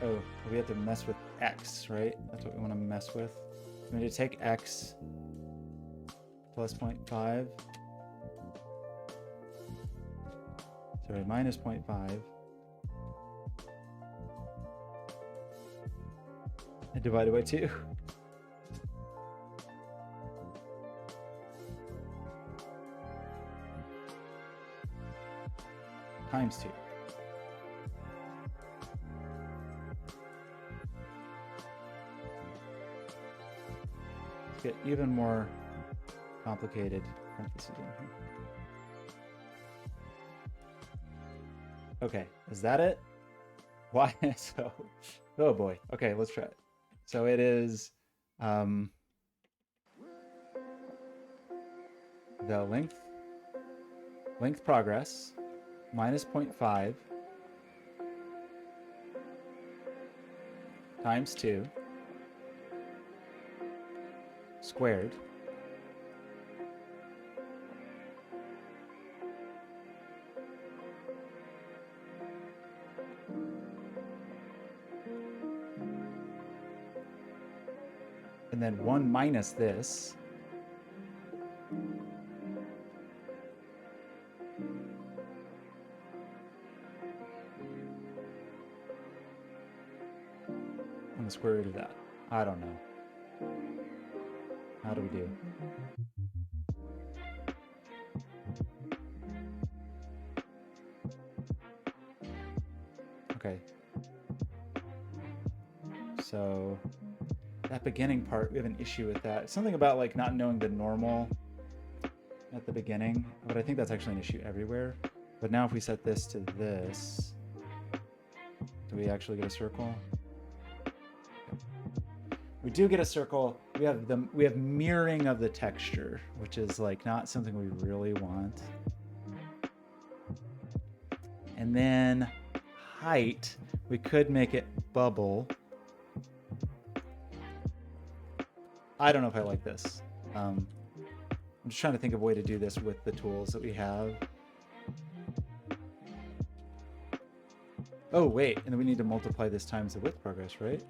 S1: Oh, we have to mess with X, right? That's what we want to mess with. We need to take X plus 0.5. Sorry, minus 0.5. And divide it by 2. Times 2. Let's get even more complicated parentheses in here. Okay, is that it? Why? So, oh boy. Okay, let's try it. So it is the length progress minus 0.5 times 2 squared and then 1 minus this and the square root of that. I don't know. How do we do? Okay. So that beginning part, we have an issue with that. It's something about like not knowing the normal at the beginning, but I think that's actually an issue everywhere. But now if we set this to this, do we actually get a circle? We do get a circle. We have mirroring of the texture, which is like not something we really want. And then height, we could make it bubble. I don't know if I like this. I'm just trying to think of a way to do this with the tools that we have. Oh, wait, and then we need to multiply this times the width progress, right?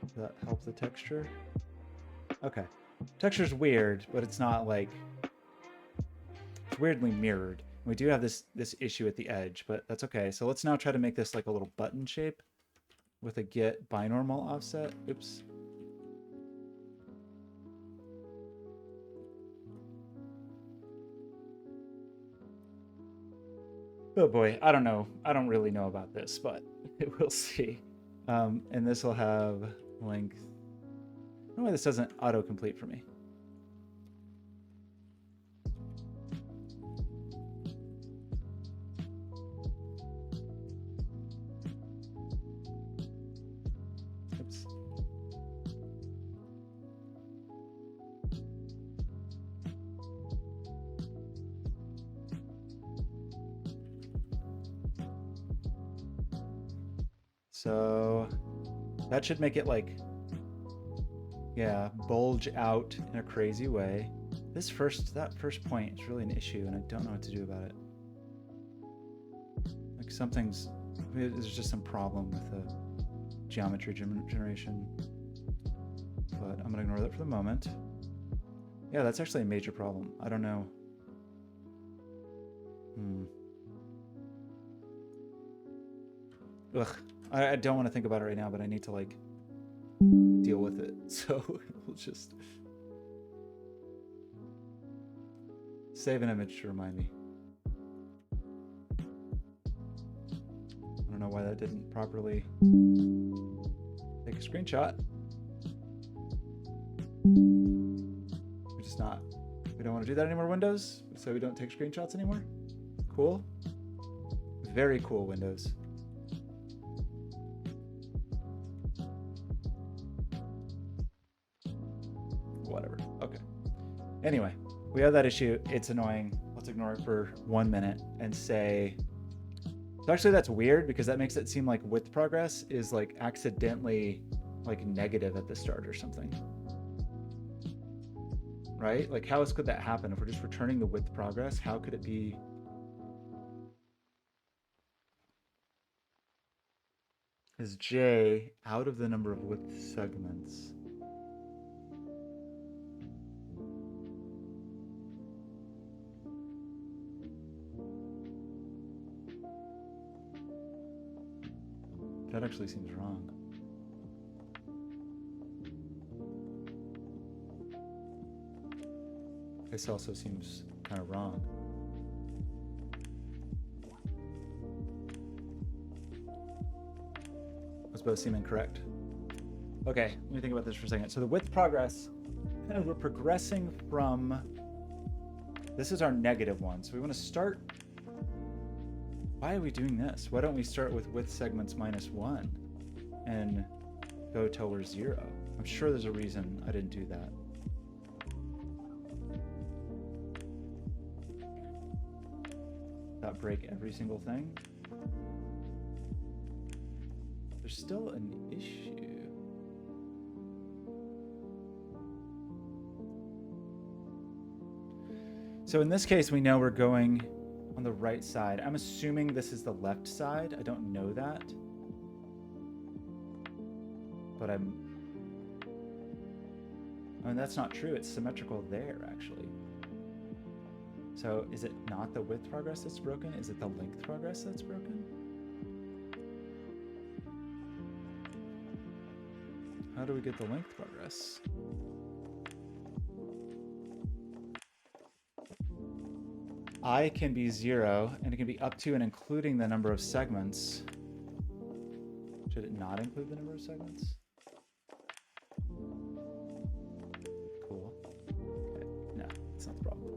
S1: Does that help the texture? Okay. Texture's weird, but it's not like... It's weirdly mirrored. We do have this issue at the edge, but that's okay. So let's now try to make this like a little button shape with a get binormal offset. Oops. Oh boy, I don't know. I don't really know about this, but we'll see. And this will have length. I don't know why this doesn't autocomplete for me. Oops. So that should make it like, yeah, bulge out in a crazy way. That first point is really an issue, and I don't know what to do about it. Like there's just some problem with the geometry generation. But I'm gonna ignore that for the moment. Yeah, that's actually a major problem. I don't know. Ugh. I don't want to think about it right now, but I need to like deal with it. So we'll just save an image to remind me. I don't know why that didn't properly take a screenshot. We don't want to do that anymore, Windows, so we don't take screenshots anymore. Cool. Very cool, Windows. Whatever. Okay. Anyway, we have that issue. It's annoying. Let's ignore it for 1 minute and say... So actually, that's weird because that makes it seem like width progress is like accidentally like negative at the start or something. Right? Like how else could that happen? If we're just returning the width progress, how could it be... Is J out of the number of width segments? That actually seems wrong. This also seems kind of wrong. Those both seem incorrect. Okay, let me think about this for a second. So the width progress, we're progressing from, this is our negative one. So we want to start, why are we doing this? Why don't we start with width segments -1 and go till we're 0? I'm sure there's a reason I didn't do that. Not break every single thing. There's still an issue. So in this case, we know we're going on the right side. I'm assuming this is the left side. I don't know that. But I mean, that's not true. It's symmetrical there, actually. So is it not the width progress that's broken? Is it the length progress that's broken? How do we get the length progress? I can be 0, and it can be up to and including the number of segments. Should it not include the number of segments? Cool. Okay. No, that's not the problem.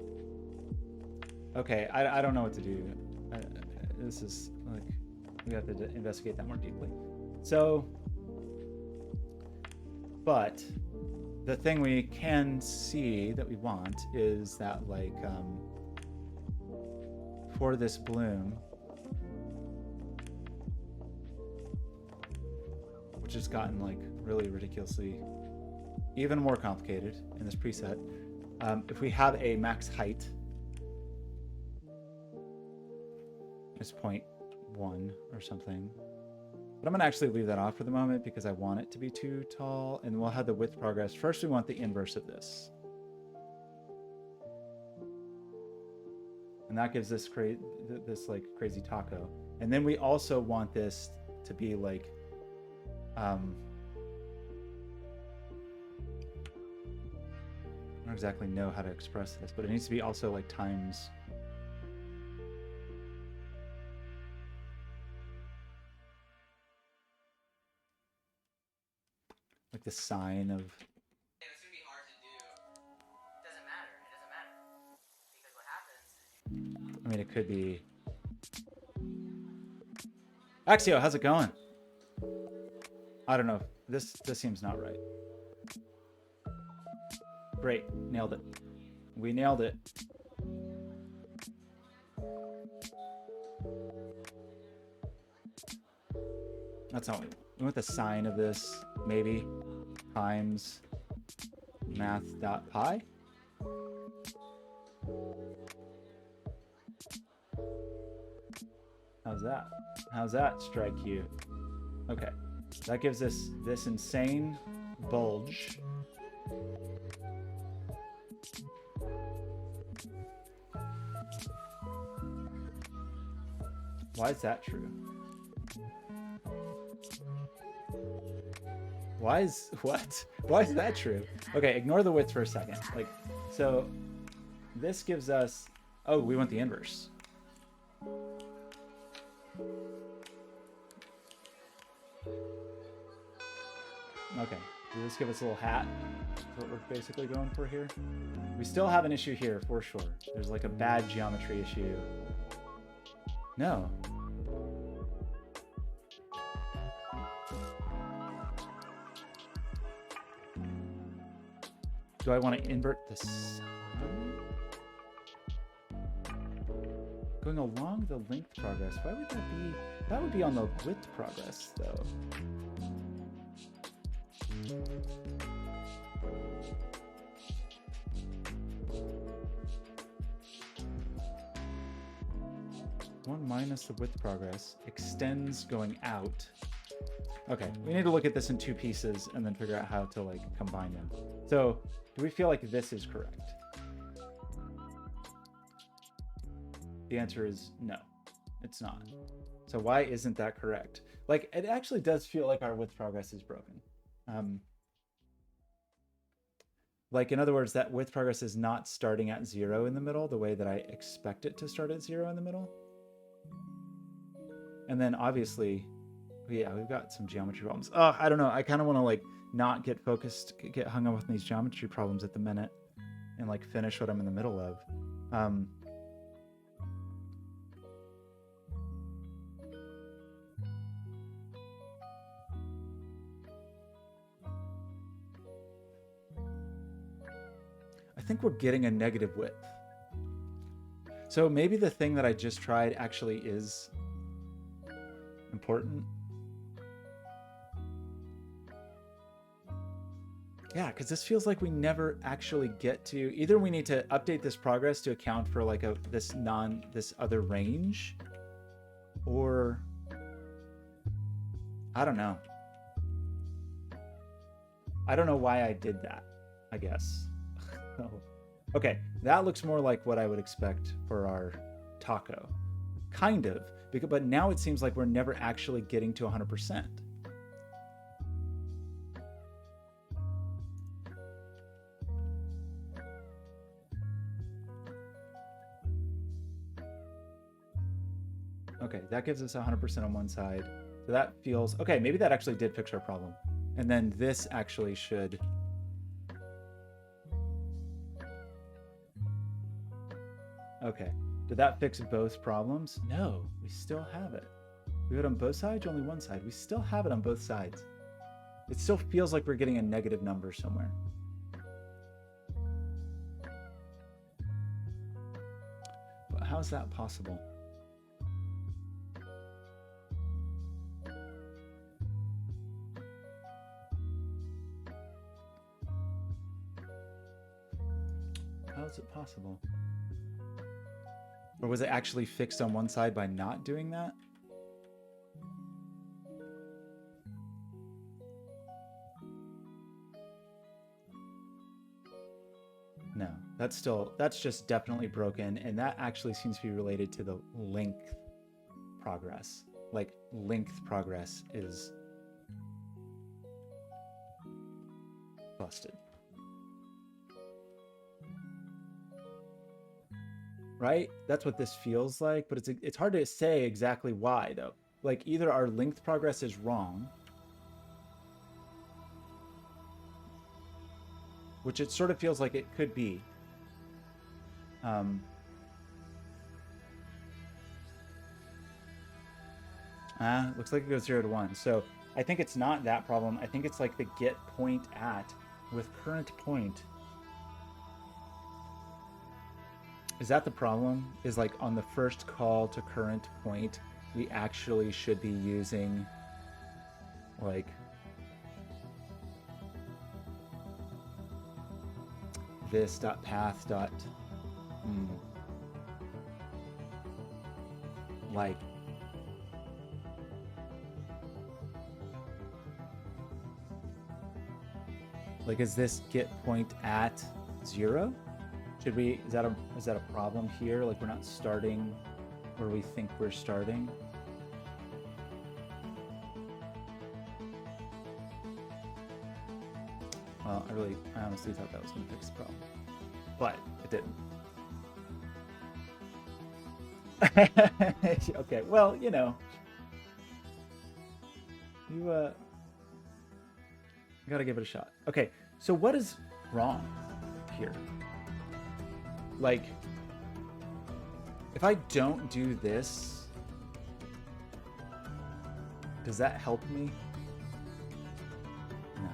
S1: Okay, I don't know what to do. This is like, we have to investigate that more deeply. So, but the thing we can see that we want is that like, for this bloom, which has gotten like really ridiculously even more complicated in this preset, if we have a max height, it's 0.1 or something, but I'm gonna actually leave that off for the moment because I want it to be too tall, and we'll have the width progress. First, we want the inverse of this. And that gives this like crazy taco. And then we also want this to be like, I don't exactly know how to express this, but it needs to be also like times. Like the sine of.
S2: Yeah, it's gonna be hard to do. It doesn't matter. It doesn't matter. Because what happens.
S1: I mean, it could be. Axio, how's it going? I don't know. This seems not right. Great, nailed it. We nailed it. That's not what we want. The sine of this, maybe, times math.pi. How's that? How's that strike you? Okay, that gives us this insane bulge. Why is that true? Why is what? Why is that true? Okay, ignore the width for a second. Like, so this gives us, oh, we want the inverse. Okay, does this give us a little hat? That's what we're basically going for here. We still have an issue here for sure. There's like a bad geometry issue. No. Do I want to invert this? Going along the length progress. Why would that be? That would be on the width progress, though. One minus the width progress extends going out. Okay, we need to look at this in two pieces and then figure out how to like combine them. So, do we feel like this is correct? The answer is no, it's not. So why isn't that correct? Like, it actually does feel like our width progress is broken. Like, in other words, that width progress is not starting at 0 in the middle the way that I expect it to start at 0 in the middle. And then obviously, yeah, we've got some geometry problems. Oh, I don't know. I kind of want to like not get focused, get hung up on these geometry problems at the minute and like finish what I'm in the middle of. I think we're getting a negative width. So maybe the thing that I just tried actually is important. Yeah, because this feels like we never actually get to, either we need to update this progress to account for like this other range, or I don't know. I don't know why I did that, I guess. So Okay, that looks more like what I would expect for our taco. Kind of, but now it seems like we're never actually getting to 100%. Okay, that gives us 100% on one side. So that feels, okay, maybe that actually did fix our problem. And then this actually should, okay. Did that fix both problems? No, we still have it. We have it on both sides, only one side. We still have it on both sides. It still feels like we're getting a negative number somewhere. But how is that possible? How is it possible? Or was it actually fixed on one side by not doing that? No, that's just definitely broken. And that actually seems to be related to the length progress. Like length progress is busted. Right? That's what this feels like, but it's hard to say exactly why though. Like either our length progress is wrong, which it sort of feels like it could be. Looks like it goes 0 to 1. So I think it's not that problem. I think it's like the get point at with current point. Is that the problem? Is like on the first call to current point, we actually should be using like this dot path dot like is this get point at 0? Should we, is that a problem here? Like we're not starting where we think we're starting? Well, I honestly thought that was going to fix the problem, but it didn't. Okay, well, you know, you gotta give it a shot. Okay, so what is wrong here? Like, if I don't do this, does that help me? No.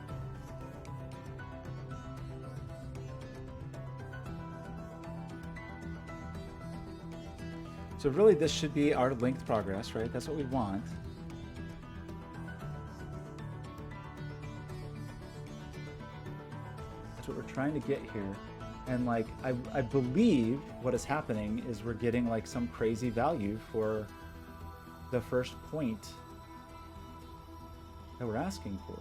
S1: So really this should be our length progress, right? That's what we want. That's what we're trying to get here. And like, I believe what is happening is we're getting like some crazy value for the first point that we're asking for.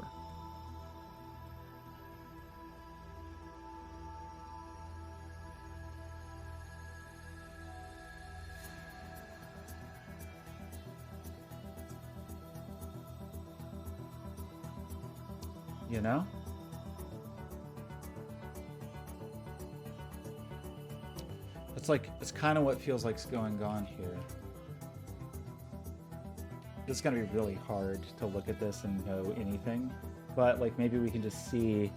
S1: You know? It's kind of what feels like's going on here. It's gonna be really hard to look at this and know anything, but like maybe we can just see,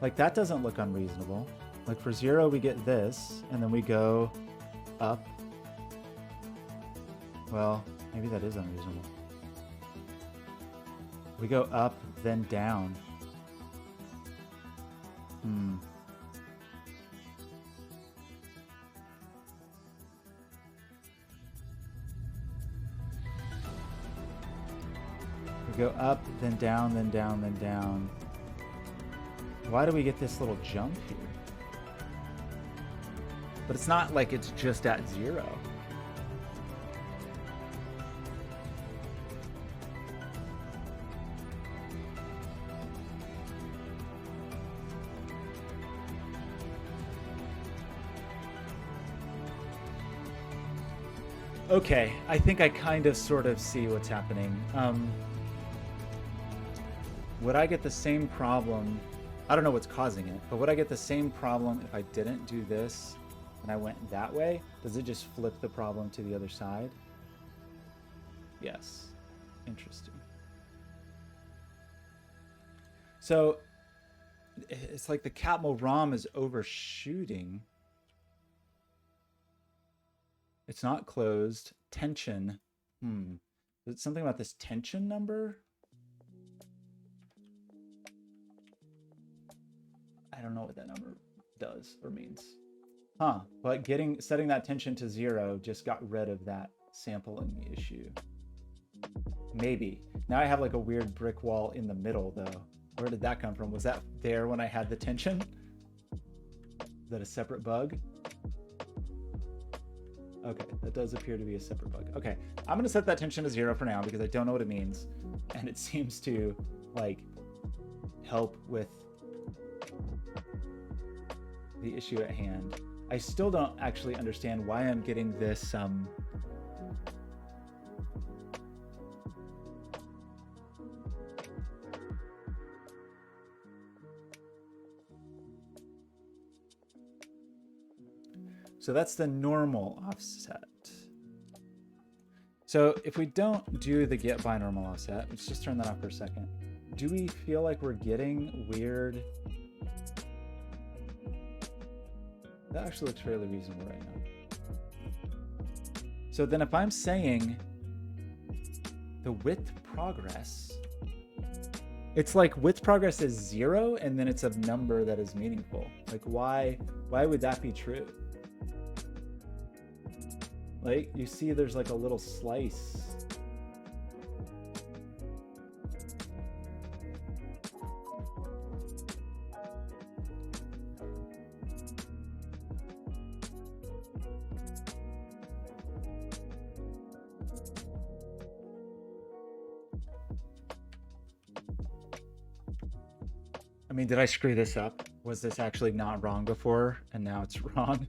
S1: like that doesn't look unreasonable. Like for 0 we get this, and then we go up. Well, maybe that is unreasonable. We go up, then down. We go up, then down, then down, then down. Why do we get this little jump here? But it's not like it's just at 0. Okay, I think I kind of sort of see what's happening. Would I get the same problem? I don't know what's causing it, but would I get the same problem if I didn't do this and I went that way? Does it just flip the problem to the other side? Yes. Interesting. So it's like the Catmull ROM is overshooting. It's not closed. Tension. Is it something about this tension number? I don't know what that number does or means. Huh. But setting that tension to 0 just got rid of that sampling issue. Maybe. Now I have like a weird brick wall in the middle though. Where did that come from? Was that there when I had the tension? Is that a separate bug? Okay, that does appear to be a separate bug. Okay, I'm gonna set that tension to 0 for now because I don't know what it means. And it seems to like help with the issue at hand. I still don't actually understand why I'm getting this so that's the normal offset. So if we don't do the get by normal offset, let's just turn that off for a second. Do we feel like we're getting weird? That actually looks fairly reasonable right now. So then if I'm saying the width progress, it's like width progress is 0 and then it's a number that is meaningful. Like why would that be true? Like you see there's like a little slice. I mean, did I screw this up? Was this actually not wrong before and now it's wrong?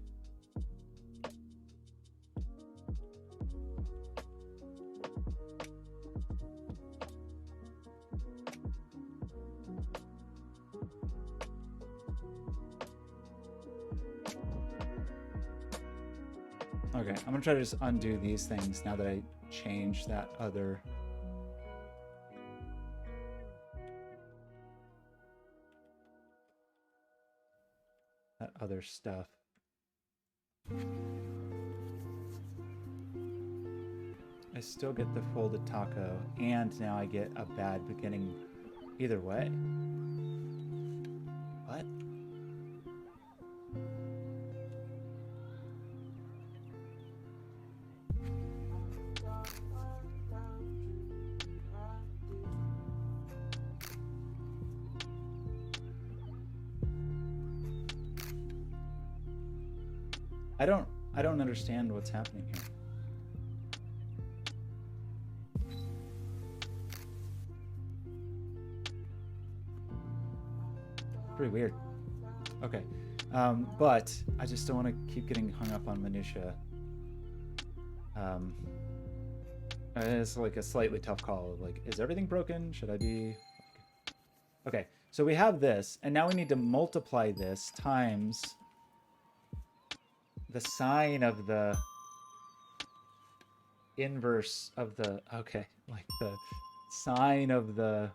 S1: Okay, I'm gonna try to just undo these things now that I changed that other. Stuff. I still get the folded taco, and now I get a bad beginning either way. What? I don't understand what's happening here. Pretty weird. Okay. But I just don't want to keep getting hung up on minutia. It's like a slightly tough call. Like, is everything broken? Should I be... Okay, so we have this, and now we need to multiply this times the sine of the inverse of the, okay, like the sine of the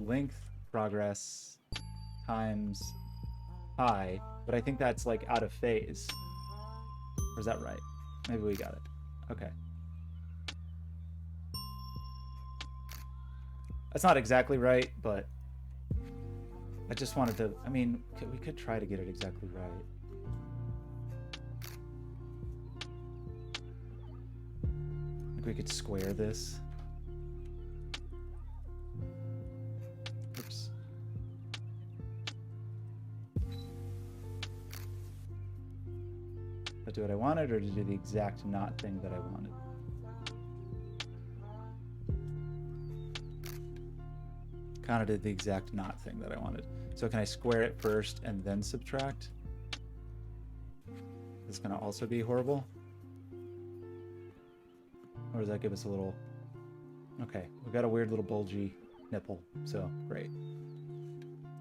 S1: length progress times pi, but I think that's like out of phase. Or is that right? Maybe we got it. Okay. That's not exactly right, but I just wanted to, I mean, we could try to get it exactly right. Like we could square this. Oops. Did I do what I wanted, or did I do the exact not thing that I wanted? Kind of did the exact not thing that I wanted. So can I square it first and then subtract? is going to also be horrible? Or does that give us a little... Okay, we've got a weird little bulgy nipple, so great.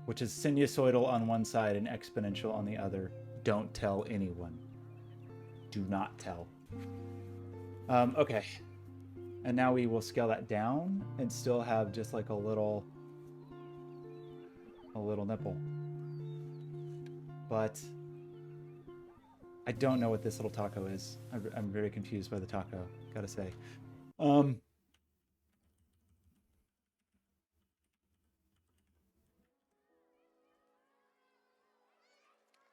S1: Which is sinusoidal on one side and exponential on the other. Don't tell anyone. Do not tell. Okay. And now we will scale that down and still have just like a little nipple. But I don't know what this little taco is. I'm very confused by the taco, gotta say.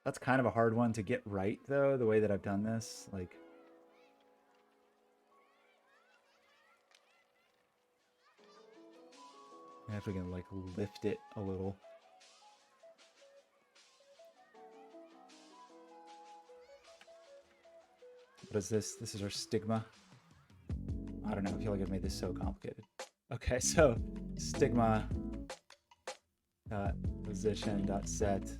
S1: That's kind of a hard one to get right, though, the way that I've done this. Like, if we can, like, lift it a little. What is this? This is our stigma. I don't know. I feel like I've made this so complicated. Okay, so stigma dot position dot set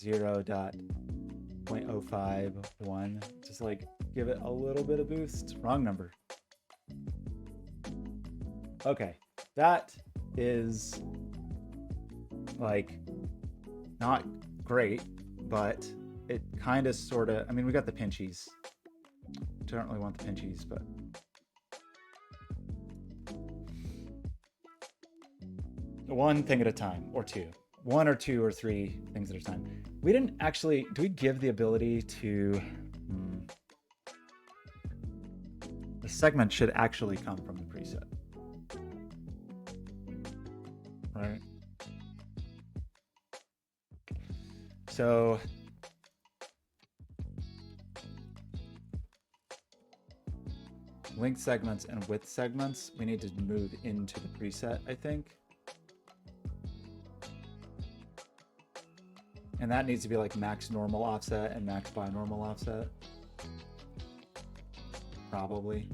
S1: 0.051. Just like give it a little bit of boost. Wrong number. Okay, that is like not great, but it kind of sort of, I mean, we got the pinchies. I don't really want the pinchies, but one thing at a time, or two. One or two or three things at a time. We didn't actually, do we give the ability to, the segment should actually come from the preset. Right? So, length segments and width segments, we need to move into the preset, I think. And that needs to be like max normal offset and max binormal offset. Probably.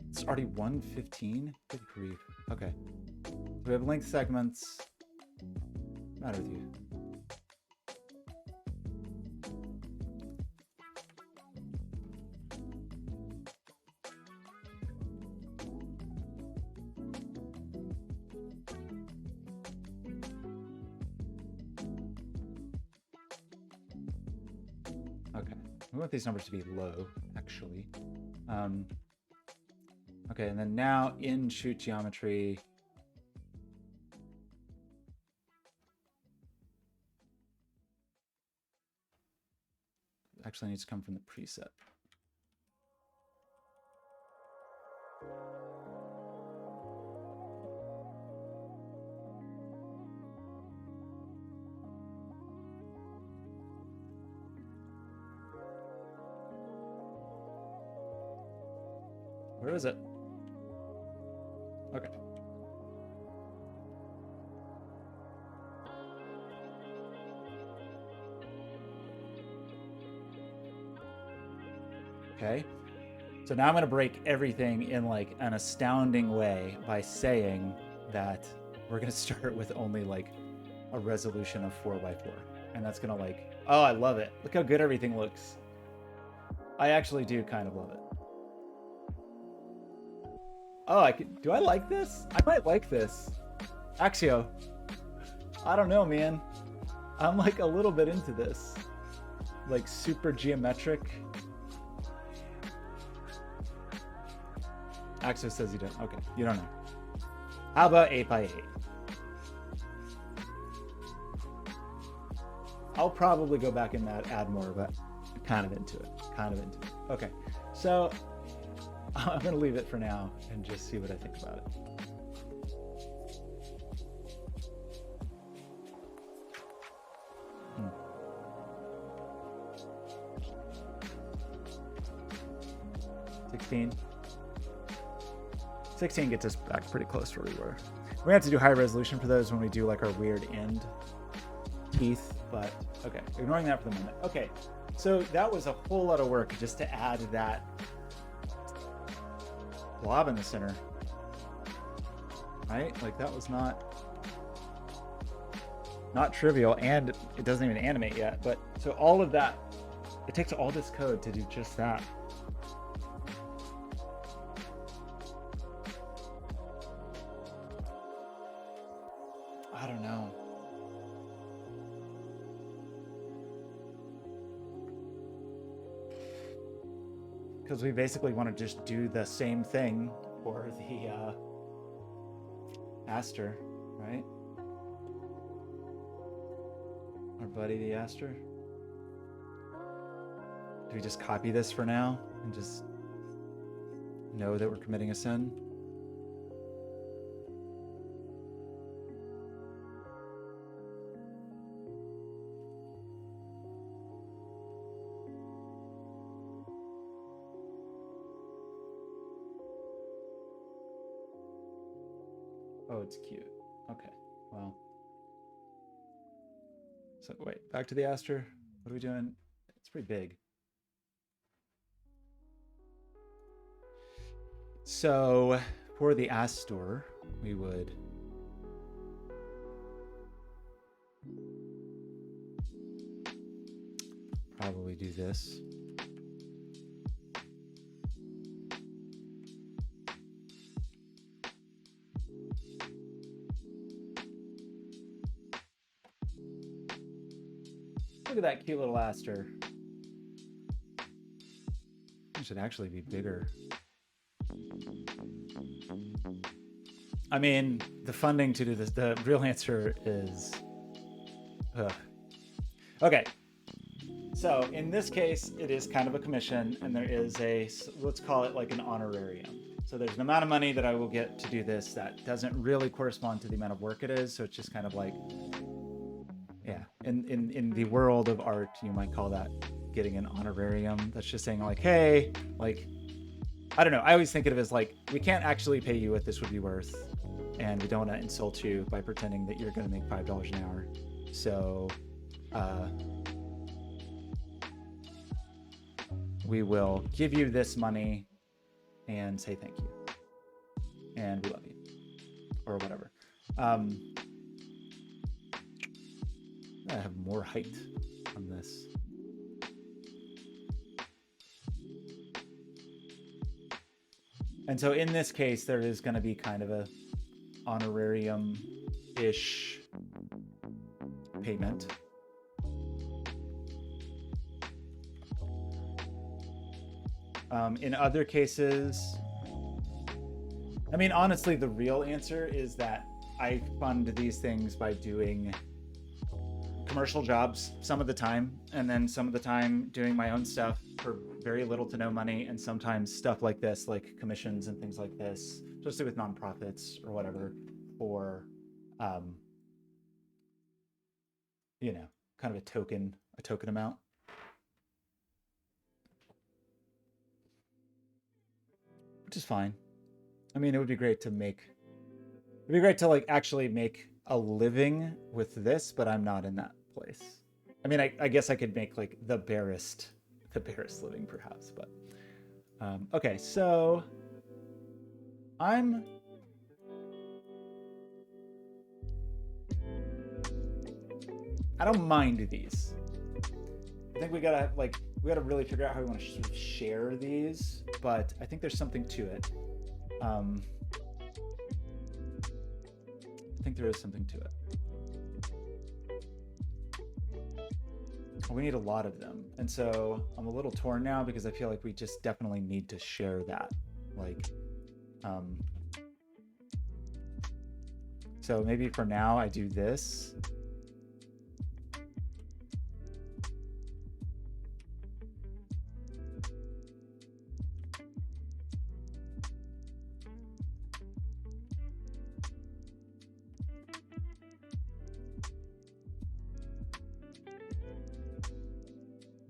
S1: It's already 1:15? Good grief. Okay. So we have length segments. Matter with you. We want these numbers to be low, actually. Okay, and then now in shoot geometry, actually needs to come from the preset. Where is it? Okay. Okay. So now I'm going to break everything in like an astounding way by saying that we're going to start with only like a resolution of 4x4. And that's going to like, oh, I love it. Look how good everything looks. I actually do kind of love it. Oh, do I like this? I might like this. Axio. I don't know, man. I'm like a little bit into this. Like super geometric. Axio says you don't. Okay, you don't know. How about 8x8? I'll probably go back and add more, but kind of into it. Okay, so I'm going to leave it for now and just see what I think about it. Hmm. 16 gets us back pretty close to where we were. We're going to have to do high resolution for those when we do like our weird end teeth, but okay, ignoring that for the moment. Okay, so that was a whole lot of work just to add that blob in the center, right? Like that was not not trivial, and it doesn't even animate yet. But so all of that, it takes all this code to do just that. I don't know. Because we basically want to just do the same thing for the Aster, right? Our buddy the Aster. Do we just copy this for now and just know that we're committing a sin? Oh, it's cute. Okay, well. So wait, back to the Aster. What are we doing? It's pretty big. So for the Aster, we would probably do this. Look at that cute little Aster. It should actually be bigger. I mean, the funding to do this, the real answer is... Okay. So in this case, it is kind of a commission, and there is a, let's call it like an honorarium. So there's an amount of money that I will get to do this that doesn't really correspond to the amount of work it is. So it's just kind of like, yeah, in the world of art, you might call that getting an honorarium. That's just saying like, hey, like, I don't know. I always think of it as like, we can't actually pay you what this would be worth, and we don't want to insult you by pretending that you're going to make $5 an hour. So we will give you this money and say thank you, and we love you, or whatever. I have more height on this. And so in this case, there is going to be kind of a honorarium-ish payment. In other cases, I mean, honestly, the real answer is that I fund these things by doing commercial jobs some of the time, and then some of the time doing my own stuff for very little to no money, and sometimes stuff like this, like commissions and things like this, especially with nonprofits or whatever, for you know, kind of a token amount. Which is fine. I mean, it would be great to like actually make a living with this, but I'm not in that place. I mean, I guess I could make like the barest living perhaps, but okay, so I don't mind these. I think we gotta really figure out how we want to sort of share these, but I think there's something to it. I think there is something to it. We need a lot of them, and so I'm a little torn now because I feel like we just definitely need to share that. Like, so maybe for now I do this.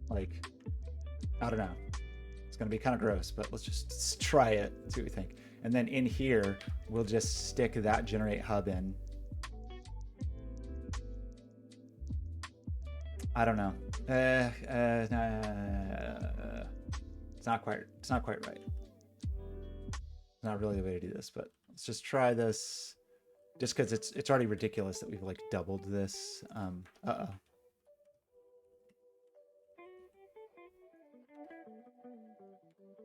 S1: Like, I don't know. It's gonna be kind of gross, but let's just try it, see what we think. And then in here, we'll just stick that generate hub in. I don't know. It's not quite right. It's not really the way to do this, but let's just try this. just because it's already ridiculous that we've like doubled this. Uh-oh.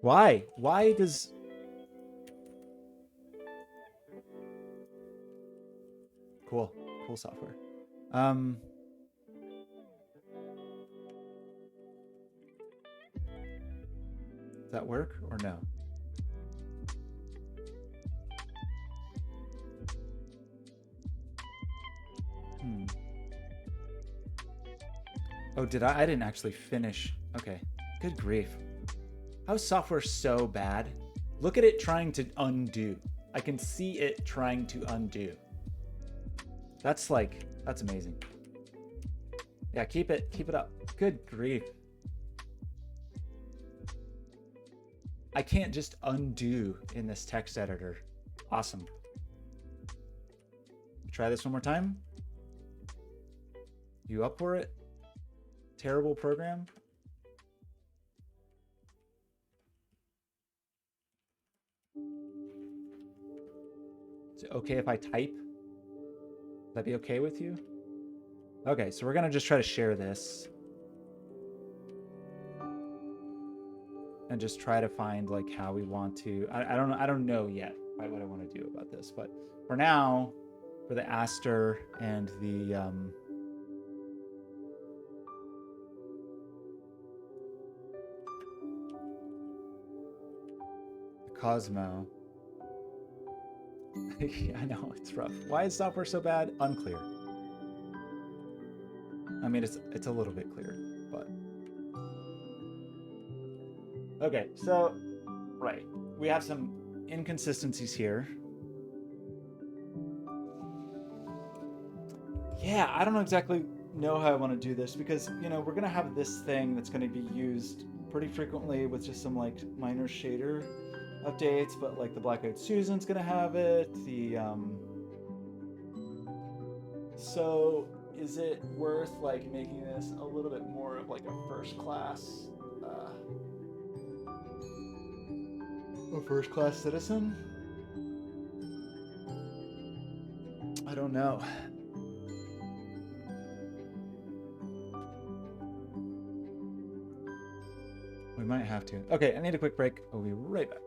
S1: Why? Why does... Cool. Cool software. Does that work or no? Oh, did I? I didn't actually finish. Okay. Good grief. How is software so bad? Look at it trying to undo. I can see it trying to undo. That's amazing. Yeah, keep it up. Good grief. I can't just undo in this text editor. Awesome. Try this one more time. You up for it? Terrible program. Is it okay if I type? Would that be okay with you? Okay, so we're gonna just try to share this. And just try to find like how we want to. I don't know yet what I want to do about this, but for now, for the Aster and the Cosmo. Yeah, I know it's rough. Why is software so bad? Unclear. I mean, it's a little bit clear, but okay. So, right, we have some inconsistencies here. Yeah, I don't exactly know how I want to do this because we're gonna have this thing that's gonna be used pretty frequently with just some like minor shader updates, but like the Black Eyed Susan's gonna have it. So is it worth like making this a little bit more of like a first class citizen? I don't know. We might have to. Okay, I need a quick break. I'll be right back.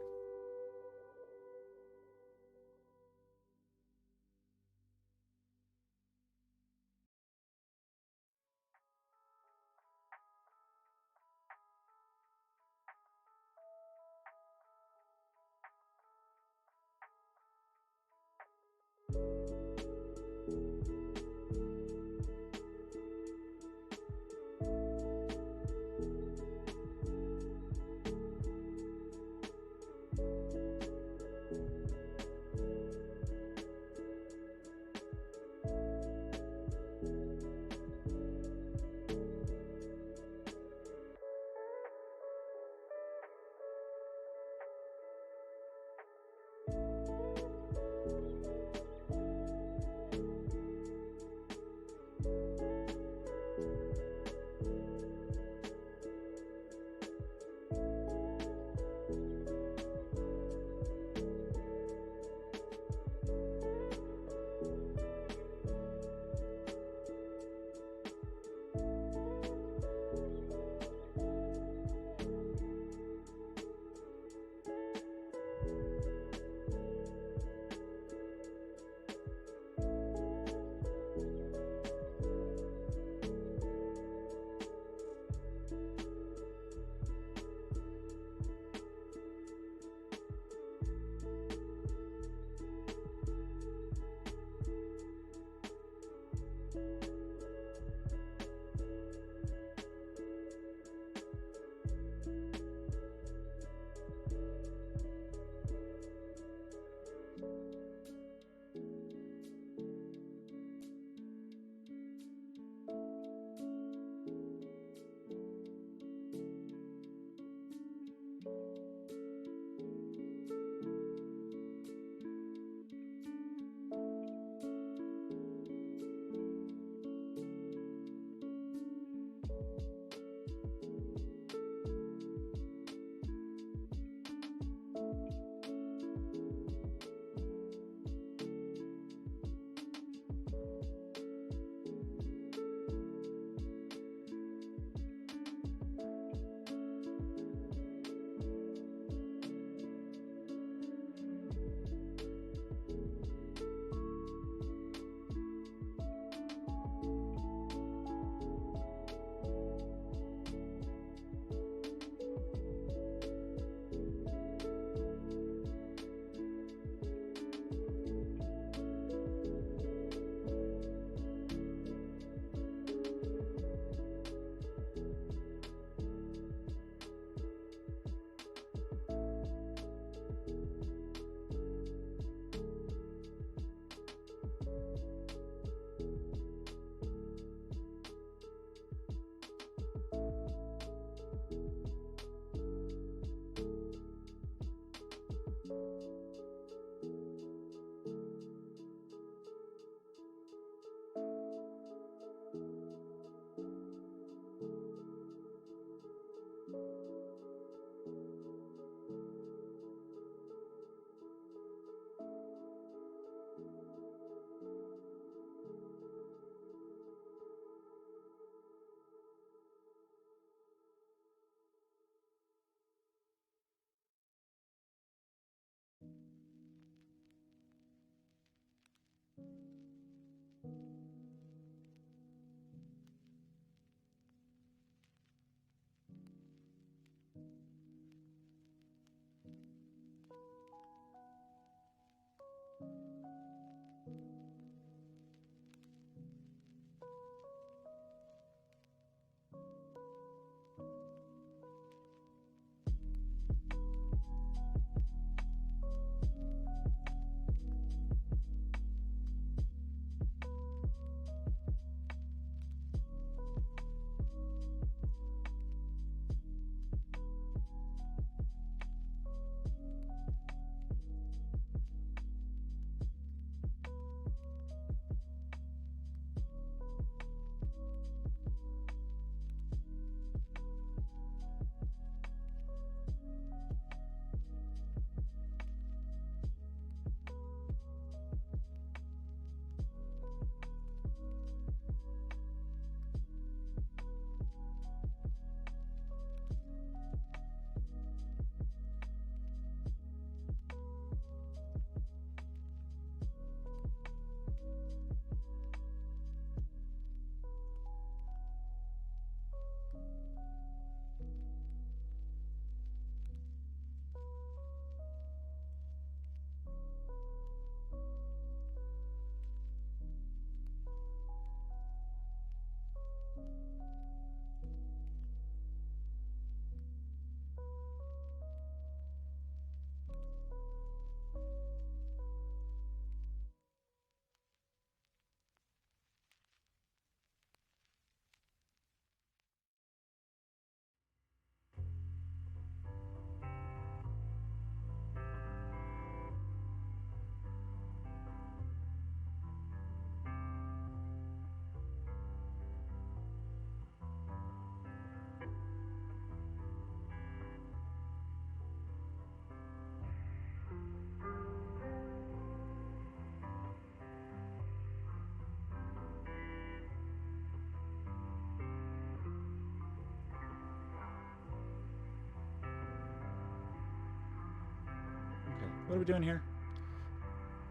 S1: What are we doing here?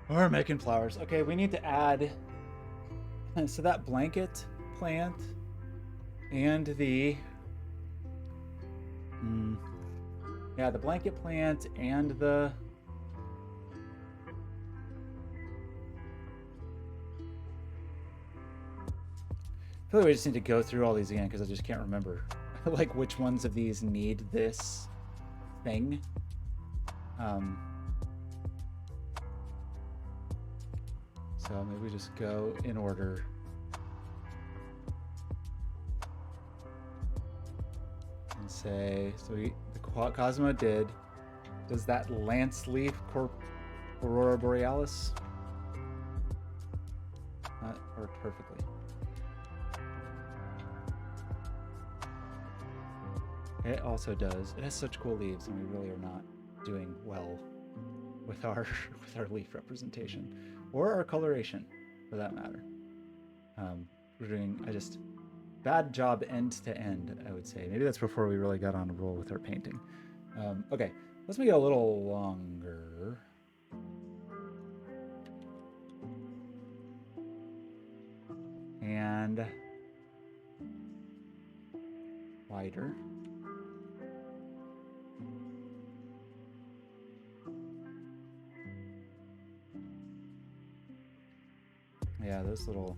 S1: We're making flowers. Okay, we need to add... So that blanket plant and the... yeah, the blanket plant and the... I feel like we just need to go through all these again because I just can't remember like which ones of these need this thing. So maybe we just go in order. And say, so the Cosmo did. Does that Lance Leaf Aurora Borealis? That worked perfectly. It also does. It has such cool leaves, and we really are not doing well with our leaf representation or our coloration, for that matter. We're doing bad job end to end, I would say. Maybe that's before we really got on a roll with our painting. Okay, let's make it a little longer. And wider. Yeah, those little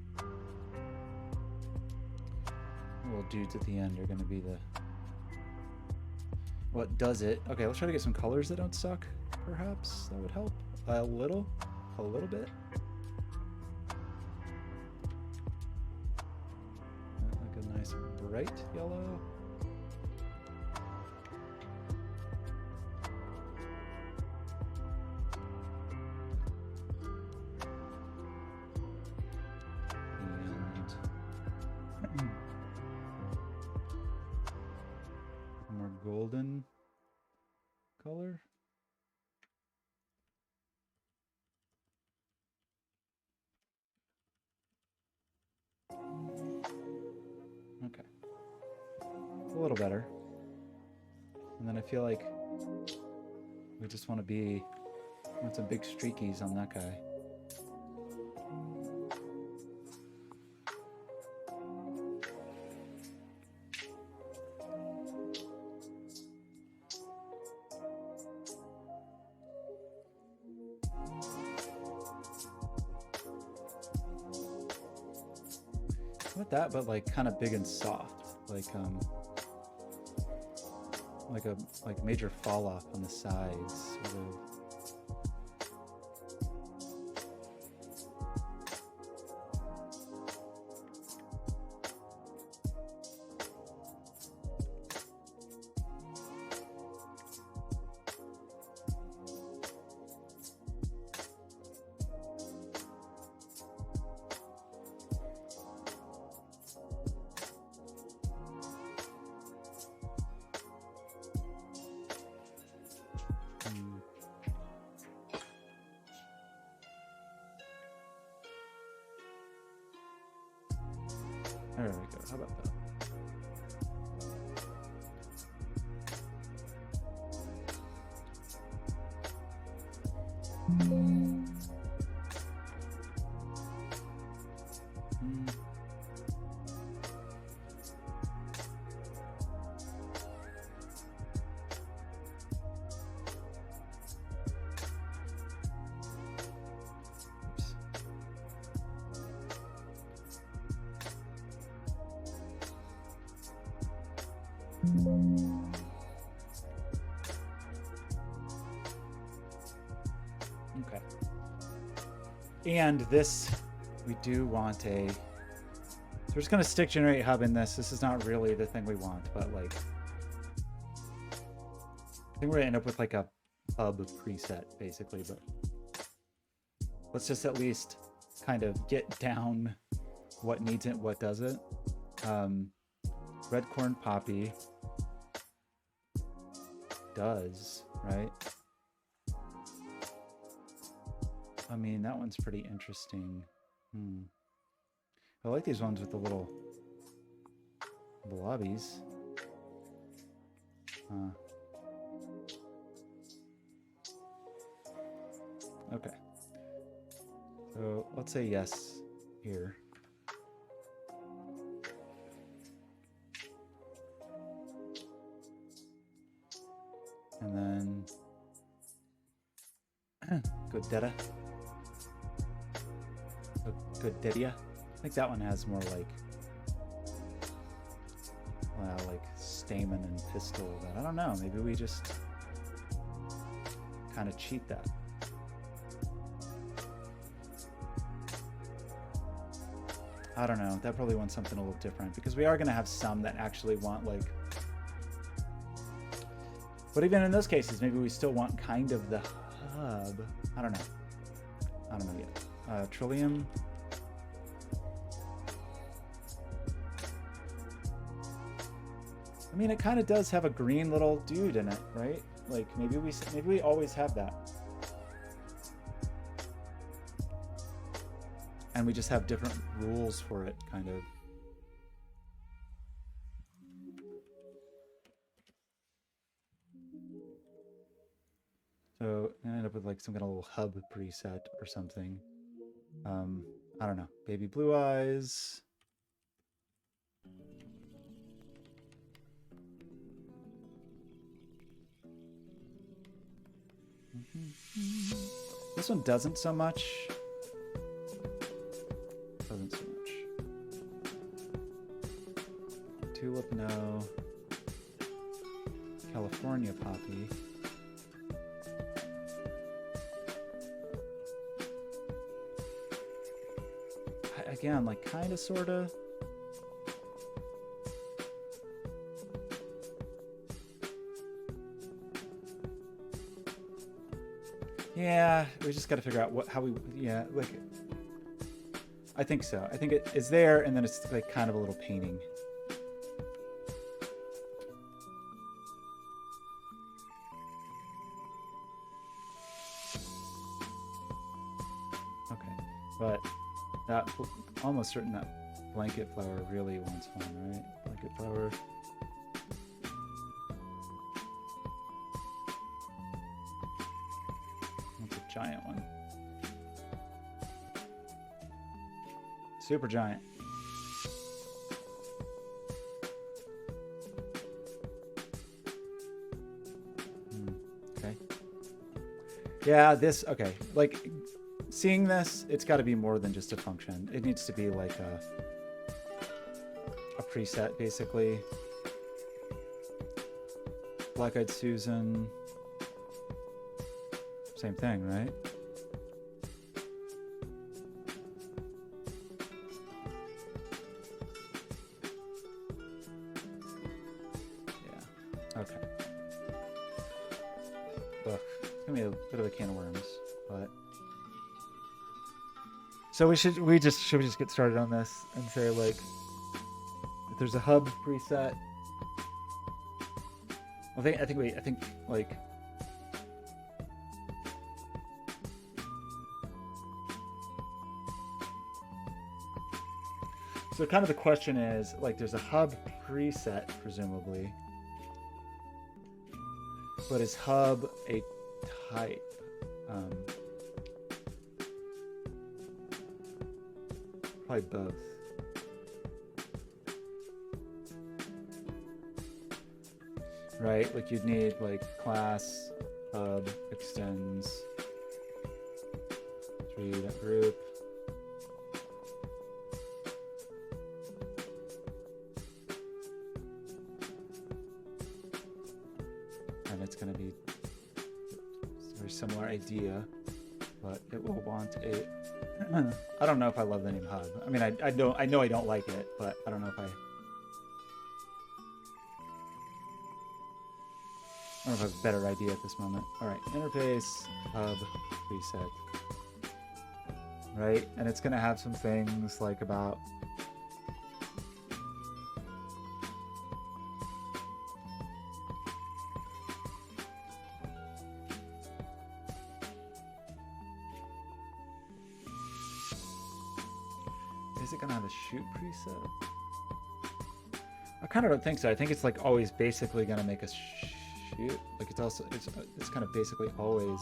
S1: dudes at the end are going to be what does it. Okay, let's try to get some colors that don't suck, perhaps. That would help a little bit. Like a nice bright yellow. Golden color. Okay. A little better. And then I feel like we just want some big streakies on that guy. Not that, but like kind of big and soft, like major fall off on the sides, sort of. There we go. How about that? Okay. And this, we do want a... So we're just going to stick generate hub in this. This is not really the thing we want, but like... I think we're going to end up with like a hub preset, basically, but... Let's just at least kind of get down what needs it, what does it. Red corn poppy does, right? I mean, that one's pretty interesting. I like these ones with the little blobbies. Okay. So let's say yes here. And then good data. Good data. I think that one has more like, well, like stamen and pistil, but I don't know. Maybe we just kind of cheat that. I don't know. That probably wants something a little different because we are going to have some that actually want like, but even in those cases, maybe we still want kind of the hub. I don't know. I don't know yet. Trillium. I mean, it kind of does have a green little dude in it, right? Like maybe we always have that. And we just have different rules for it, kind of. So I ended up with like some kind of little hub preset or something. I don't know. Baby blue eyes. This one doesn't so much. Doesn't so much. Tulip, no. California poppy. Again, like kind of, sort of. Yeah, we just got to figure out how we, yeah, like, I think so. I think it is there, and then it's like kind of a little painting. Okay, but that, almost certain that blanket flower really wants one, right? Blanket flower. That's a giant one. Super giant. Okay. Yeah, this, okay. Like, seeing this, it's got to be more than just a function. It needs to be like a preset, basically. Black-Eyed Susan. Same thing, right? Yeah. Okay. Ugh. It's gonna be a bit of a can of worms, but. So should we just get started on this and say, like, if there's a hub preset. I think like. So kind of the question is, like, there's a hub preset, presumably. But is hub a type? Probably both. Right? Like, you'd need, like, class, hub, extends, tree, that group. And it's going to be a very similar idea, but it will want a. I don't know if I love the name hub. I mean, I know I don't like it, but I don't know if I have a better idea at this moment. All right, interface, hub, preset. Right, and it's going to have some things like about. Is it gonna have a shoot preset? I kind of don't think so. I think it's like always basically gonna make a shoot. Like it's kind of basically always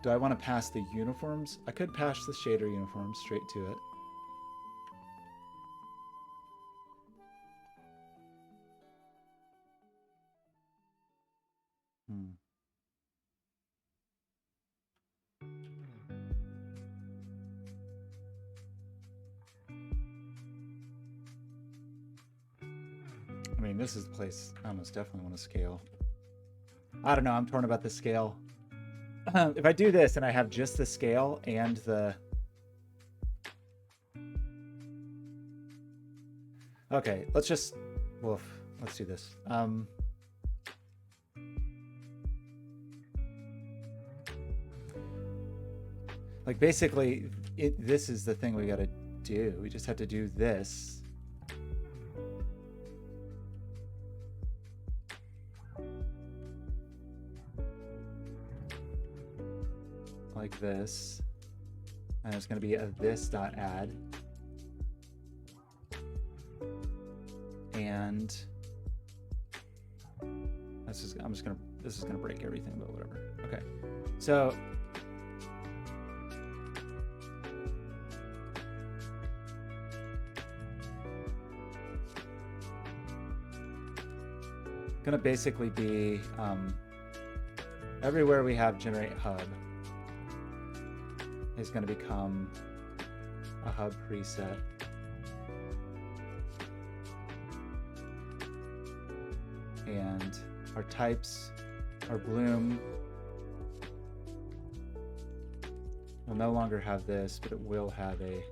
S1: Do I want to pass the uniforms? I could pass the shader uniforms straight to it. I mean, this is the place I almost definitely want to scale. I don't know. I'm torn about the scale. If I do this and I have just the scale and the... Okay, let's just... Woof. Let's do this. Like, basically, this is the thing we got to do. We just have to do this. Like this. And it's going to be a this.add. And this is gonna break everything, but whatever. Okay. So gonna basically be everywhere we have generate hub is going to become a hub preset. And our types, our bloom will no longer have this, but it will have a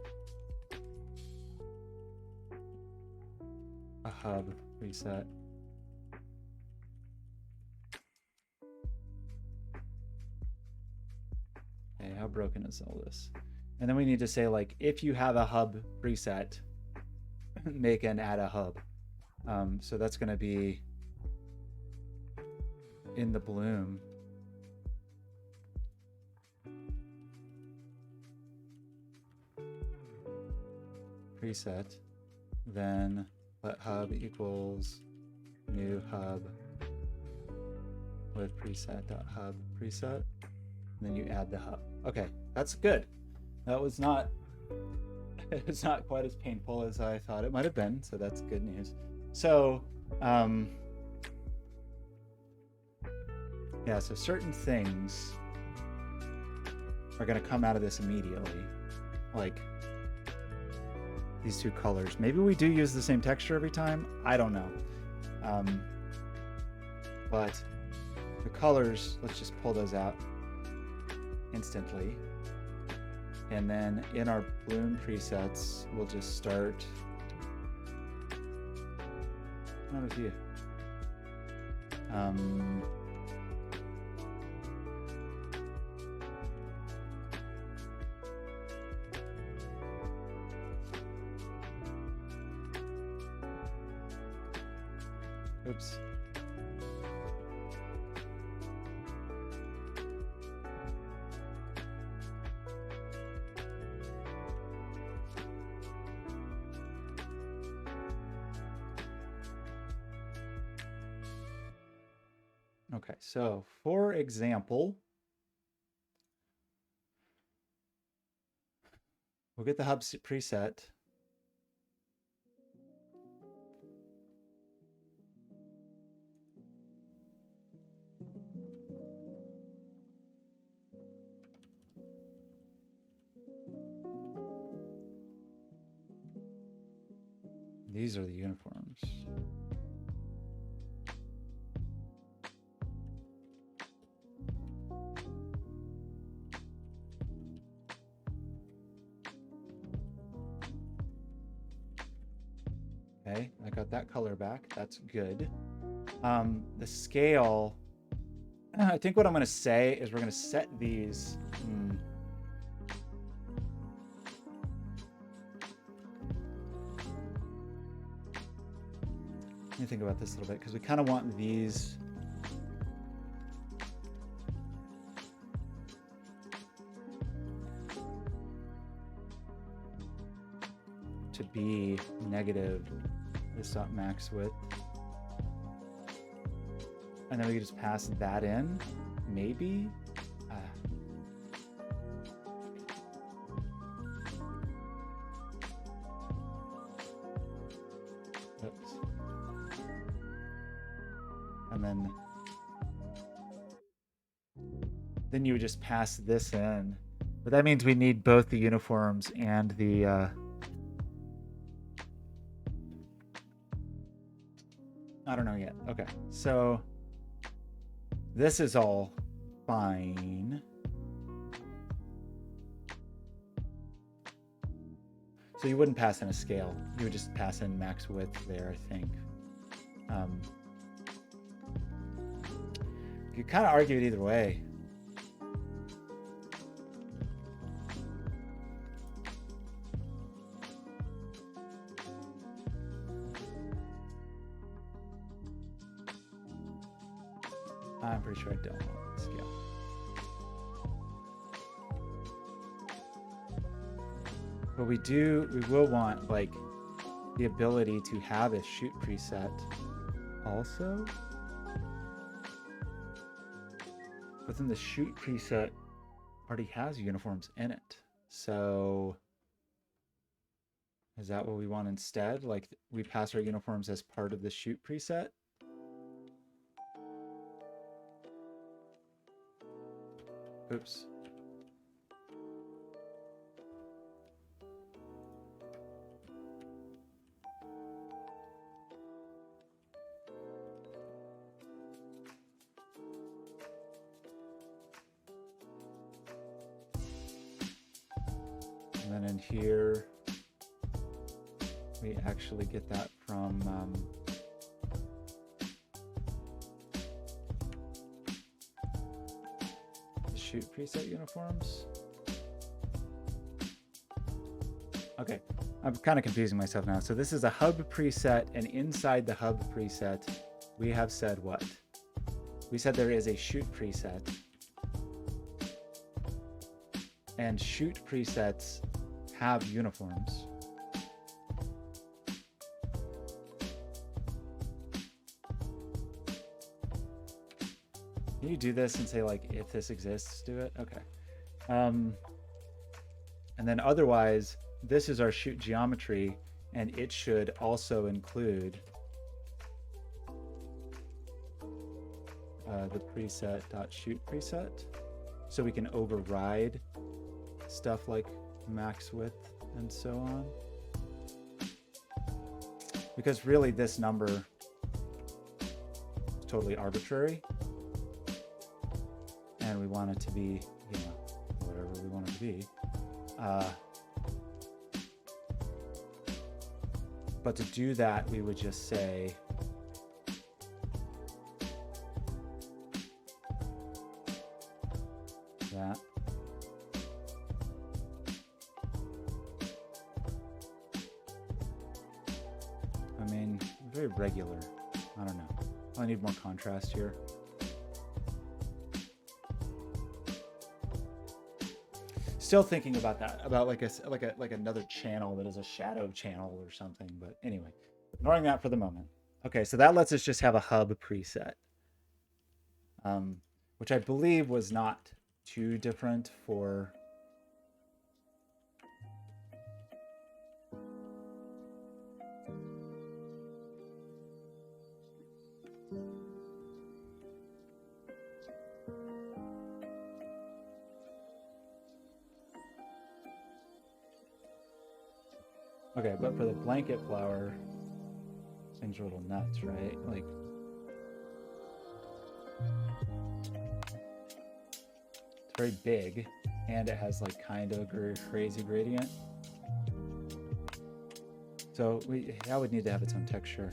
S1: hub preset. Okay, how broken is all this? And then we need to say, like, if you have a hub preset, make and add a hub. So that's going to be in the bloom. Preset, then let hub equals new hub with preset.hub preset, and then you add the hub. Okay, that's good. That was not, it's not quite as painful as I thought it might have been, so that's good news. So, yeah, so certain things are going to come out of this immediately, like these two colors. Maybe we do use the same texture every time. I don't know. But the colors, let's just pull those out instantly. And then in our bloom presets, we'll just start. Not a few. Oops. Okay, so for example, we'll get the hub preset. These are the uniforms. Okay, I got that color back. That's good. The scale, I think what I'm going to say is we're going to set these. Let me think about this a little bit, because we kind of want these to be negative this max width, and then we can just pass that in, maybe. then you would just pass this in. But that means we need both the uniforms and the I don't know yet. Okay, so this is all fine. So you wouldn't pass in a scale. You would just pass in max width there, I think. You could kind of argue it either way. I'm pretty sure I don't want the scale. But we will want like the ability to have a shoot preset also. But then the shoot preset already has uniforms in it. So is that what we want instead? Like we pass our uniforms as part of the shoot preset? Oops. And then in here, we actually get that from the shoot preset uniforms. Okay, I'm kind of confusing myself now. So this is a hub preset, and inside the hub preset, we have said what? We said there is a shoot preset. And shoot presets have uniforms. Can you do this and say like, if this exists, do it? Okay. And then otherwise, this is our shoot geometry, and it should also include the preset.shoot preset. So we can override stuff like max width and so on. Because really this number is totally arbitrary. And we want it to be, you know, whatever we want it to be. But to do that, we would just say that. I mean, very regular. I don't know. I need more contrast here. Still thinking about that, about like another channel that is a shadow channel or something. But anyway, ignoring that for the moment. Okay, so that lets us just have a hub preset, which I believe was not too different for okay, but for the blanket flower, things are a little nuts, right? Like, it's very big, and it has like kind of a crazy gradient. So that would need to have its own texture.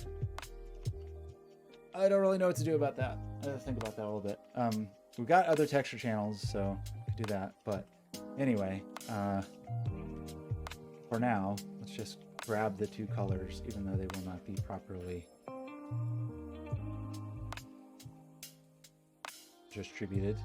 S1: I don't really know what to do about that. I have to think about that a little bit. We've got other texture channels, so we could do that. But anyway, for now, let's just grab the two colors, even though they will not be properly distributed.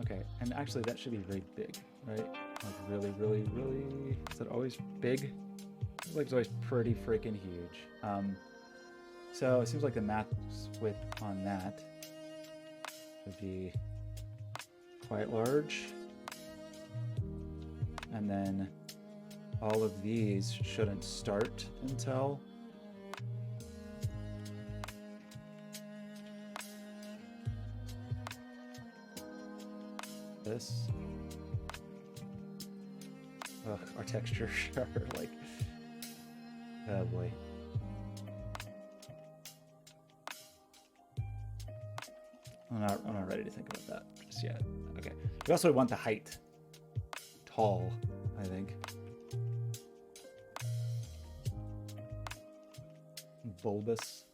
S1: Okay, and actually that should be very big, right? Like really, really, really, is it always big? Like it's always pretty freaking huge. So it seems like the max width on that would be quite large. And then all of these shouldn't start until this. Ugh, our textures are like, oh boy. I'm not ready to think about that just yet. Okay. We also want the height tall, I think. Bulbous.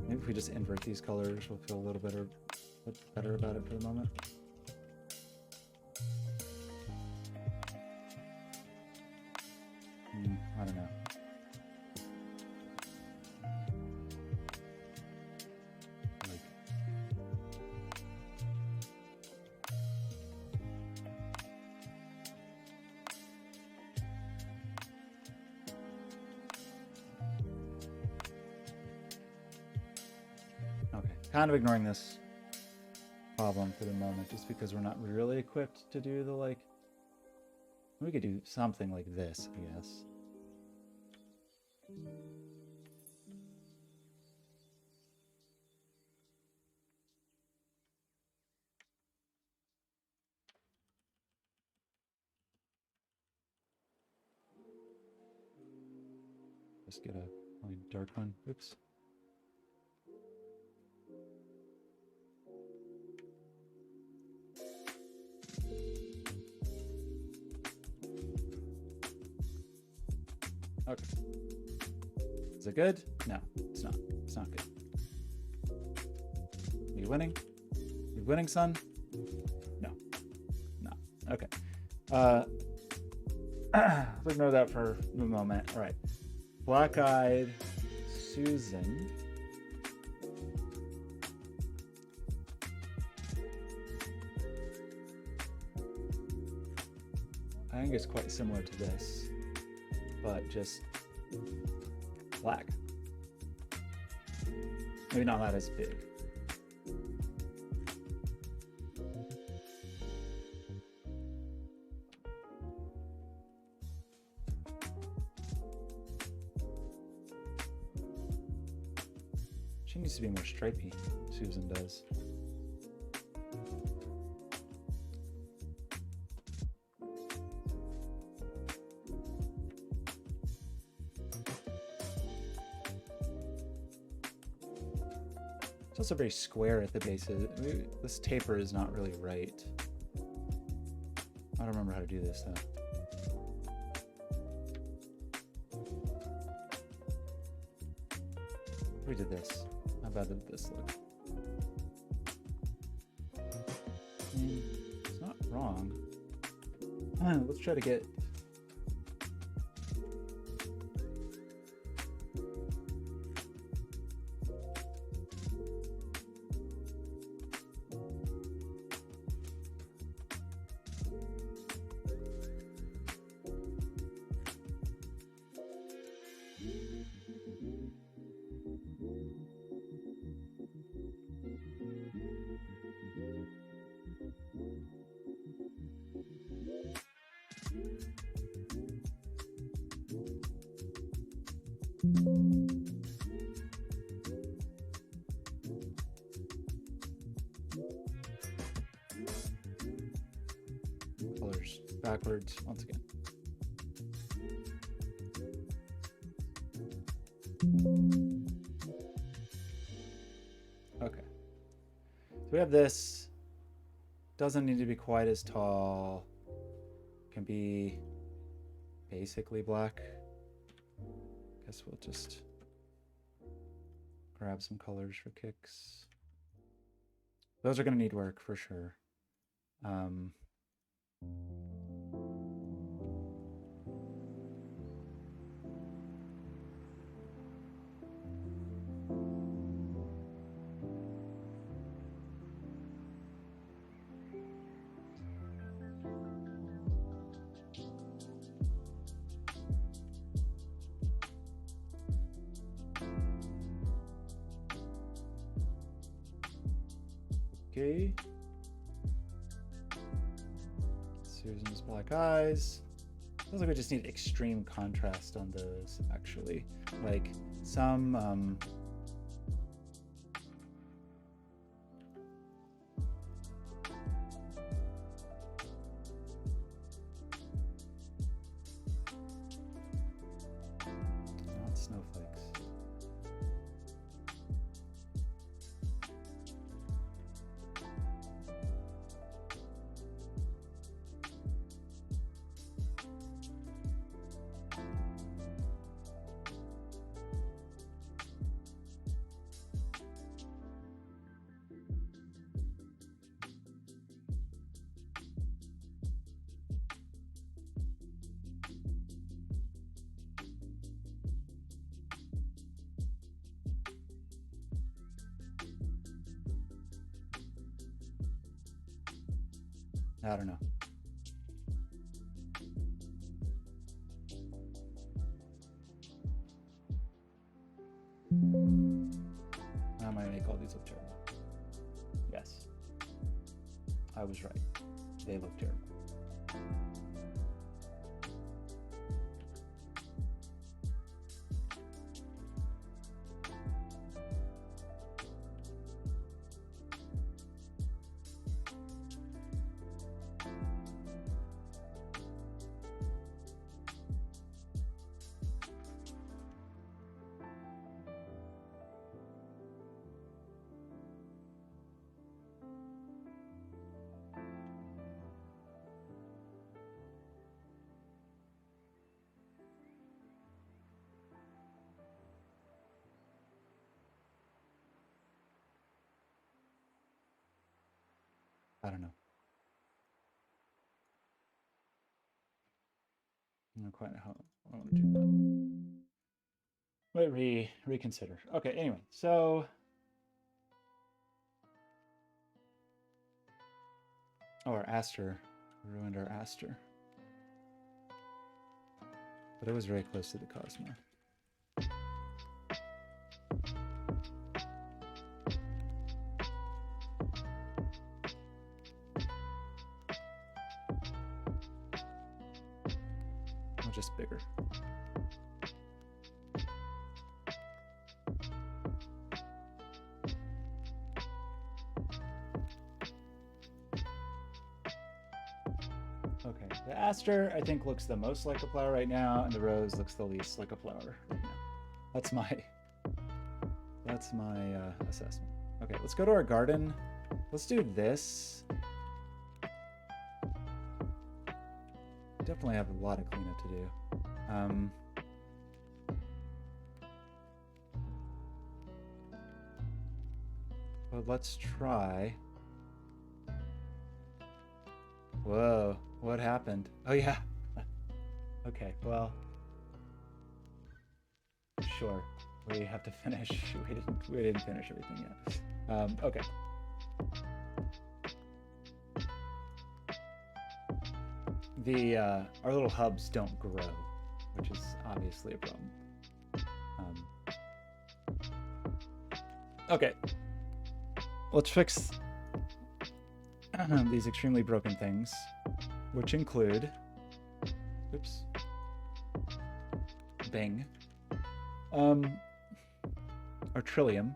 S1: Maybe if we just invert these colors, we'll feel a little better about it for the moment. I don't know. Kind of ignoring this problem for the moment, just because we're not really equipped to do the, like, we could do something like this, I guess. Just get a really dark one. Oops. Okay. Is it good? No, it's not. It's not good. Are you winning? Are you winning, son? No. No. Okay. Let's ignore that for a moment. All right. Black-eyed Susan. I think it's quite similar to this, but just black. Maybe not that as big. She needs to be more stripy, Susan does. It's also very square at the base. This taper is not really right. I don't remember how to do this though. We did this. How bad did this look? It's not wrong. Let's try to get... colors backwards once again. Okay. So we have this. Doesn't need to be quite as tall. Can be basically black. Guess we'll just grab some colors for kicks. Those are going to need work for sure. Okay. Susan's black eyes. Feels like we just need extreme contrast on those, actually. Like some not snowflakes. I don't know. I might make all these look terrible. Yes. I was right. They look terrible. I don't know. I don't quite know how I want to do that. Wait, reconsider. Okay, anyway, so our Aster. We ruined our Aster. But it was very close to the Cosmo. Or just bigger. Okay, the Aster I think looks the most like a flower right now, and the rose looks the least like a flower right now. That's my assessment. Okay, let's go to our garden. Let's do this. Definitely have a lot of cleanup to do. But let's try. Whoa, what happened? Oh yeah. Okay, well, sure. We have to finish. We didn't finish everything yet. Okay. Our little hubs don't grow, which is obviously a problem. Okay. Let's fix these extremely broken things, which include, oops, bang, our Trillium.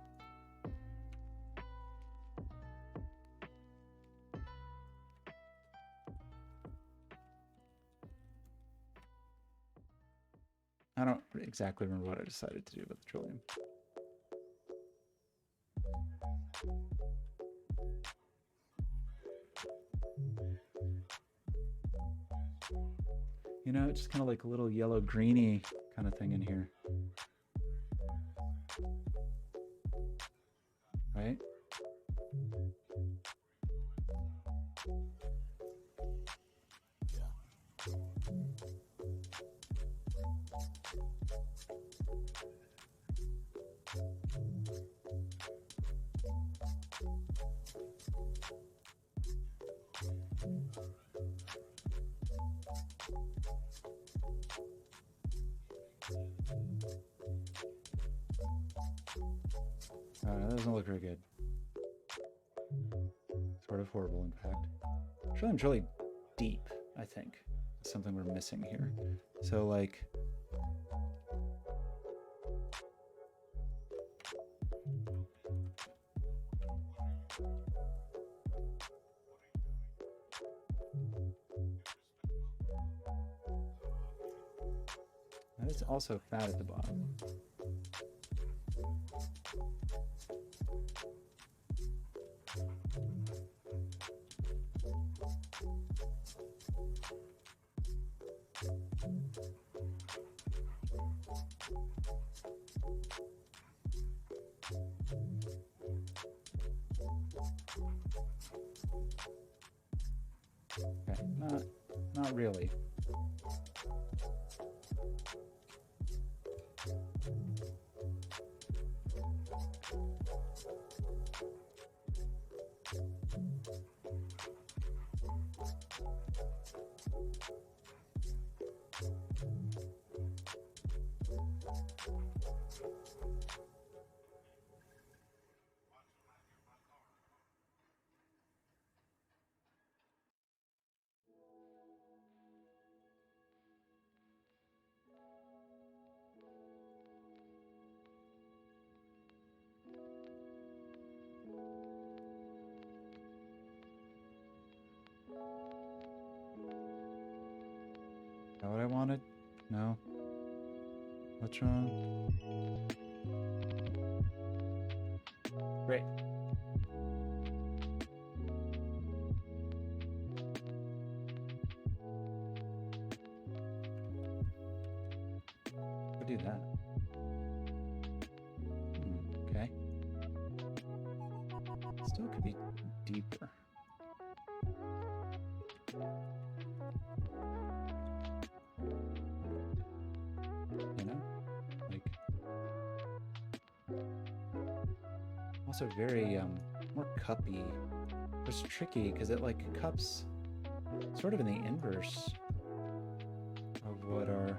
S1: I don't exactly remember what I decided to do with the Trillium. You know, it's just kind of like a little yellow greeny kind of thing in here. Right? That doesn't look very good. Sort of horrible, in fact. Trillium's really deep. I think. Something we're missing here. So like, that is also fat at the bottom. Okay, not really. Is that what I wanted? No. What's wrong? Great. We'll do that. Okay. Still could be deeper. You know? Like, also very more cuppy. It's tricky because it like cups sort of in the inverse of what our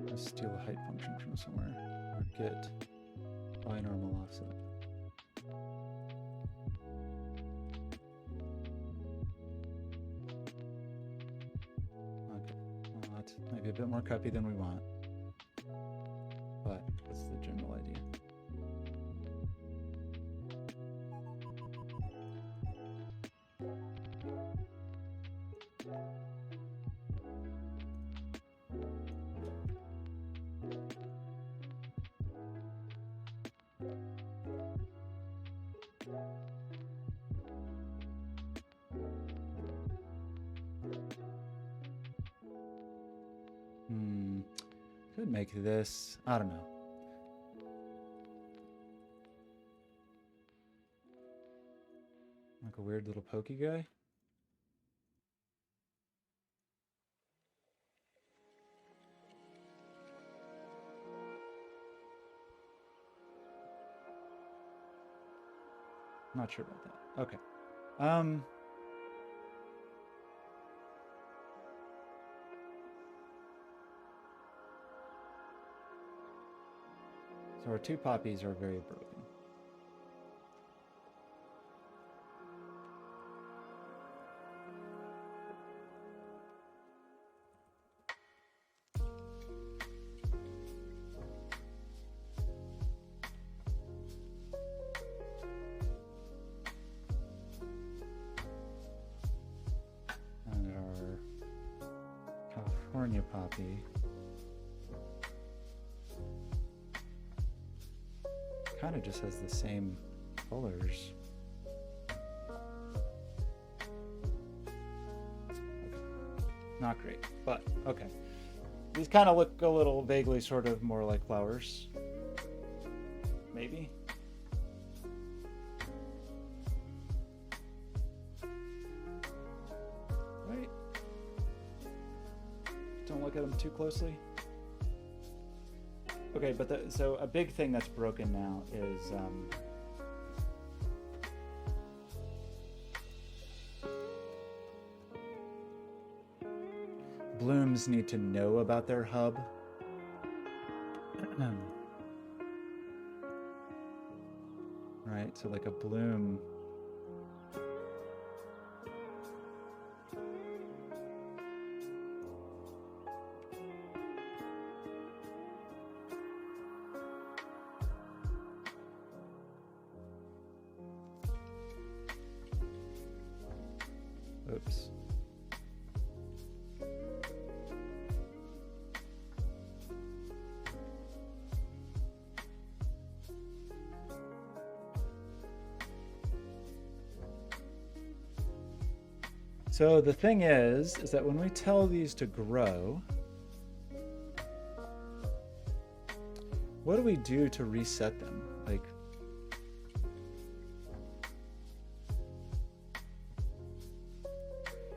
S1: let's steal a height function from somewhere or get binormal offset. Okay, well, that's maybe a bit more cuppy than we want, but that's the general idea. Could make this, I don't know. Like a weird little pokey guy. Not sure about that. Okay. So our two poppies are very broken. And our California poppy kind of just has the same colors. Not great, but okay. These kind of look a little vaguely sort of more like flowers. Maybe. Right? Don't look at them too closely. Okay, but so a big thing that's broken now is blooms need to know about their hub. Right, so like a bloom. Oops. So the thing is that when we tell these to grow, what do we do to reset them? Like,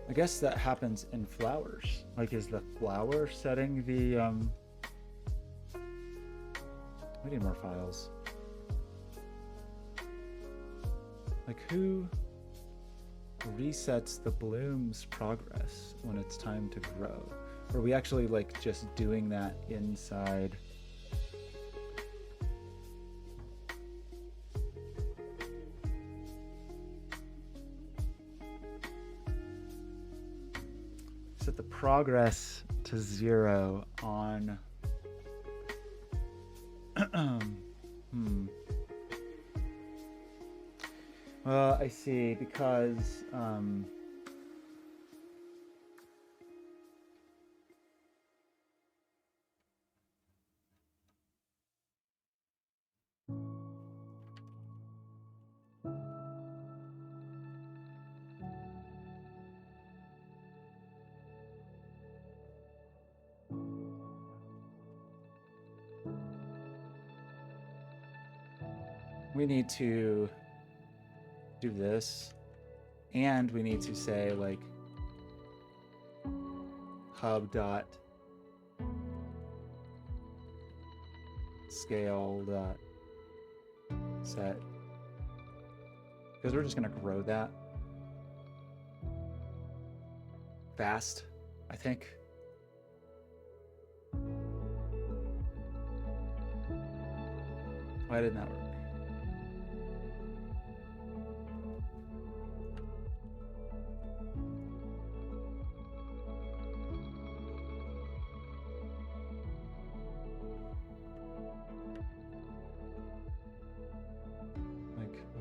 S1: I guess that happens in flowers. Like, is the flower setting the, we need more files. Like, who resets the bloom's progress when it's time to grow? Or are we actually like just doing that inside? Set the progress to 0 on Well, I see, because we need to do this, and we need to say like hub dot scale dot set, because we're just going to grow that fast, I think. Why didn't that work?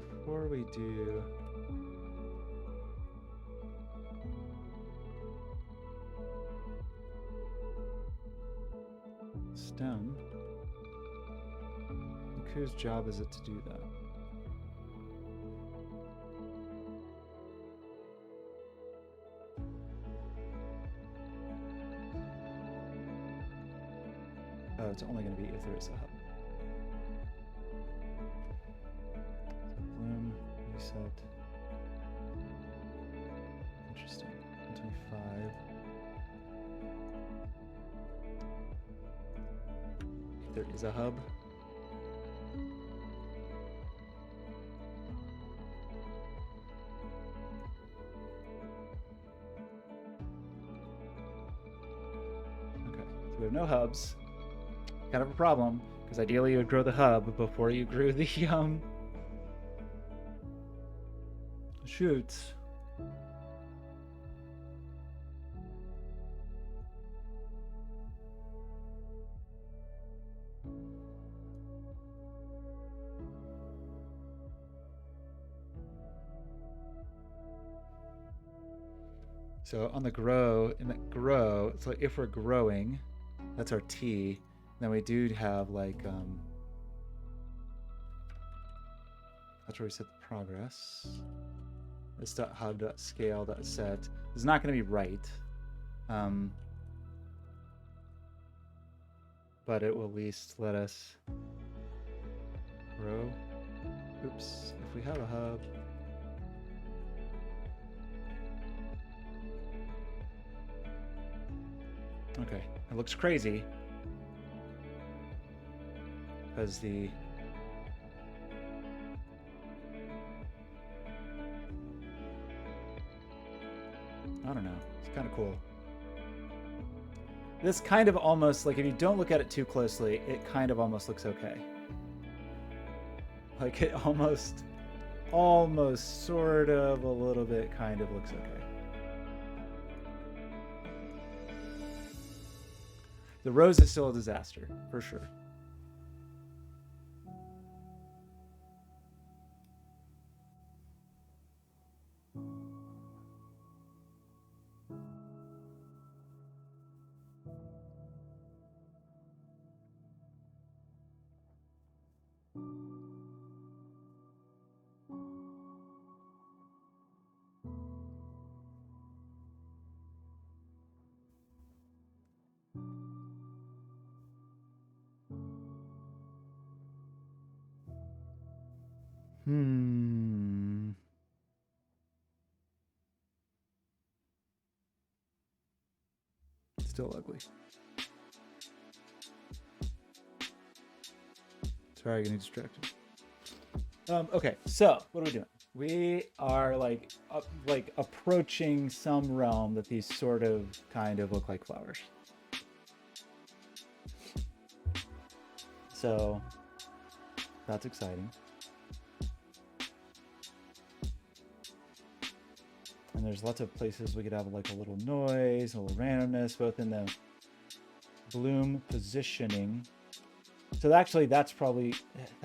S1: Before we do stem, like whose job is it to do that? Oh, it's only going to be if there's a hub. Bloom, reset. Interesting. 125. There is a hub. Okay, so we have no hubs. Kind of a problem, because ideally you would grow the hub before you grew the shoots. So on the grow, in that grow, it's like if we're growing, that's our T. Then we do have like, that's where we set the progress. This .hub.scale.set is not going to be right. But it will at least let us grow. Oops, if we have a hub. Okay, it looks crazy. Because the I don't know, it's kind of cool. This kind of almost, like if you don't look at it too closely, it kind of almost looks okay. Like it almost sort of a little bit kind of looks okay. The rose is still a disaster, for sure. Still ugly. Sorry, getting distracted. Okay, so what are we doing? We are like approaching some realm that these sort of kind of look like flowers. So that's exciting. And there's lots of places we could have like a little noise, a little randomness, both in the bloom positioning. So actually that's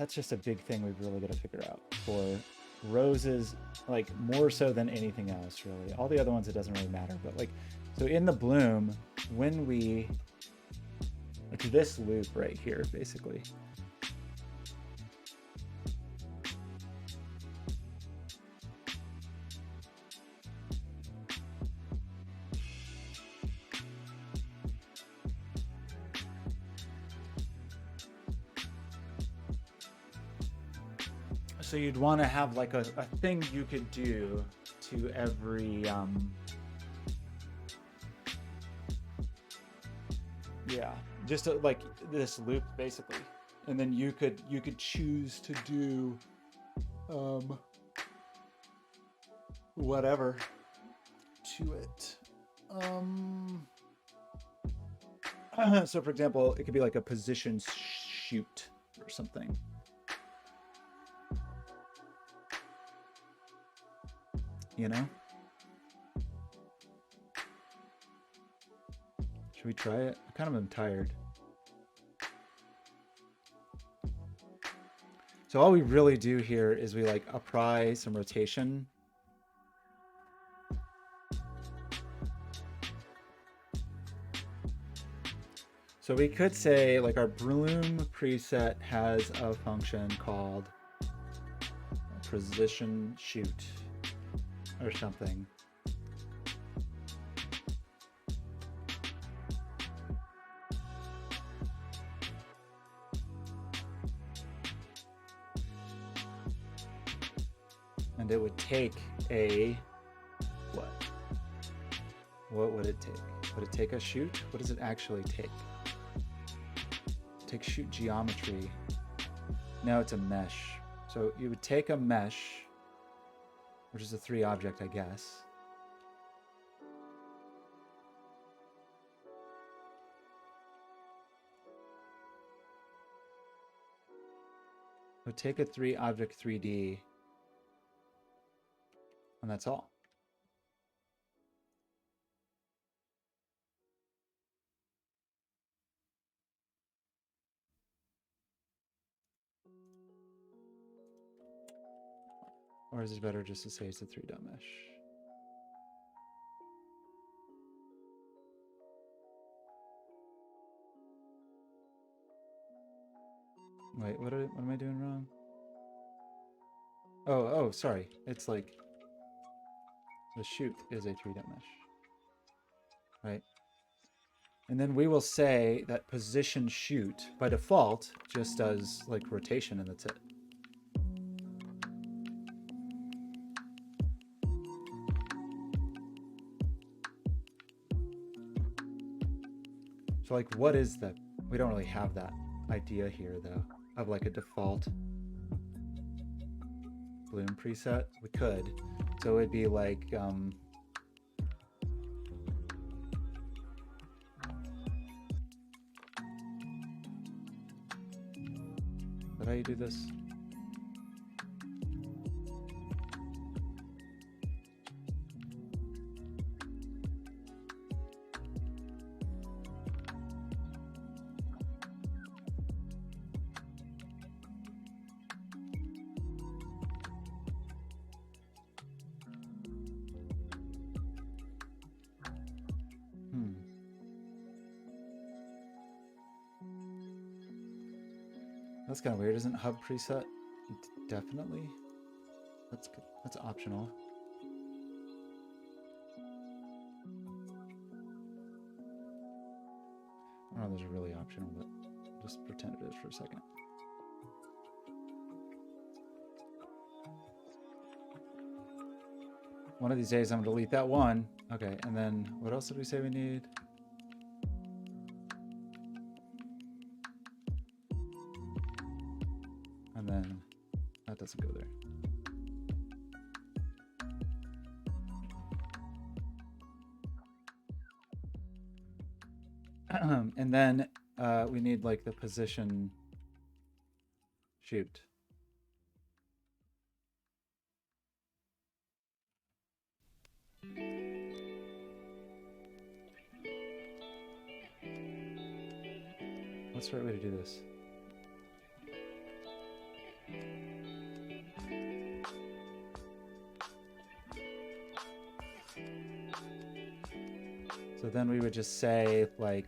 S1: just a big thing we've really got to figure out for roses, like more so than anything else really. All the other ones it doesn't really matter, but like, so in the bloom, when we, it's this loop right here basically. So you'd want to have like a thing you could do to every yeah, just like this loop basically, and then you could choose to do whatever to it. So for example, it could be like a position shoot or something. You know? Should we try it? I kind of am tired. So all we really do here is we like apply some rotation. So we could say like our bloom preset has a function called position shoot or something. And it would take a what? What would it take? Would it take a shoot? What does it actually take? Take shoot geometry. No, it's a mesh. So you would take a mesh, which is a 3 object, I guess. So take a 3 object 3D, and that's all. Or is it better just to say it's a 3-dot mesh? Wait, what am I doing wrong? Oh, sorry. It's like the shoot is a 3-dot mesh, right? And then we will say that position shoot by default just does like rotation, and that's it. So like, what is the, we don't really have that idea here though, of like a default bloom preset. We could, so it'd be like, how you do this? That's kind of weird. Isn't hub preset definitely? That's good. That's optional. I don't know if those are really optional, but just pretend it is for a second. One of these days I'm gonna delete that one. Okay, and then what else did we say we need? And then that doesn't go there. And then we need like the position shoot. What's the right way to do this? So then we would just say like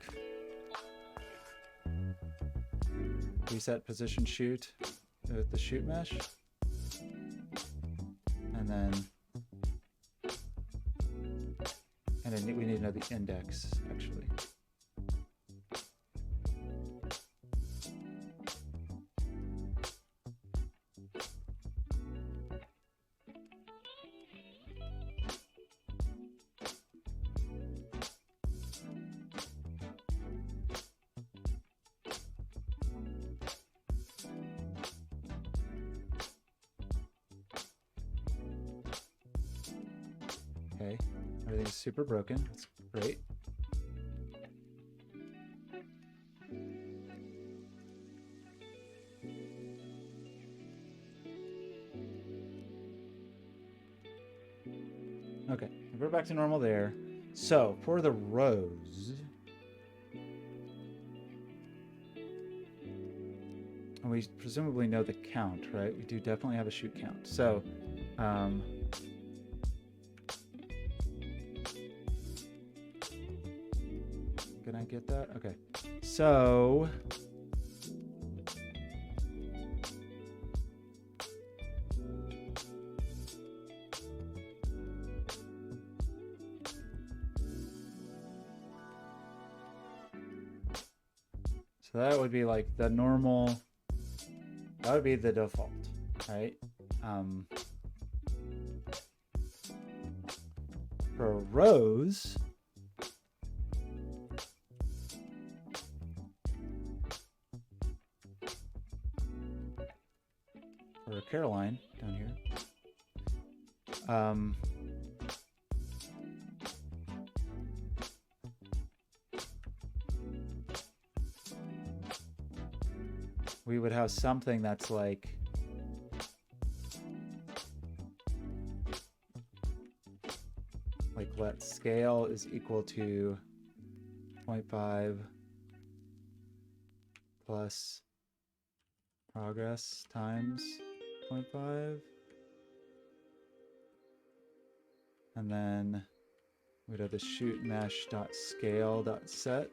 S1: reset position shoot with the shoot mesh. And then we need to know the index actually. Okay, everything's super broken. That's great. Okay, we're back to normal there. So for the rows, and we presumably know the count, right? We do definitely have a shoot count. So can I get that? Okay. So that would be like the normal, that would be the default, right? For rows, or Caroline down here, we would have something that's like let scale is equal to 0.5 plus progress times 0.5, and then we'd have the shoot mesh dot scale dot set.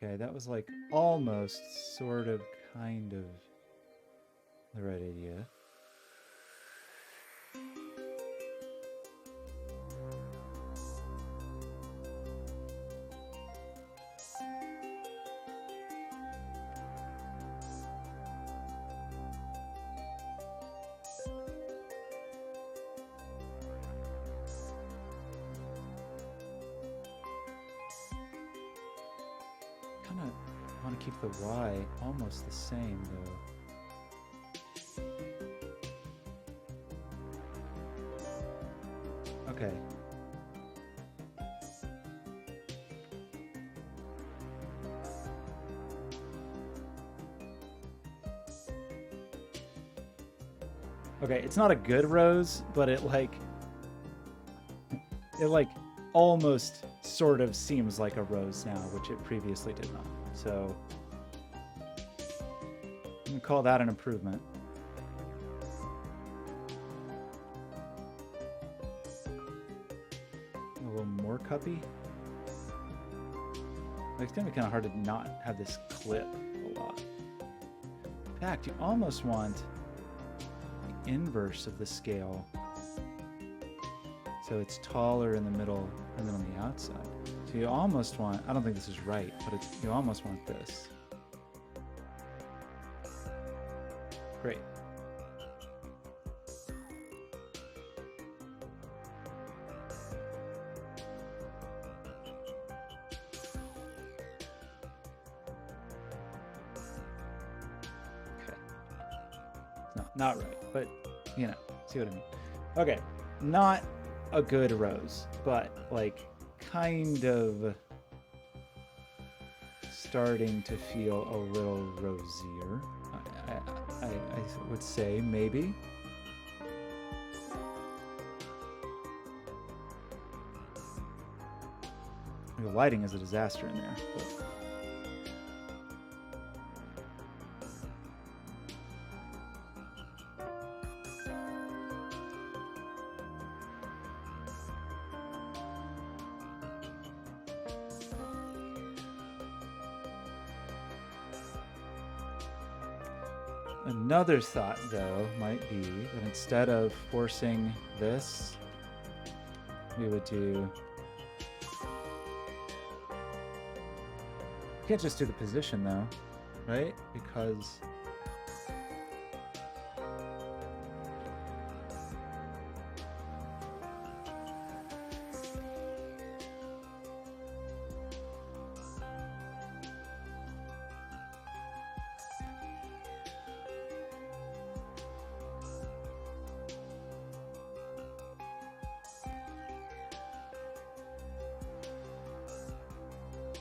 S1: Okay, that was like almost sort of kind of the right idea. I want to keep the Y almost the same though. Okay. Okay, it's not a good rose, but it almost sort of seems like a rose now, which it previously did not. So I'm gonna call that an improvement. A little more cuppy. It's gonna be kind of hard to not have this clip a lot. In fact, you almost want the inverse of the scale. So it's taller in the middle and then on the outside. So you almost want, I don't think this is right, but you almost want this. Great. Okay. No, not right, but you know, see what I mean. Okay, not a good rose, but like kind of starting to feel a little rosier. I would say maybe. The lighting is a disaster in there. But... Another thought, though, might be that instead of forcing this, we would do... You can't just do the position, though, right? Because...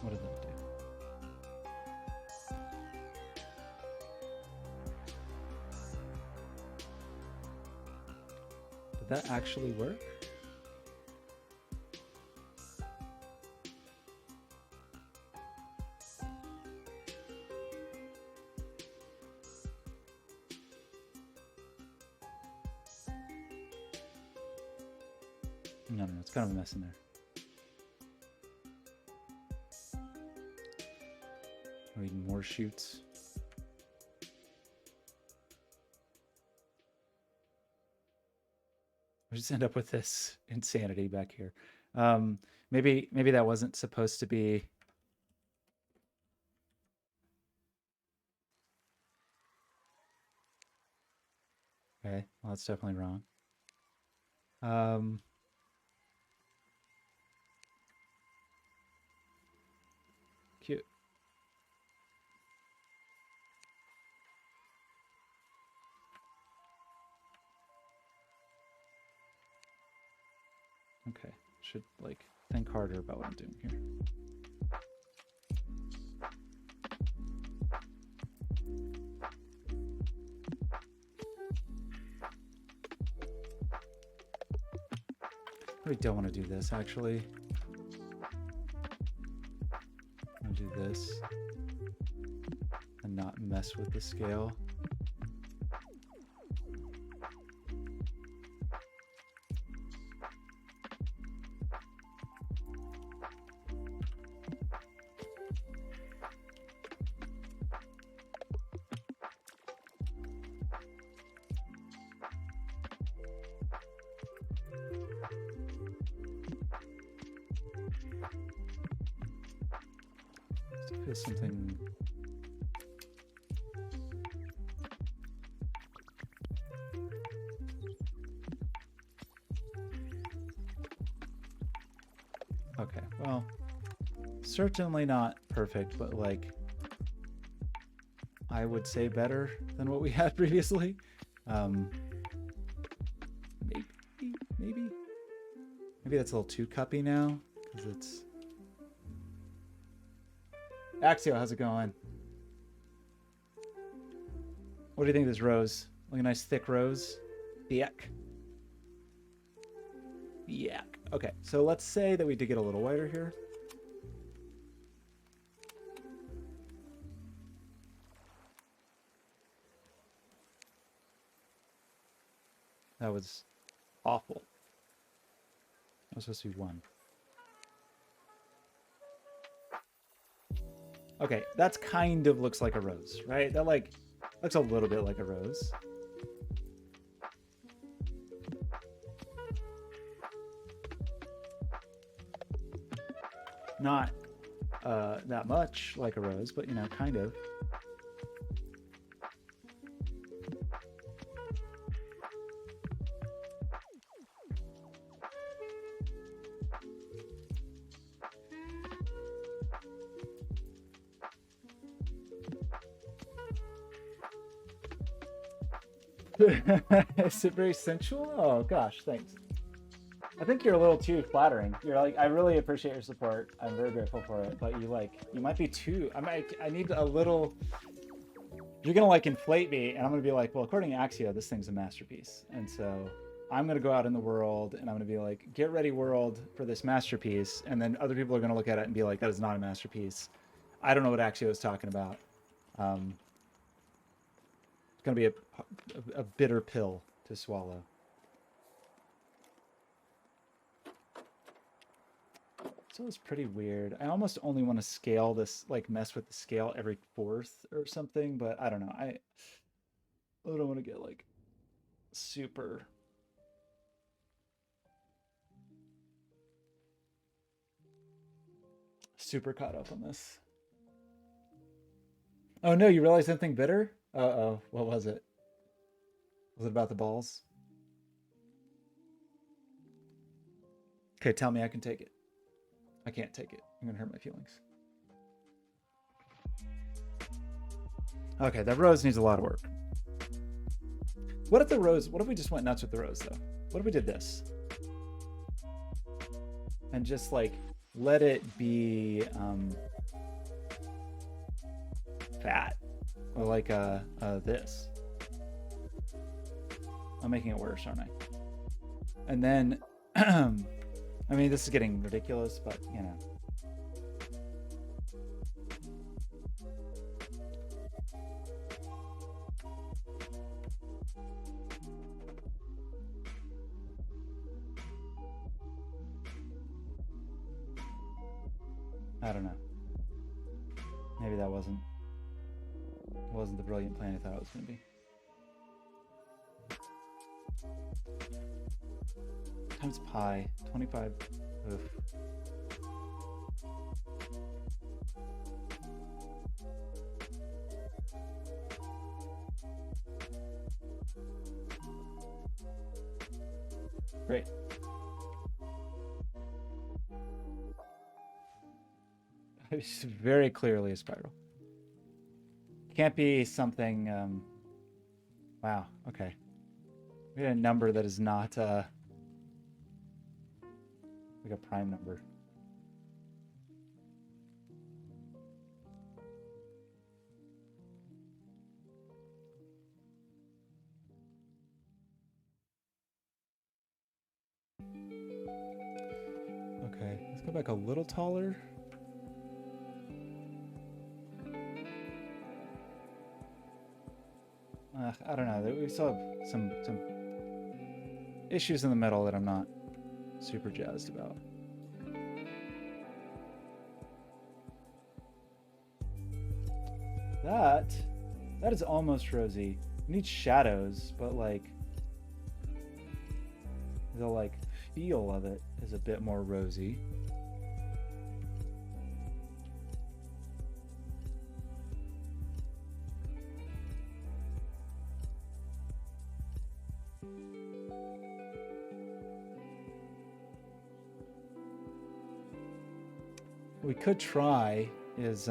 S1: What did that do? Did that actually work? No, it's kind of a mess in there. We need more shoots. We just end up with this insanity back here. Maybe that wasn't supposed to be. Okay, well that's definitely wrong. Cute. Okay, should like think harder about what I'm doing here. I really don't want to do this actually. I'm gonna do this and not mess with the scale. Feels something. Okay, well, certainly not perfect, but like I would say better than what we had previously. Maybe. maybe that's a little too cuppy now because it's. Axio, how's it going? What do you think of this rose? Like a nice thick rose? Thick. Yak. Okay, so let's say that we did get a little whiter here. That was awful. That was supposed to be 1. Okay, that's kind of looks like a rose, right? That like looks a little bit like a rose. Not that much like a rose, but you know, kind of. Is it very sensual? Oh gosh, thanks. I think you're a little too flattering. You're like, I really appreciate your support. I'm very grateful for it, but you might be too. I need a little. You're gonna like inflate me, and I'm gonna be like, well, according to Axio, this thing's a masterpiece, and so I'm gonna go out in the world, and I'm gonna be like, get ready, world, for this masterpiece, and then other people are gonna look at it and be like, that is not a masterpiece. I don't know what Axio is talking about. It's gonna be a bitter pill to swallow. So it's pretty weird. I almost only want to scale this, like mess with the scale every 4th or something, but I don't know. I don't want to get like super caught up on this. Oh no, you realized something bitter? Uh-oh, what was it? Was it about the balls? Okay, tell me I can take it. I can't take it. I'm gonna hurt my feelings. Okay, that rose needs a lot of work. What if we just went nuts with the rose though? What if we did this? And just like let it be fat. Or like this. I'm making it worse, aren't I? And then I mean, this is getting ridiculous, but you know. I don't know. Maybe that wasn't the brilliant plan I thought it was going to be. Times pi, 25. Oof. Great. It's very clearly a spiral. Can't be something. Wow. Okay. We had a number that is not like a prime number. Okay, let's go back a little taller. I don't know. We still have some issues in the middle that I'm not super jazzed about. That is almost rosy. It needs shadows, but like the like feel of it is a bit more rosy. What we could try is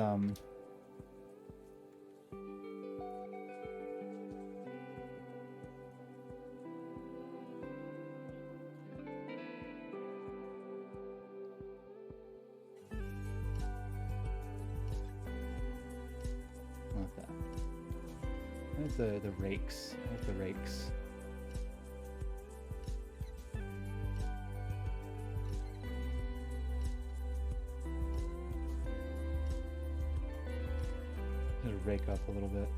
S1: Where's the rakes? Where's the rakes? Just rake up a little bit.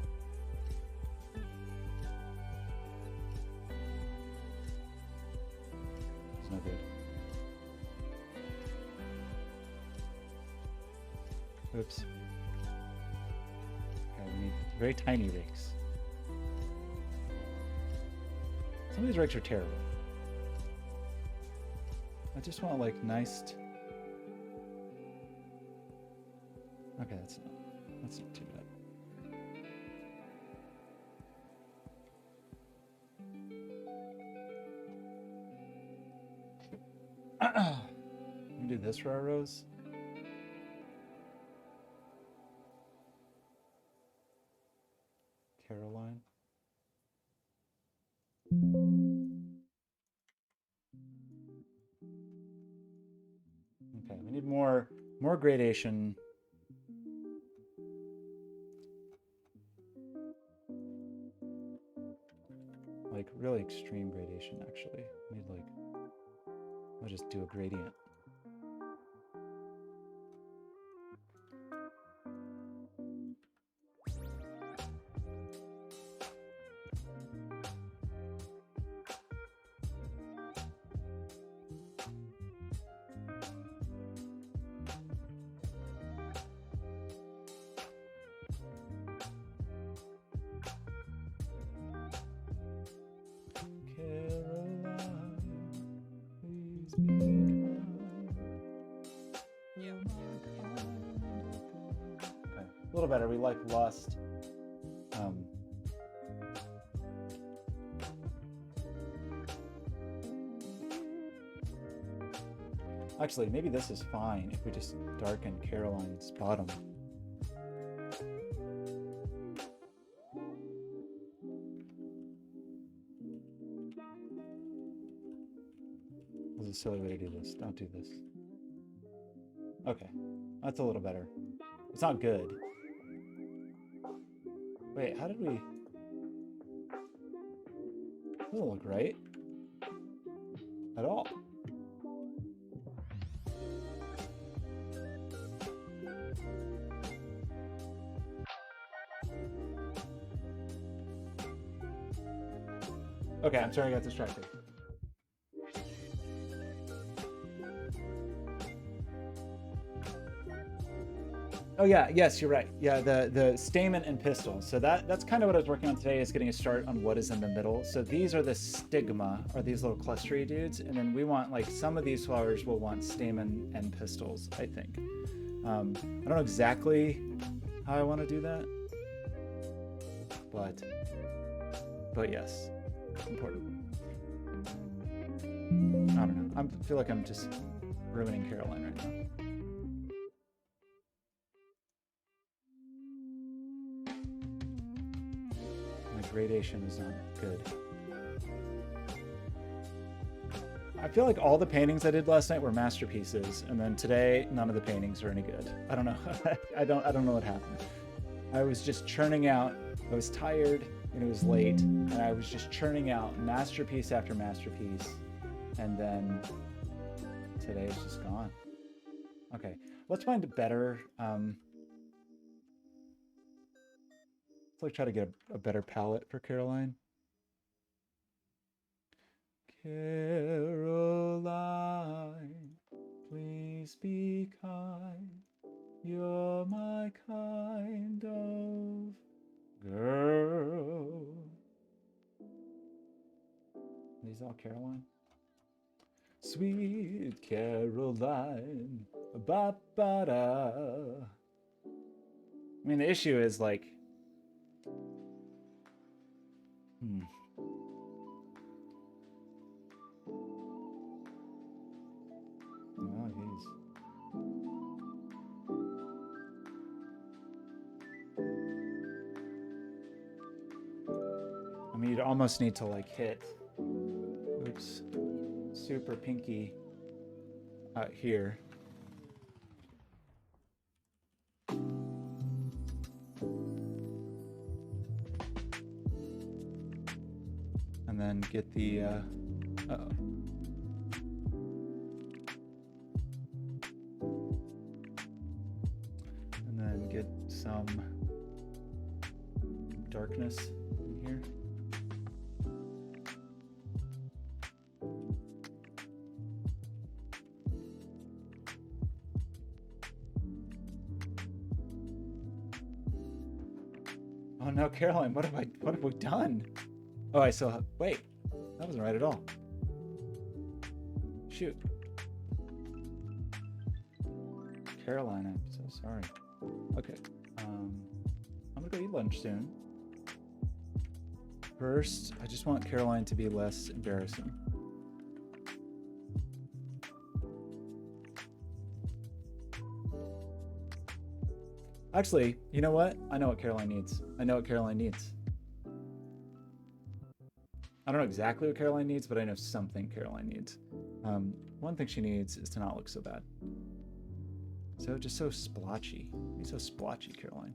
S1: It's no good. Oops. Okay, we need very tiny rakes. Some of these rakes are terrible. I just want like nice. Okay, that's not too bad. Let me do this for our rows. Caroline. Okay, we need more gradation. Like really extreme gradation actually. We need like, I'll just do a gradient. A little better. We like lust. Actually, maybe this is fine if we just darken Caroline's bottom. This is a silly way to do this. Don't do this. Okay, that's a little better. It's not good. Wait, how did we... That doesn't look right. At all. Okay, I'm sorry I got distracted. Oh yeah, yes, you're right. Yeah, the stamen and pistil. So that's kind of what I was working on today, is getting a start on what is in the middle. So these are the stigma, or these little clustery dudes, and then we want, like, some of these flowers will want stamen and pistils, I think. I don't know exactly how I want to do that, but yes, important. I don't know. I feel like I'm just ruining Caroline right now. Gradation is not good. I feel like all the paintings I did last night were masterpieces, and then today none of the paintings are any good. I don't know. I don't know what happened. I was just churning out. I was tired and it was late, and I was just churning out masterpiece after masterpiece, and then today it's just gone. Okay, let's find a better. Let's like try to get a better palette for Caroline. Caroline, please be kind. You're my kind of girl. Are these all Caroline? Sweet Caroline, ba-ba-da. I mean, the issue is like, Oh, geez. I mean, you'd almost need to like hit, oops, super pinky out here. And then get the, uh-oh. And then get some darkness in here. Oh no, Caroline, what have we done? Oh, I still have, wait, that wasn't right at all. Shoot. Caroline, I'm so sorry. Okay, I'm gonna go eat lunch soon. First, I just want Caroline to be less embarrassing. Actually, you know what? I know what Caroline needs. I know what Caroline needs. I don't know exactly what Caroline needs, but I know something Caroline needs. One thing she needs is to not look so bad. So just so splotchy. Be so splotchy, Caroline.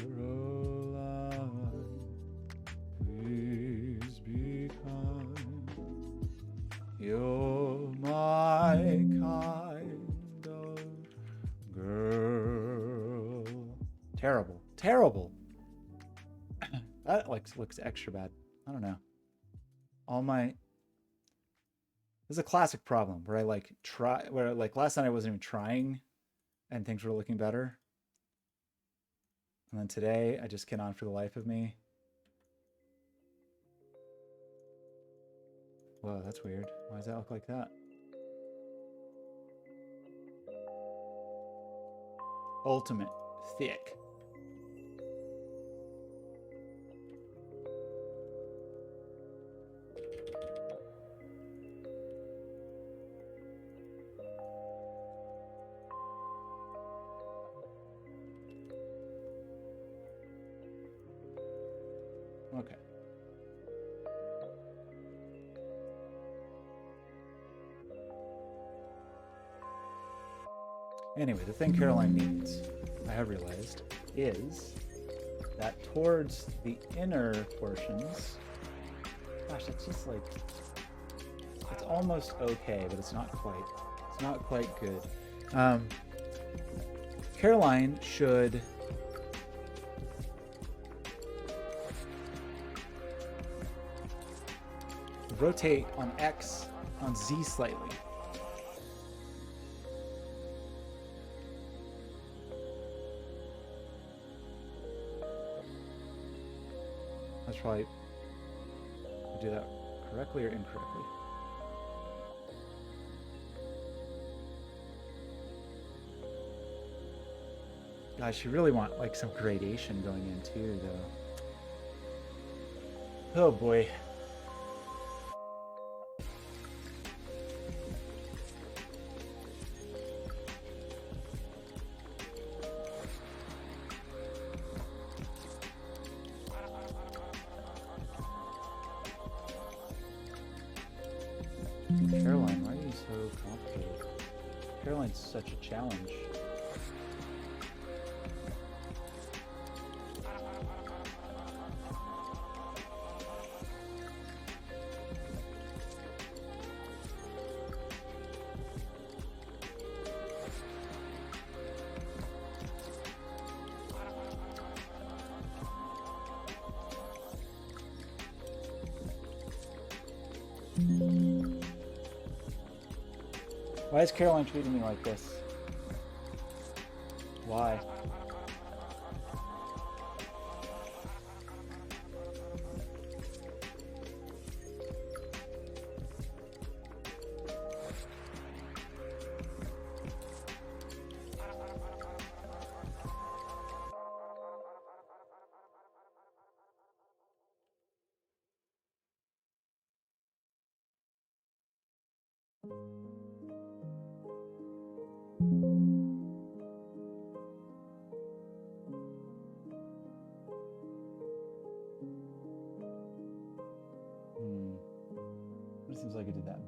S1: Caroline, please be kind. You're my kind of girl. Terrible. Terrible. That looks extra bad. I don't know. All my... This is a classic problem where I where last night I wasn't even trying and things were looking better. And then today, I just cannot for the life of me. Whoa, that's weird. Why does that look like that? Ultimate. Thick. Okay. Anyway, the thing Caroline needs, I have realized, is that towards the inner portions, gosh, that's just like, it's almost okay, but it's not quite good. Caroline should rotate on X on Z slightly. That's probably do that correctly or incorrectly. Gosh, you really want like some gradation going in too, though. Oh boy. Caroline, why are you so complicated? Caroline's such a challenge. Why is Caroline treating me like this? Why?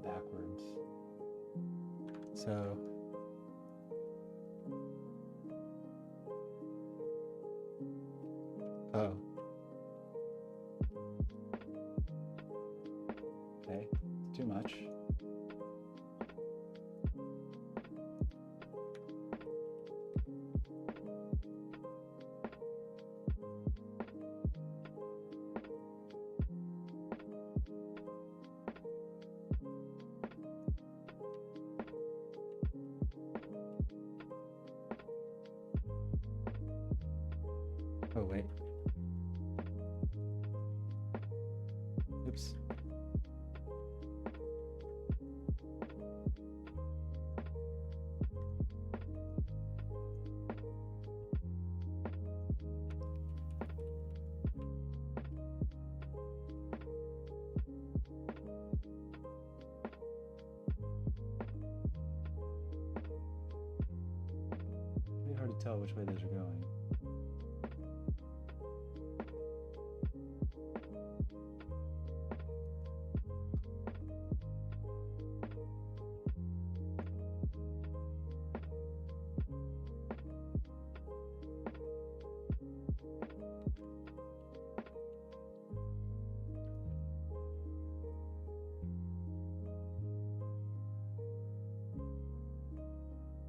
S1: backwards. So oh. Okay, too much. Oh, wait. Oops. Pretty hard to tell which way those are going.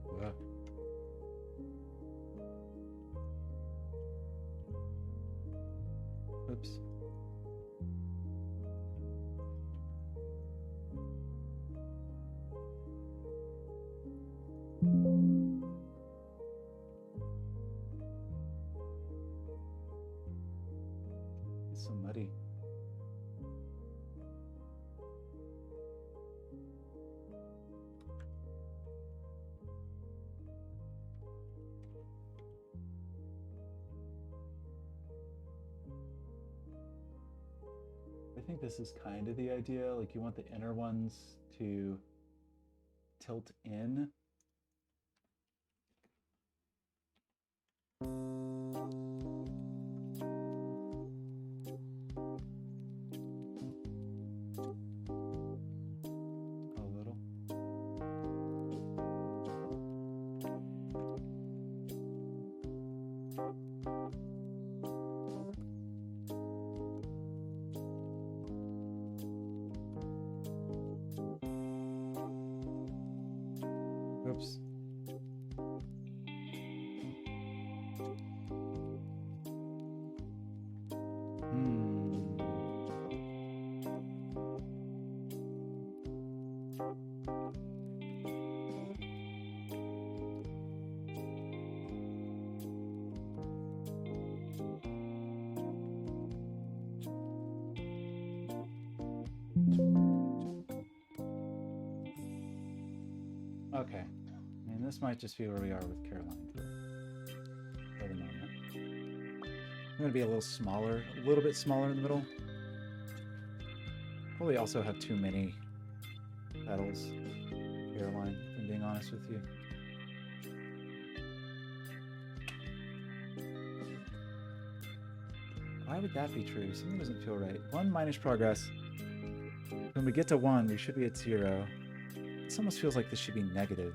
S1: Whoa. Oops. It's so muddy. I think this is kind of the idea. Like you want the inner ones to tilt in. A little. Oops. Okay. I mean, this might just be where we are with Caroline for the moment. I'm going to be a little smaller, a little bit smaller in the middle. Probably also have too many petals, Caroline, if I'm being honest with you. Why would that be true? Something doesn't feel right. 1 minus progress. When we get to 1, we should be at 0. This almost feels like this should be negative.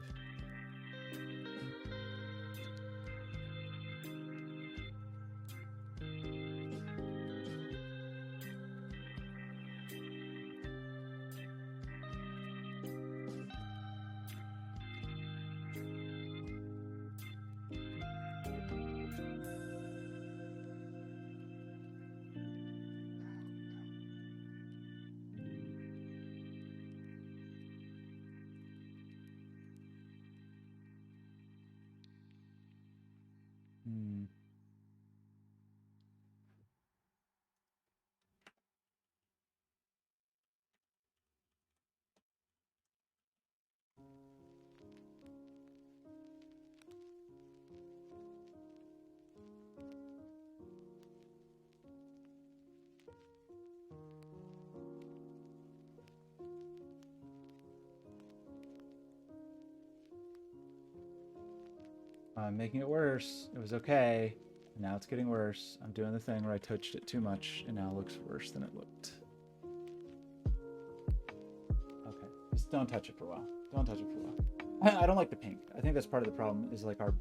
S1: I'm making it worse. It was okay. Now it's getting worse. I'm doing the thing where I touched it too much, and now it looks worse than it looked. Okay. don't touch it for a while. Don't touch it for a while. I don't like the pink. I think that's part of the problem. Is like our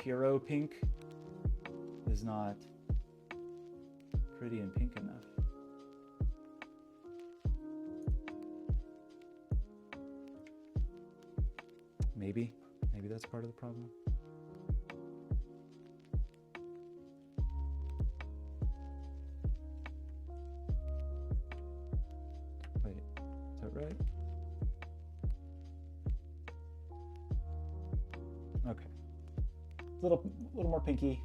S1: hero pink is not pretty and pink enough. Maybe that's part of the problem. Wait, is that right? Okay. A little more pinky.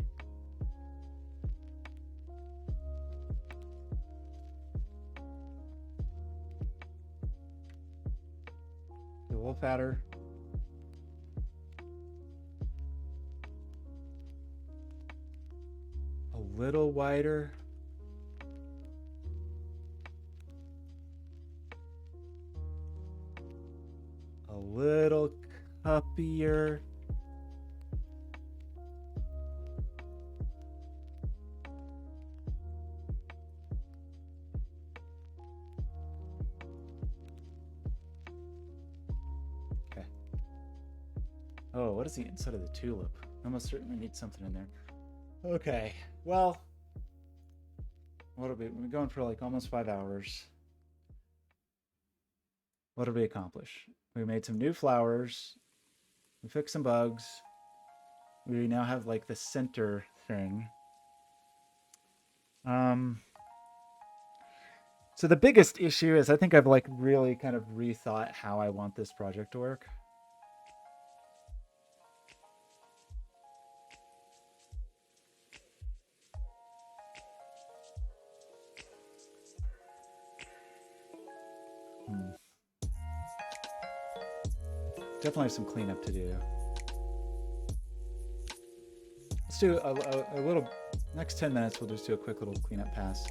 S1: A little fatter. A little wider. A little cuppier. Okay. Oh, what is the inside of the tulip? I must certainly need something in there. Okay, well, what are we? We're going for like almost 5 hours. What did we accomplish? We made some new flowers. We fixed some bugs. We now have like the center thing. So the biggest issue is I think I've like really kind of rethought how I want this project to work. Definitely have some cleanup to do. Let's do a little, next 10 minutes, we'll just do a quick little cleanup pass.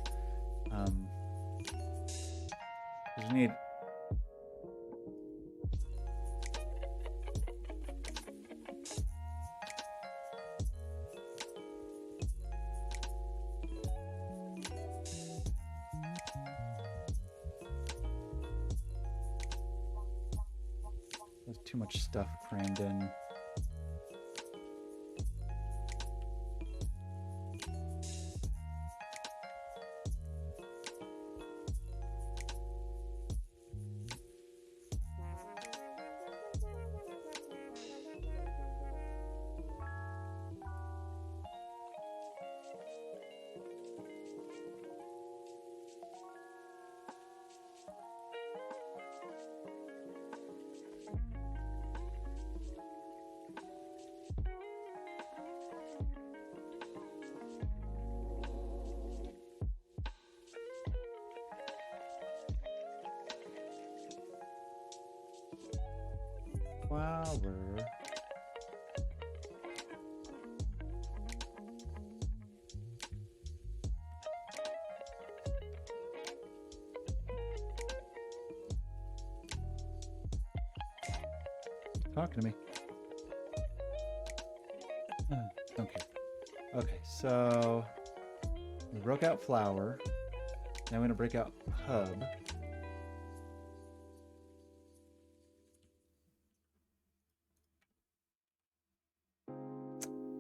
S1: We need, there's too much stuff crammed in. Flower. Talking to me. Don't care. Okay, so we broke out flower. Now I'm going to break out hub.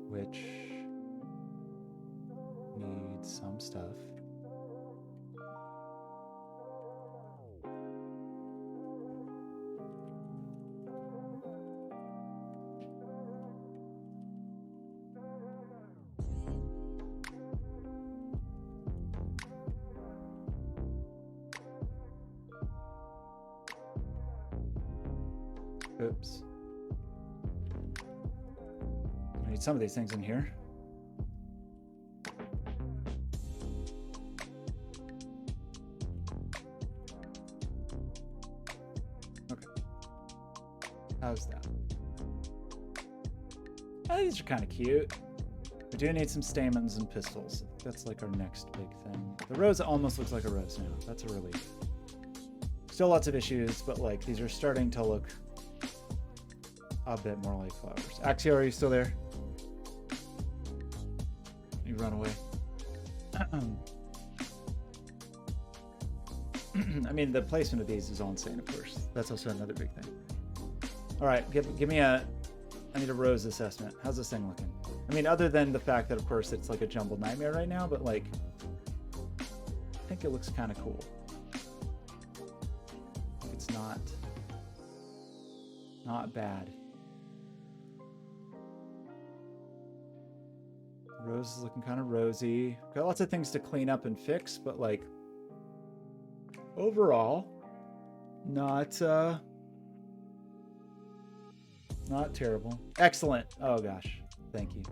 S1: Which needs some stuff. Oops. I need some of these things in here. Okay. How's that? Oh, these are kind of cute. We do need some stamens and pistils. That's like our next big thing. The rose almost looks like a rose now. That's a relief. Still lots of issues, but like these are starting to look a bit more like flowers. Axio, are you still there? You run away. I mean, the placement of these is all insane, of course. That's also another big thing. All right, give me a... I need a rose assessment. How's this thing looking? I mean, other than the fact that, of course, it's like a jumbled nightmare right now, but like, I think it looks kind of cool. It's not bad. Rose is looking kind of rosy. Got lots of things to clean up and fix, but like, overall, not terrible. Excellent. Oh gosh, thank you.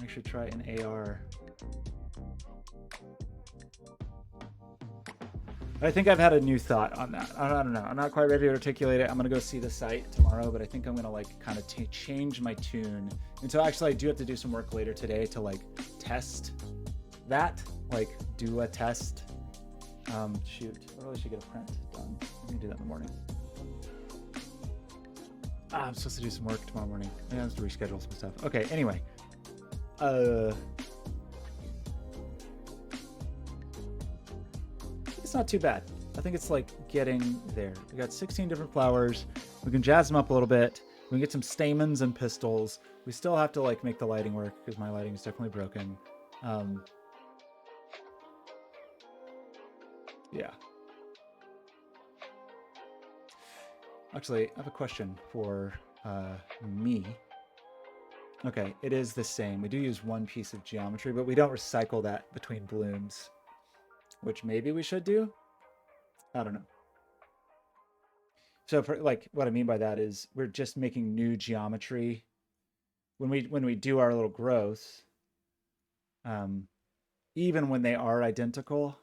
S1: I should try an AR. I think I've had a new thought on that. I don't know. I'm not quite ready to articulate it. I'm gonna go see the site tomorrow, but I think I'm gonna like kind of change my tune. And so actually I do have to do some work later today to like test that, like do a test. Shoot, I really should get a print done. I'm gonna do that in the morning. I'm supposed to do some work tomorrow morning. I have to reschedule some stuff. Okay, anyway. It's not too bad. I think it's like getting there. We got 16 different flowers. We can jazz them up a little bit. We can get some stamens and pistils. We still have to like make the lighting work because my lighting is definitely broken. Yeah. Actually, I have a question for me. Okay, it is the same. We do use one piece of geometry, but we don't recycle that between blooms, which maybe we should do. I don't know. So for, like, what I mean by that is we're just making new geometry when we do our little growth. Even when they are identical,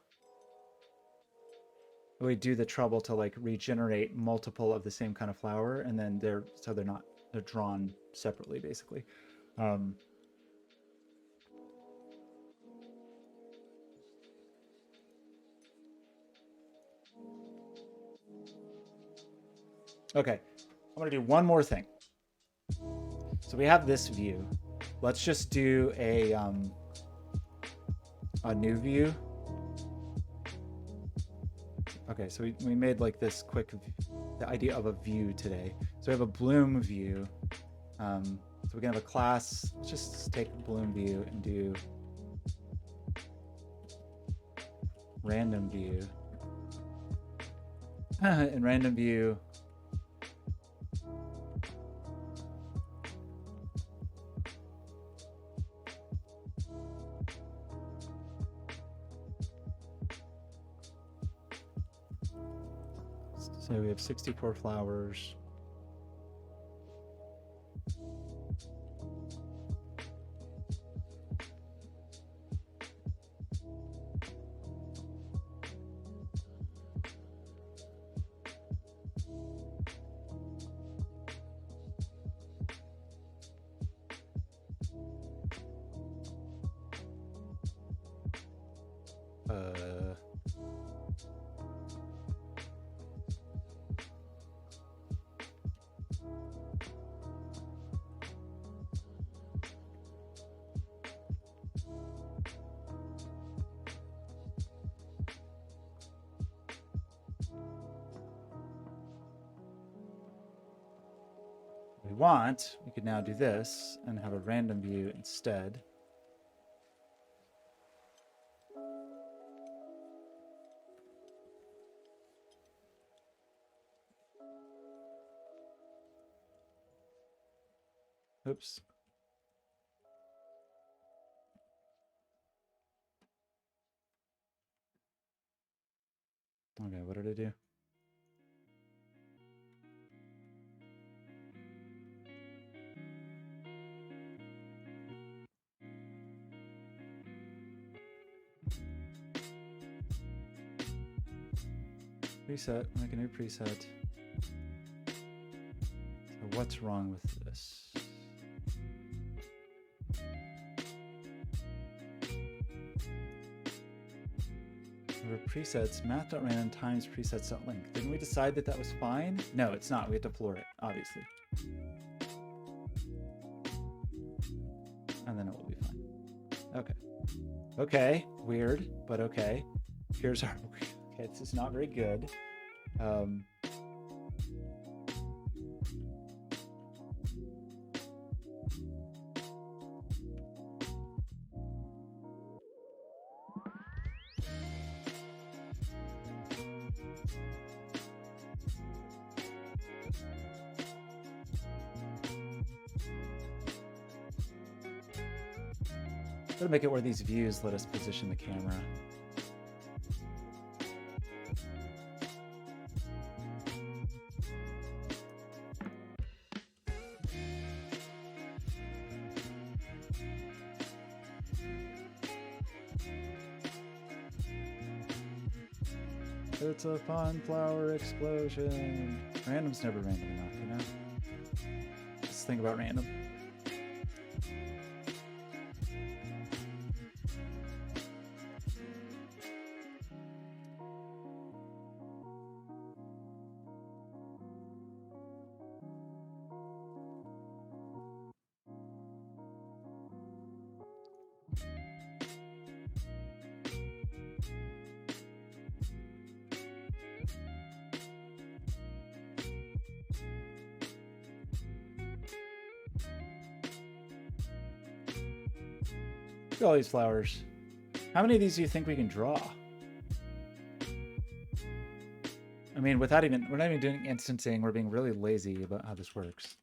S1: we do the trouble to like regenerate multiple of the same kind of flower, and then they're drawn separately, basically. Okay, I'm gonna do one more thing. So we have this view. Let's just do a new view. Okay, so we made like this quick, the idea of a view today. So we have a bloom view. So we can have a class. Let's just take a bloom view and do random view. In random view, so we have 64 flowers. We could now do this and have a random view instead. Oops. Okay, what did I do? Preset, make a new preset. So what's wrong with this? Over presets, math.random times presets.link. Didn't we decide that that was fine? No, it's not. We have to floor it, obviously. and then it will be fine. Okay. Okay, weird, but okay. Here's our... Okay, this is not very good. Gotta make it where these views let us position the camera. It's a fun flower explosion. Random's never random enough, you know? Just think about random. Look at all these flowers. How many of these do you think we can draw? I mean, we're not even doing instancing. We're being really lazy about how this works.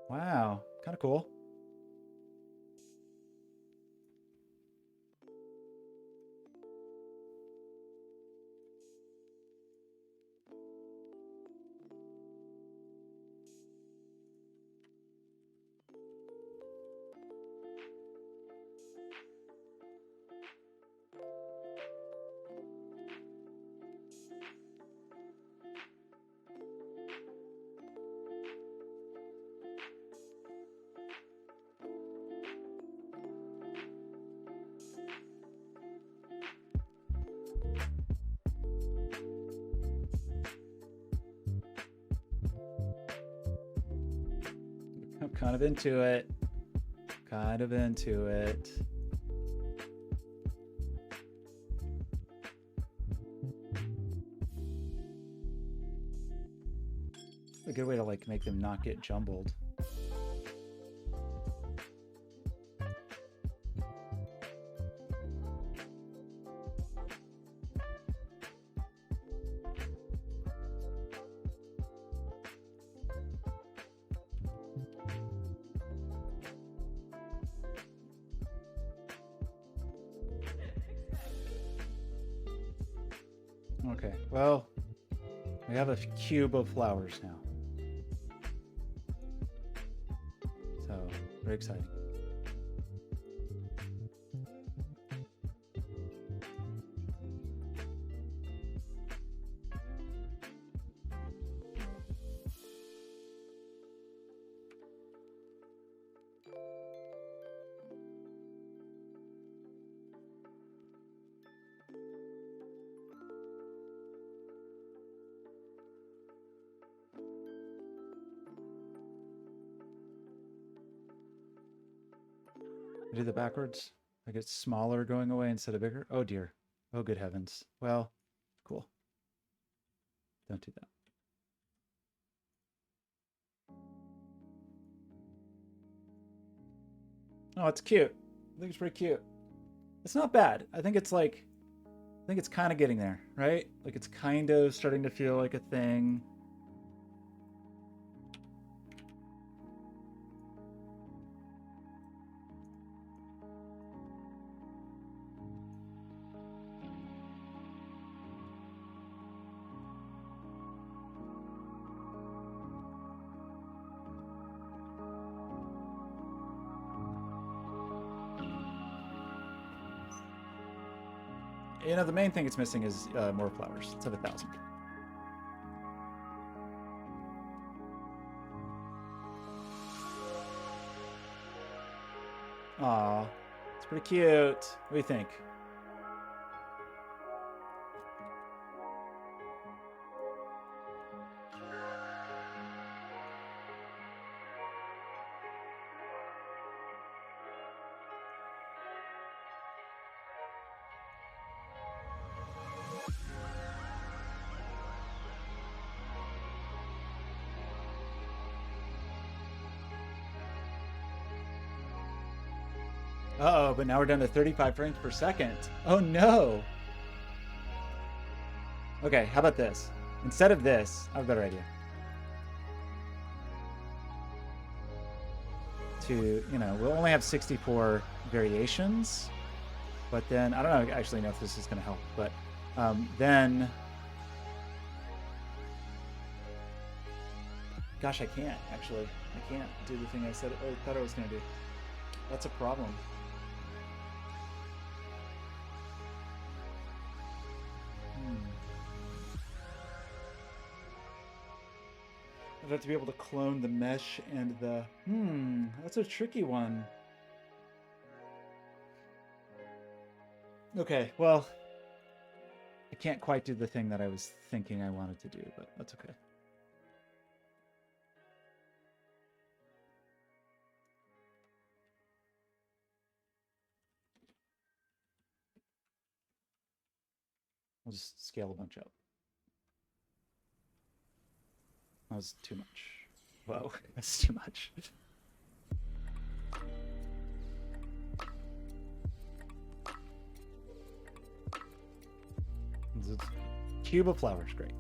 S1: Wow, kind of cool. I'm kind of into it. Kind of into it. A good way to like make them not get jumbled. Okay, well, we have a cube of flowers now. So, very exciting. I do that backwards. I get smaller going away instead of bigger. Oh dear. Oh good heavens. Well, cool. Don't do that. Oh, it's cute. I think it's pretty cute. It's not bad. I think it's kind of getting there, right? Like it's kind of starting to feel like a thing. You know, the main thing it's missing is more flowers. Let's have 1,000. Aw, it's pretty cute. What do you think? Uh-oh, but now we're down to 35 frames per second. Oh no. Okay, how about this? Instead of this, I have a better idea. To, you know, we'll only have 64 variations, but then, I don't know, actually know if this is going to help, but then, gosh, I can't, actually. I can't do the thing I said, I thought I was going to do. That's a problem. I'd have to be able to clone the mesh and the... that's a tricky one. Okay, well, I can't quite do the thing that I was thinking I wanted to do, but that's okay. I'll just scale a bunch up. That was too much. Whoa, that's too much. This cube of flowers, great.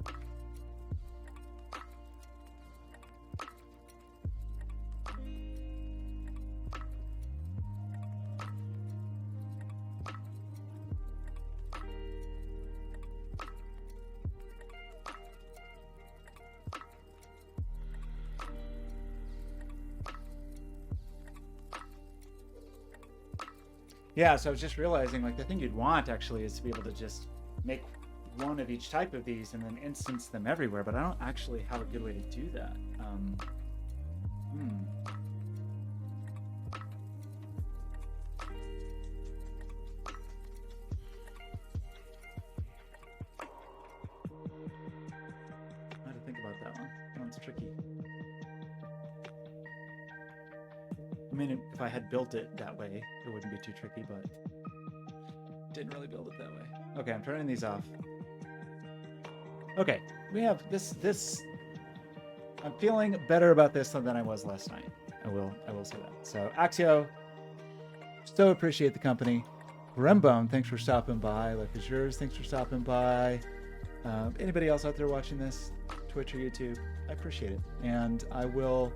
S1: Yeah, so I was just realizing, like, the thing you'd want actually is to be able to just make one of each type of these and then instance them everywhere, but I don't actually have a good way to do that. I had to think about that one. That one's tricky. I mean, if I had built it that way, it wouldn't be too tricky, but didn't really build it that way. Okay, I'm turning these off. Okay, we have this. I'm feeling better about this than I was last night. I will say that. So Axio, so appreciate the company. Rembone, thanks for stopping by. Life is yours, thanks for stopping by. Anybody else out there watching this, Twitch or YouTube, I appreciate it. And I will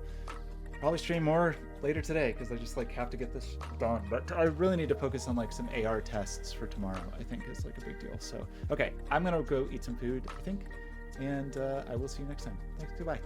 S1: probably stream more later today because I just like have to get this done. But I really need to focus on like some AR tests for tomorrow. I think is like a big deal. So okay, I'm gonna go eat some food, I think, and I will see you next time. Thanks. Goodbye.